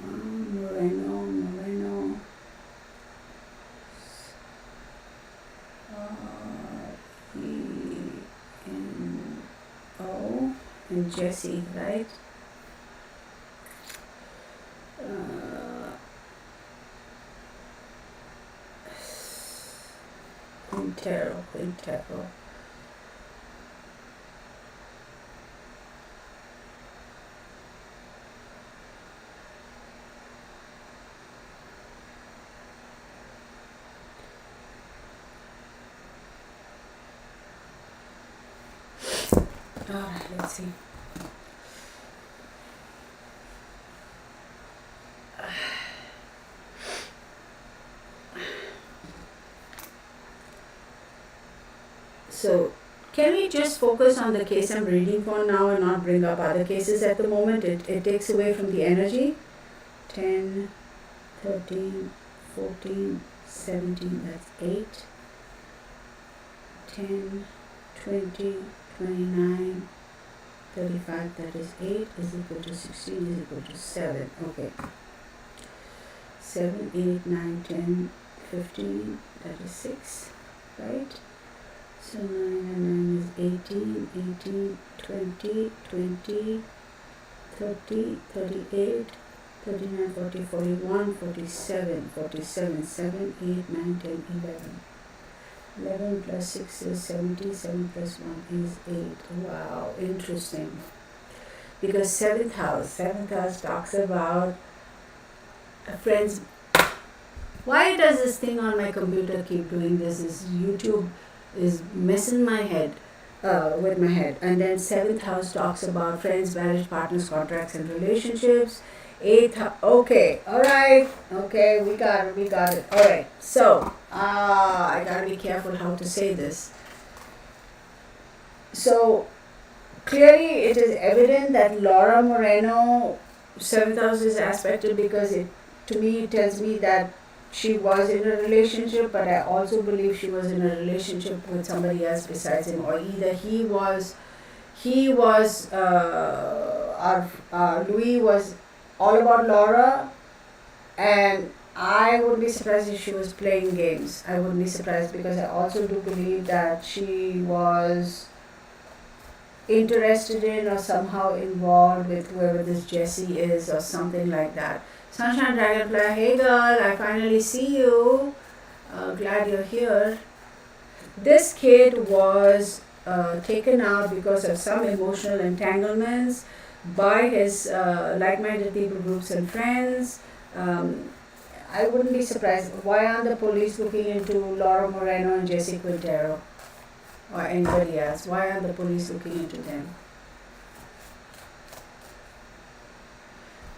Moreno. And Jesse, right? Quintero. Alright, let's see. So, can we just focus on the case I'm reading for now and not bring up other cases at the moment? It takes away from the energy. 10, 13, 14, 17, that's 8. 10, 20, 29, 35, that is 8, is equal to 16, is equal to 7. Okay. 7, 8, 9, 10, 15, that is 6, right? So 9 and 9 is 18, 18, 20, 20, 30, 38, 39, 40, 41, 47, 47, 7, 8, 9, 10, 11. 11 plus 6 is 70, 7 plus 1 is 8. Wow, interesting. Because seventh house talks about friends. Why does this thing on my computer keep doing this? Is YouTube is messing my head with my head. And then seventh house talks about friends, marriage, partners, contracts, and relationships. Eighth, okay, all right, okay, we got it. All right, so I gotta be careful how to say this. So clearly, it is evident that Laura Moreno, seventh house is aspected, because it tells me that she was in a relationship, but I also believe she was in a relationship with somebody else besides him, or either he was Louis was all about Laura, and I wouldn't be surprised if she was playing games. I wouldn't be surprised because I also do believe that she was interested in or somehow involved with whoever this Jessie is or something like that. Sunshine Dragonfly, hey girl, I finally see you. Glad you're here. This kid was taken out because of some emotional entanglements by his like-minded people groups and friends. I wouldn't be surprised. Why aren't the police looking into Laura Moreno and Jesse Quintero or anybody else? Why aren't the police looking into them?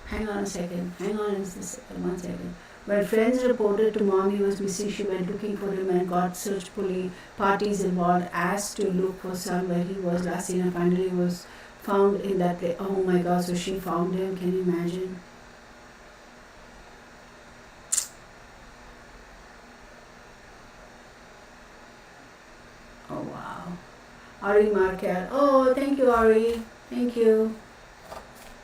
Hang on a second. Hang on 1 second. When friends reported to mom he was missing, she went looking for him and got search police parties involved, asked to look for son where he was last seen, and finally was found in that place. Oh my God! So she found him. Can you imagine? Oh wow. Ari Markel. Oh, thank you, Ari. Thank you.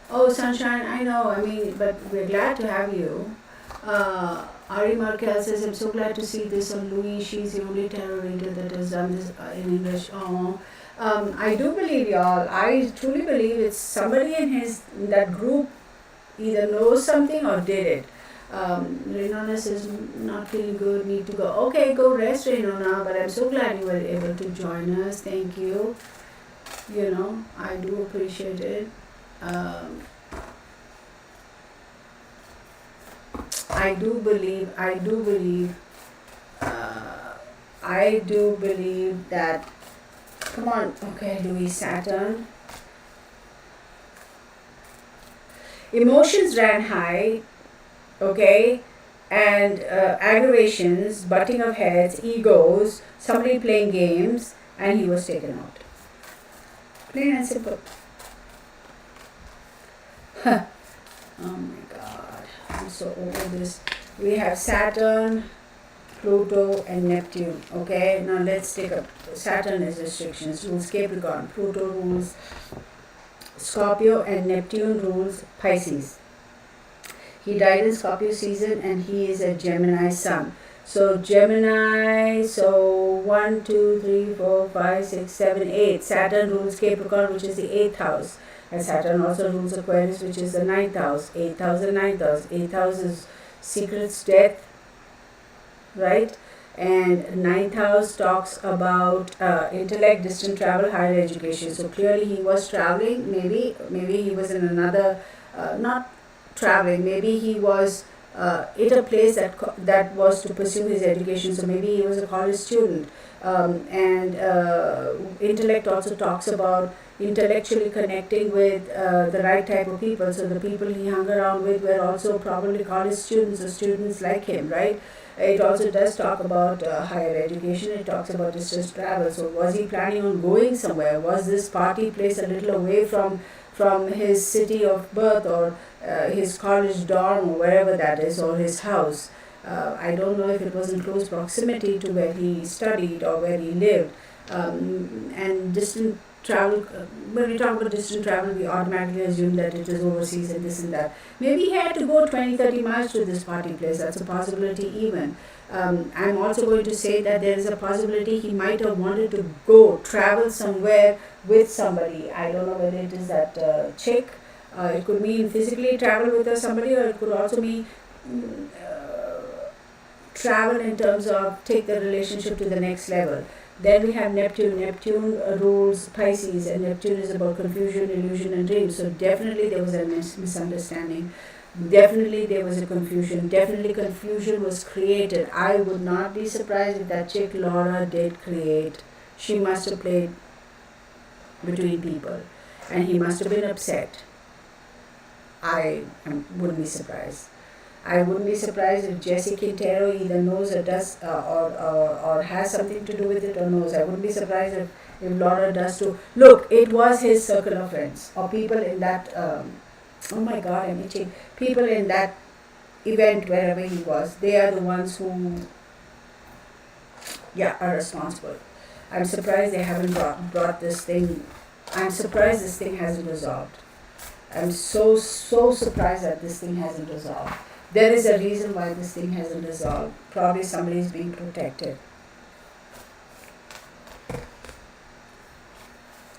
Oh, Sunshine, I know. I mean, but we're glad to have you. Ari Markel says, I'm so glad to see this on Louis. She's the only tarot reader that has done this in English. Oh, I do believe y'all. I truly believe it's somebody in that group either knows something or did it. Renona says, not feeling good, need to go. Okay, go rest, Renona, but I'm so glad you were able to join us. Thank you. You know, I do appreciate it. I do believe that, come on, okay, Louis Saturn. Emotions ran high, okay, and aggravations, butting of heads, egos, somebody playing games, and he was taken out. Plain and simple. Oh my God, I'm so over this. We have Saturn, Pluto, and Neptune. Okay, now let's take up Saturn as restrictions. Rules Capricorn, Pluto rules Scorpio, and Neptune rules Pisces. He died in Scorpio season and he is a Gemini sun. So Gemini, so 1, 2, 3, 4, 5, 6, 7, 8. Saturn rules Capricorn, which is the 8th house. And Saturn also rules Aquarius, which is the 9th house. 8th house and 9th house. 8th house is secrets, death, right? And 9th house talks about intellect, distant travel, higher education. So clearly he was traveling. Maybe he was in another, not traveling. Maybe he was at a place that was to pursue his education. So maybe he was a college student. And intellect also talks about intellectually connecting with the right type of people. So the people he hung around with were also probably college students or students like him, right? It also does talk about higher education. It talks about distance travel. So was he planning on going somewhere? Was this party place a little away from his city of birth or his college dorm or wherever that is, or his house? I don't know if it was in close proximity to where he studied or where he lived. And distant travel, when we talk about distant travel, we automatically assume that it is overseas and this and that. Maybe he had to go 20, 30 miles to this party place. That's a possibility even. I'm also going to say that there is a possibility he might have wanted to go travel somewhere with somebody. I don't know whether it is that chick. It could mean physically travel with somebody, or it could also mean travel in terms of take the relationship to the next level. Then we have Neptune. Neptune rules Pisces, and Neptune is about confusion, illusion, and dreams. So definitely there was a misunderstanding. Definitely there was a confusion. Definitely confusion was created. I would not be surprised if that chick Laura did create. She must have played between people, and he must have been upset. I wouldn't be surprised. I wouldn't be surprised if Jesse Quintero either knows or does or has something to do with it or knows. I wouldn't be surprised if Laura does too. Look, it was his circle of friends or people in that, oh my God, I'm itching. People in that event, wherever he was, they are the ones who, are responsible. I'm surprised they haven't brought this thing. I'm surprised this thing hasn't resolved. I'm so surprised that this thing hasn't resolved. There is a reason why this thing hasn't resolved. Probably somebody is being protected.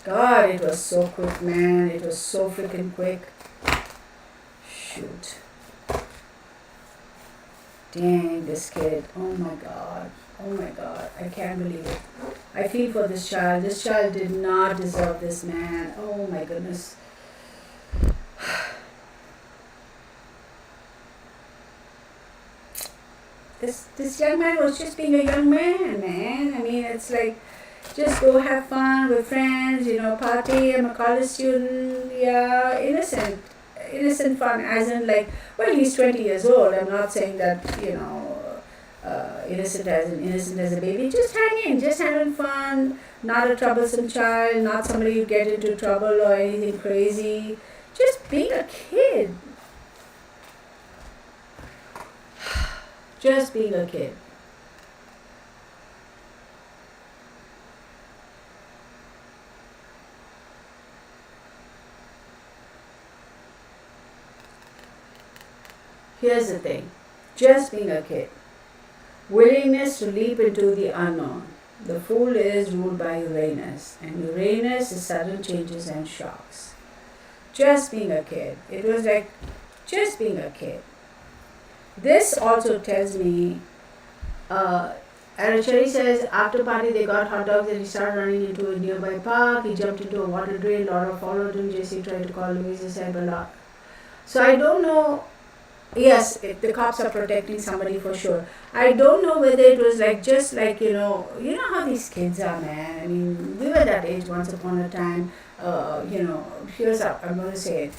God, it was so quick, man. It was so freaking quick. Shoot. Dang, this kid. Oh my God. Oh my God. I can't believe it. I feel for this child. This child did not deserve this, man. Oh my goodness. This young man was just being a young man, man. I mean, it's like, just go have fun with friends, party. I'm a college student. Yeah, innocent fun, as in like, well, he's 20 years old. I'm not saying that, innocent as a baby. Just hanging, just having fun. Not a troublesome child, not somebody you get into trouble or anything crazy. Just being a kid. Just being a kid. Here's the thing, just being a kid. Willingness to leap into the unknown. The fool is ruled by Uranus, and Uranus is sudden changes and shocks. Just being a kid. It was like just being a kid. This also tells me, Cherry says, after party they got hot dogs and he started running into a nearby park. He jumped into a water drain. Laura followed him. Jesse tried to call Louisa, said a lot. So I don't know. Yes, the cops are protecting somebody for sure. I don't know whether it was like just like how these kids are, man. I mean, we were that age once upon a time. Here's how I'm going to say it.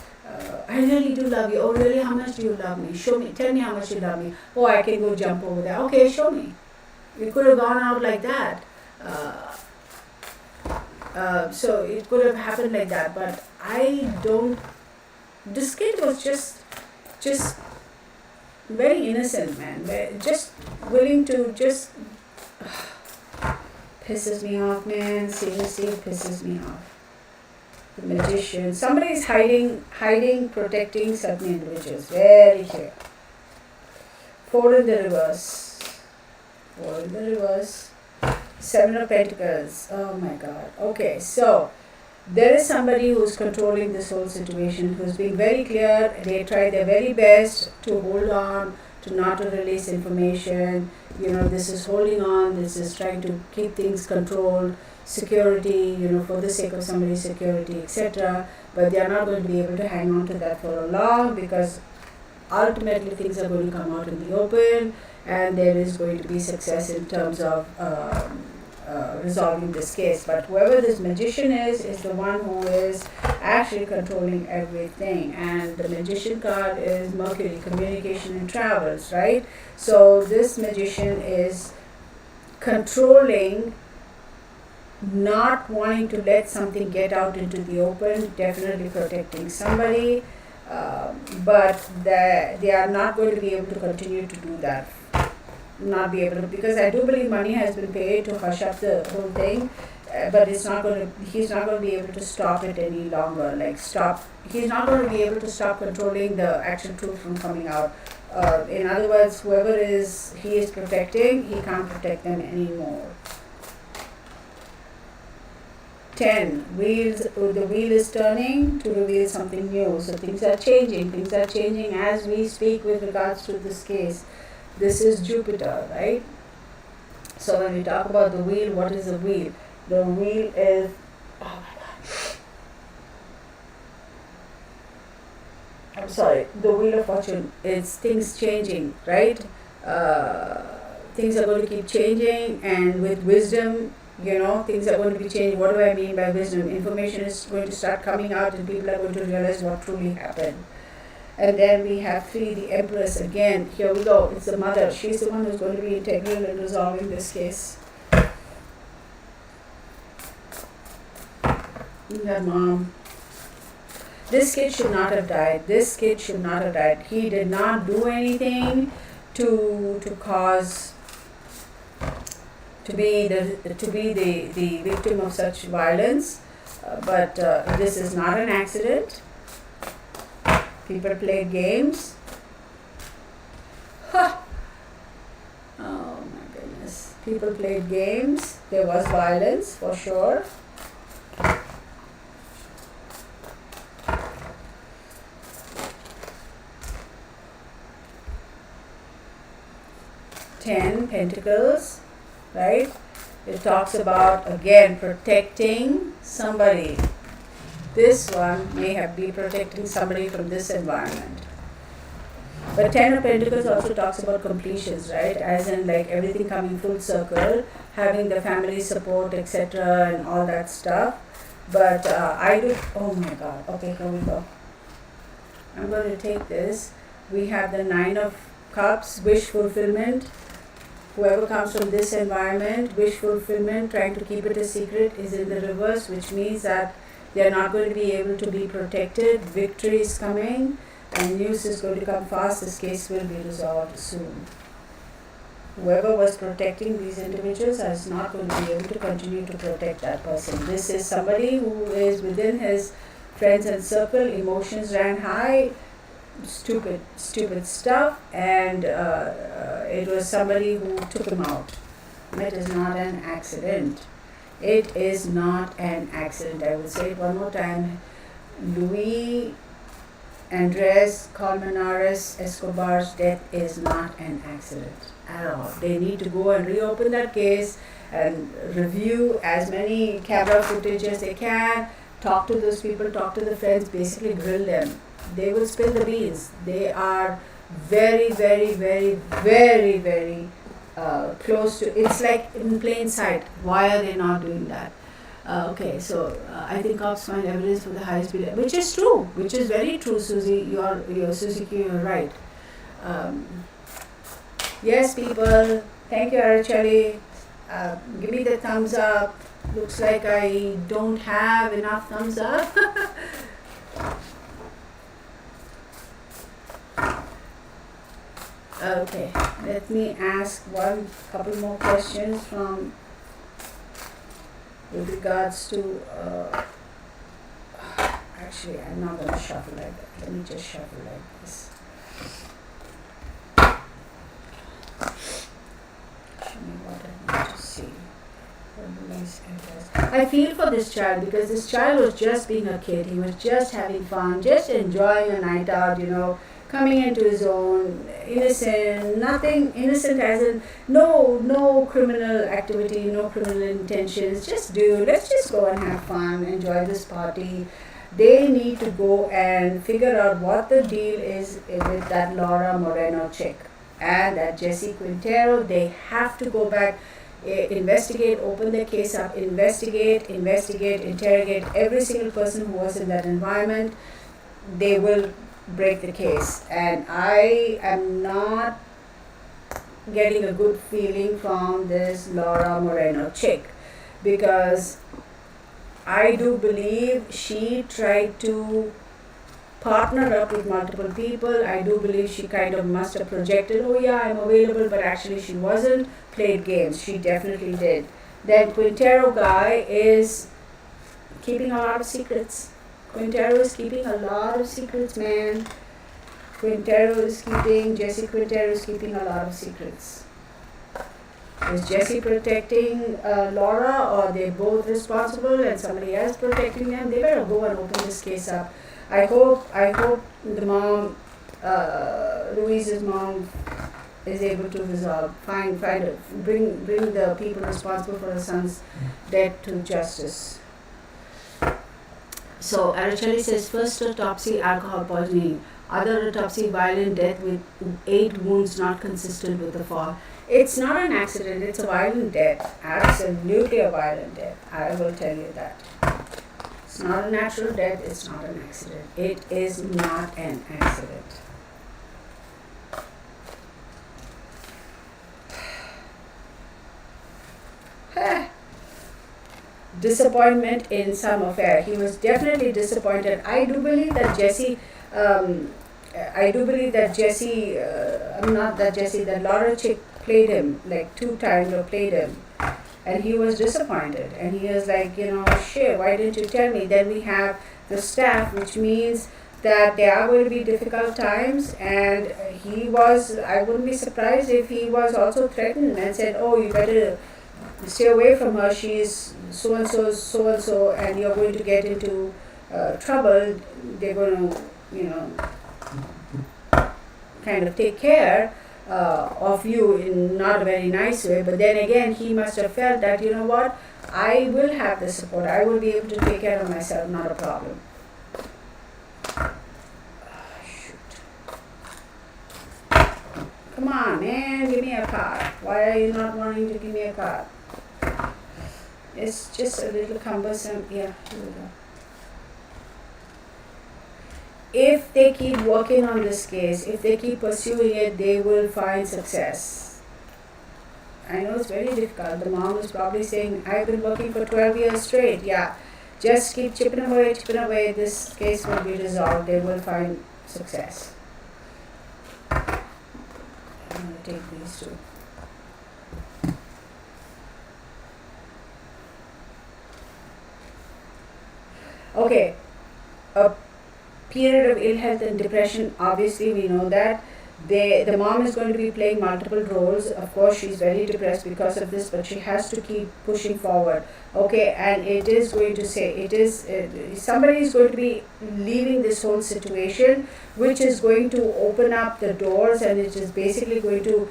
I really do love you. Oh, really? How much do you love me? Show me. Tell me how much you love me. Oh, I can go jump over there. Okay, show me. We could have gone out like that. So it could have happened like that. But I don't. This kid was just very innocent, man. Just willing to just pisses me off, man. Seriously, it pisses me off. The magician. Somebody is hiding, protecting certain individuals. Very clear. 4 in the reverse. 4 in the reverse. 7 of Pentacles. Oh my God. Okay, so there is somebody who's controlling this whole situation, who's being very clear. They try their very best to hold on, to not to release information. This is holding on. This is trying to keep things controlled. Security, for the sake of somebody's security, etc. But they are not going to be able to hang on to that for a long, because ultimately things are going to come out in the open, and there is going to be success in terms of resolving this case. But whoever this magician is the one who is actually controlling everything. And the magician card is Mercury, communication and travels, right? So this magician is controlling, not wanting to let something get out into the open, definitely protecting somebody, but they are not going to be able to continue to do that. Not be able to, because I do believe money has been paid to hush up the whole thing, but he's not going to be able to stop it any longer. He's not going to be able to stop controlling the actual truth from coming out. In other words, whoever he is protecting, he can't protect them anymore. 10. The wheel is turning to reveal something new. So things are changing. Things are changing as we speak with regards to this case. This is Jupiter, right? So when we talk about the wheel, what is the wheel? The wheel is, oh my God. I'm sorry, the wheel of fortune. It's things changing, right? Things are going to keep changing, and with wisdom, things are going to be changed. What do I mean by wisdom? Information is going to start coming out, and people are going to realize what truly happened. And then we have 3, the Empress again. Here we go. It's the mother. She's the one who's going to be integral in resolving this case. Yeah, Mom. This kid should not have died. This kid should not have died. He did not do anything to cause, to be the victim of such violence. But this is not an accident. People played games. Ha! Oh my goodness. People played games. There was violence for sure. Ten Pentacles, right? It talks about again protecting somebody. This one may have been protecting somebody from this environment. But Ten of Pentacles also talks about completions, right? As in like everything coming full circle, having the family support, etc., and all that stuff. But I do. Oh my God. Okay, here we go. I'm going to take this. We have the Nine of Cups, wish fulfillment. Whoever comes from this environment, wish fulfillment, trying to keep it a secret, is in the reverse, which means that they are not going to be able to be protected. Victory is coming, and news is going to come fast. This case will be resolved soon. Whoever was protecting these individuals is not going to be able to continue to protect that person. This is somebody who is within his friends and circle, emotions ran high, stupid stuff, and it was somebody who took him out. It is not an accident. It is not an accident. I will say it one more time. Luis Andres Colmenares Escobar's death is not an accident at all. They need to go and reopen that case and review as many camera footage as they can, talk to those people, talk to the friends, basically grill them. They will spill the beans. They are very, very, very, very, very close to, it's like in plain sight. Why are they not doing that? Okay, so I think cops find evidence for the highest bidder, which is true, which is very true, Susie. Suzuki, you're right. Yes, people. Thank you, Arachali. Give me the thumbs up. Looks like I don't have enough thumbs up. Okay, let me ask couple more questions from with regards to actually I'm not going to shuffle like that. Let me just shuffle like this. Show me what I need to see. I feel for this child because this child was just being a kid. He was just having fun, just enjoying a night out, coming into his own, innocent, nothing innocent as in no criminal activity, no criminal intentions. Let's just go and have fun, enjoy this party. They need to go and figure out what the deal is with that Laura Moreno chick and that Jesse Quintero. They have to go back, investigate, open the case up, investigate, interrogate every single person who was in that environment. They will break the case, and I am not getting a good feeling from this Laura Moreno chick because I do believe she tried to partner up with multiple people. I do believe she kind of must have projected, oh yeah, I'm available, but actually she wasn't, played games. She definitely did. That Quintero guy is keeping a lot of secrets. Quintero is keeping a lot of secrets, man. Jesse Quintero is keeping a lot of secrets. Is Jesse protecting Laura, or are they both responsible and somebody else protecting them? They better go and open this case up. I hope the mom, Louise's mom, is able to resolve, bring the people responsible for the son's death to justice. So Arachali says first autopsy alcohol poisoning, other autopsy violent death with 8 wounds not consistent with the fall. It's not an accident, it's a violent death, absolutely a violent death. I will tell you that. It's not a natural death, it's not an accident. It is not an accident. Disappointment in some affair. He was definitely disappointed. I do believe that Laura chick played him like 2 times or played him. And he was disappointed. And he was like, shit, why didn't you tell me? Then we have the staff, which means that there are going to be difficult times, and I wouldn't be surprised if he was also threatened and said, oh, you better stay away from her, she's so and so, and you're going to get into trouble. They're going to, kind of take care of you in not a very nice way. But then again, he must have felt that, you know what, I will have the support, I will be able to take care of myself, not a problem. Come on, man, give me a card. Why are you not wanting to give me a card? It's just a little cumbersome. Yeah, here we go. If they keep working on this case, if they keep pursuing it, they will find success. I know it's very difficult. The mom is probably saying, I've been working for 12 years straight. Yeah, just keep chipping away. This case will be resolved. They will find success. I'm going to take these two. Okay, a period of ill health and depression, obviously we know that. The mom is going to be playing multiple roles. Of course, she's very depressed because of this, but she has to keep pushing forward. Okay, and it is going to say, somebody is going to be leaving this whole situation, which is going to open up the doors, and it is basically going to,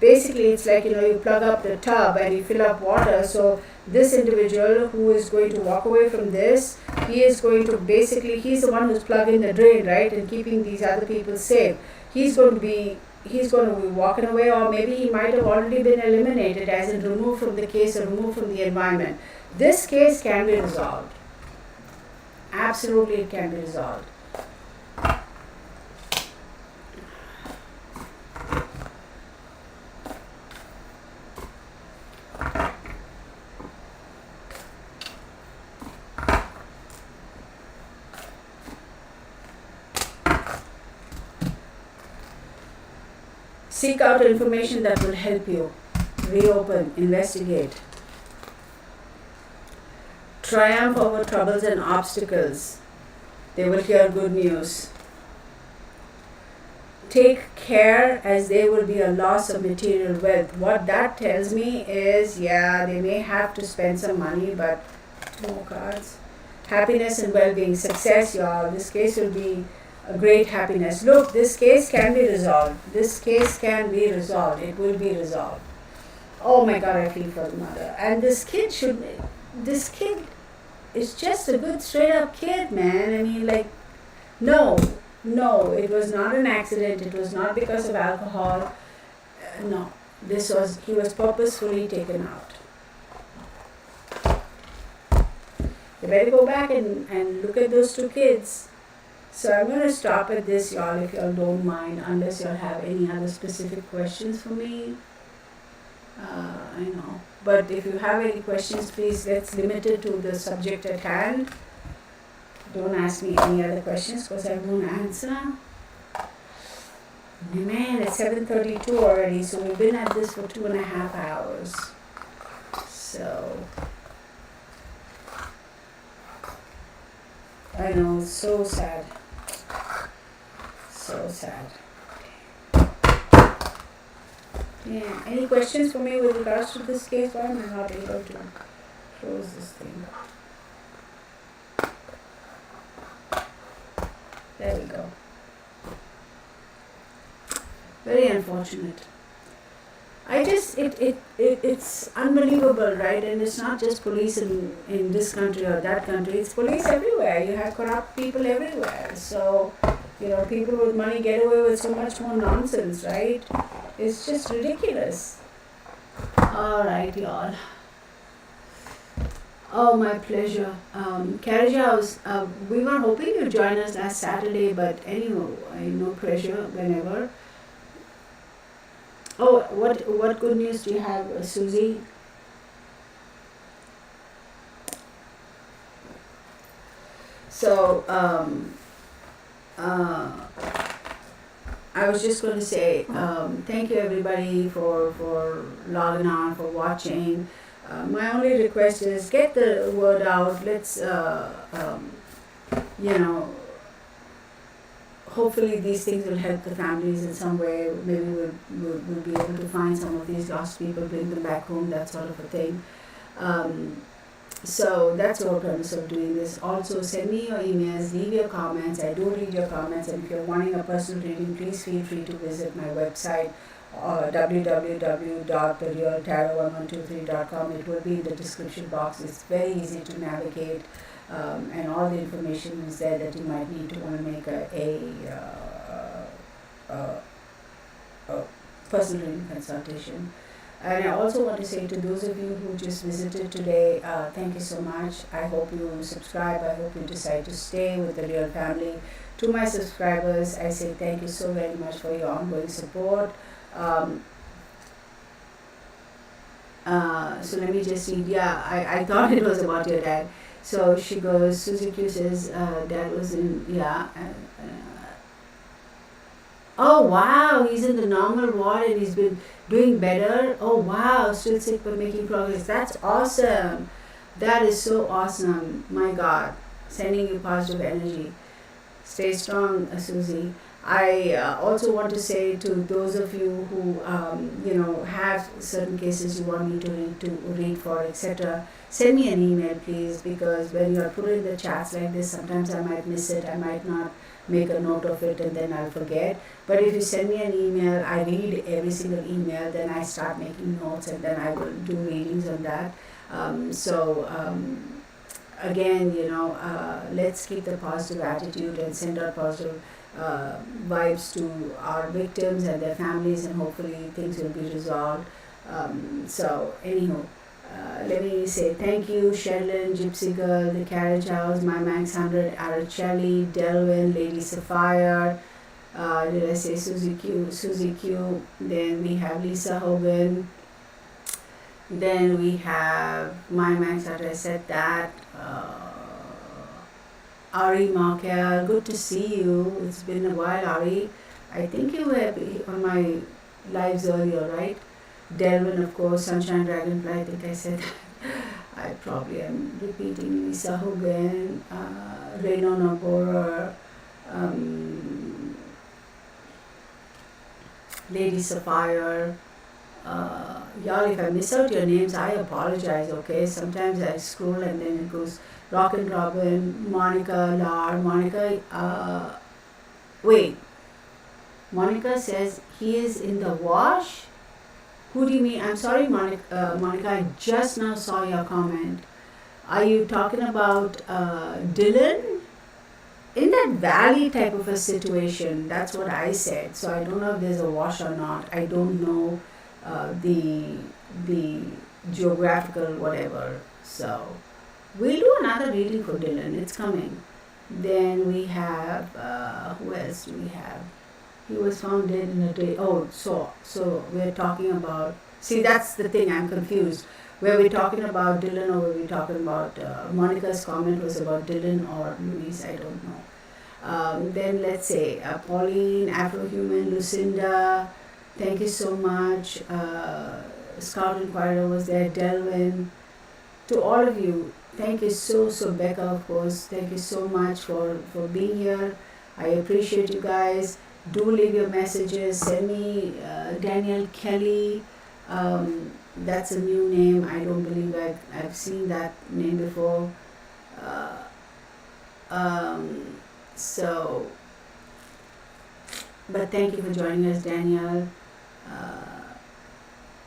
it's like, you plug up the tub and you fill up water. So this individual who is going to walk away from this, he's the one who's plugging the drain, right, and keeping these other people safe. He's going to be walking away, or maybe he might have already been eliminated, as in removed from the case or removed from the environment. This case can be resolved. Absolutely, it can be resolved. Seek out information that will help you. Reopen, investigate. Triumph over troubles and obstacles. They will hear good news. Take care, as there will be a loss of material wealth. What that tells me is, they may have to spend some money, but more cards. Happiness and well-being, success, y'all. This case will be a great happiness. Look, this case can be resolved. It will be resolved. Oh my God, I feel for the mother. And this kid is just a good straight up kid, man. I mean, like, no, it was not an accident. It was not because of alcohol. No, he was purposefully taken out. You better go back and look at those two kids. So I'm going to stop at this, y'all, if y'all don't mind, unless y'all have any other specific questions for me. I know. But if you have any questions, please, let's limit it to the subject at hand. Don't ask me any other questions, because I won't answer. Man, it's 7:32 already, so we've been at this for 2.5 hours. So I know, it's so sad. So sad. Yeah. Any questions for me with regards to this case? Why am I not able to close this thing? There we go. Very unfortunate. It's unbelievable, right? And it's not just police in this country or that country. It's police everywhere. You have corrupt people everywhere. So, people with money get away with so much more nonsense, right? It's just ridiculous. All right, y'all. Oh, my pleasure. Karija, we were hoping you'd join us last Saturday, but anyway, no pressure whenever. Oh, what good news do you have, Susie? So, I was just going to say thank you everybody for logging on, for watching. My only request is get the word out. Let's, hopefully these things will help the families in some way. Maybe we'll be able to find some of these lost people, bring them back home, that sort of a thing. Um, so that's the whole premise of doing this. Also, send me your emails, leave your comments. I do read your comments, and if you're wanting a personal reading, please feel free to visit my website, www.therealtarot1123.com. It will be in the description box. It's very easy to navigate, and all the information is there that you might need to want to make a personal reading consultation. And I also want to say to those of you who just visited today, thank you so much. I hope you subscribe. I hope you decide to stay with the Real Family. To my subscribers, I say thank you so very much for your ongoing support. So let me just read. Yeah, I thought it was about your dad. So she goes, Susie Q says, dad was in, yeah. Oh wow, he's in the normal ward and he's been doing better. Oh wow, still sick but making progress. That's awesome. That is so awesome. My God, sending you positive energy. Stay strong, Susie. I also want to say to those of you who have certain cases you want me to read for, etc. Send me an email, please, because when you are put in the chats like this, sometimes I might miss it. I might not make a note of it and then I'll forget. But if you send me an email, I read every single email, then I start making notes and then I will do readings on that. Again, let's keep the positive attitude and send our positive vibes to our victims and their families, and hopefully things will be resolved. Let me say thank you, Sherilyn, Gypsy Girl, The Carriage House, My Manx 100, Araceli, Delvin, Lady Sapphire, did I say Susie Q? Then we have Lisa Hogan. Then we have My Manx 100, I said that. Ari Markel, good to see you. It's been a while, Ari. I think you were on my lives earlier, right? Delvin, of course, Sunshine Dragonfly, I think I said that. I probably am repeating. Lisa Hogan, Reno Nagora, Lady Sapphire. Y'all, if I miss out your names, I apologize, okay? Sometimes I scroll and then it goes Rock and Robin, Monica, Lar, Monica, wait. Monica says he is in the wash? Who do you mean? I'm sorry, Monica, I just now saw your comment. Are you talking about Dylan? In that valley type of a situation, that's what I said. So I don't know if there's a wash or not. I don't know the geographical whatever. So we'll do another reading for Dylan. It's coming. Then we have, who else do we have? He was found dead in a day. Oh, so we're talking about, see, that's the thing, I'm confused. Were we talking about Dylan or were we talking about, Monica's comment was about Dylan or Louise, I don't know. Then let's say Pauline, Afrohuman, Lucinda, thank you so much. Scout Inquirer was there, Delvin. To all of you, thank you so, Becca, of course, thank you so much for being here. I appreciate you guys. Do leave your messages. Send me Danielle Kelly. That's a new name. I don't believe I've seen that name before. But thank you for joining us, Danielle.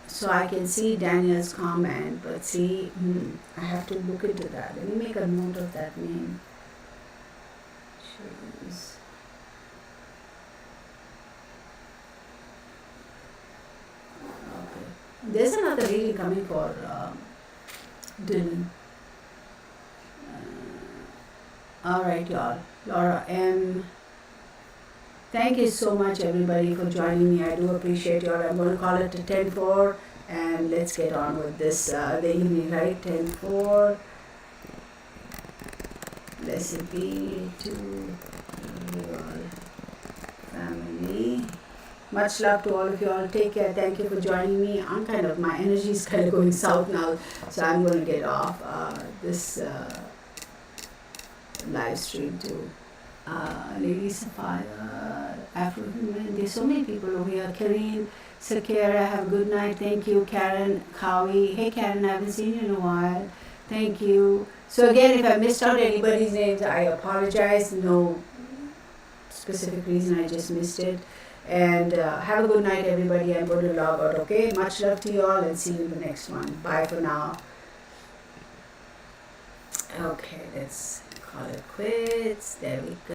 So I can see Danielle's comment, but see, I have to look into that. Let me make a note of that name. Jeez. There's another reading coming for Dylan. Alright, y'all. Laura M. Thank you so much, everybody, for joining me. I do appreciate y'all. I'm going to call it a 10-4, and let's get on with this. The evening, right? 10-4. Blessed be to your family. Much love to all of you all. Take care. Thank you for joining me. My energy is kind of going south now, so I'm going to get off this live stream too. Lady Sapphire, Afro-Human. There's so many people over here. Kareen, Sakira, have a good night. Thank you. Karen, Kawi. Hey Karen, I haven't seen you in a while. Thank you. So again, if I missed out anybody's names, I apologize. No specific reason, I just missed it. And have a good night, everybody. I'm going to log out, okay? Much love to you all and see you in the next one. Bye for now. Okay, let's call it quits. There we go.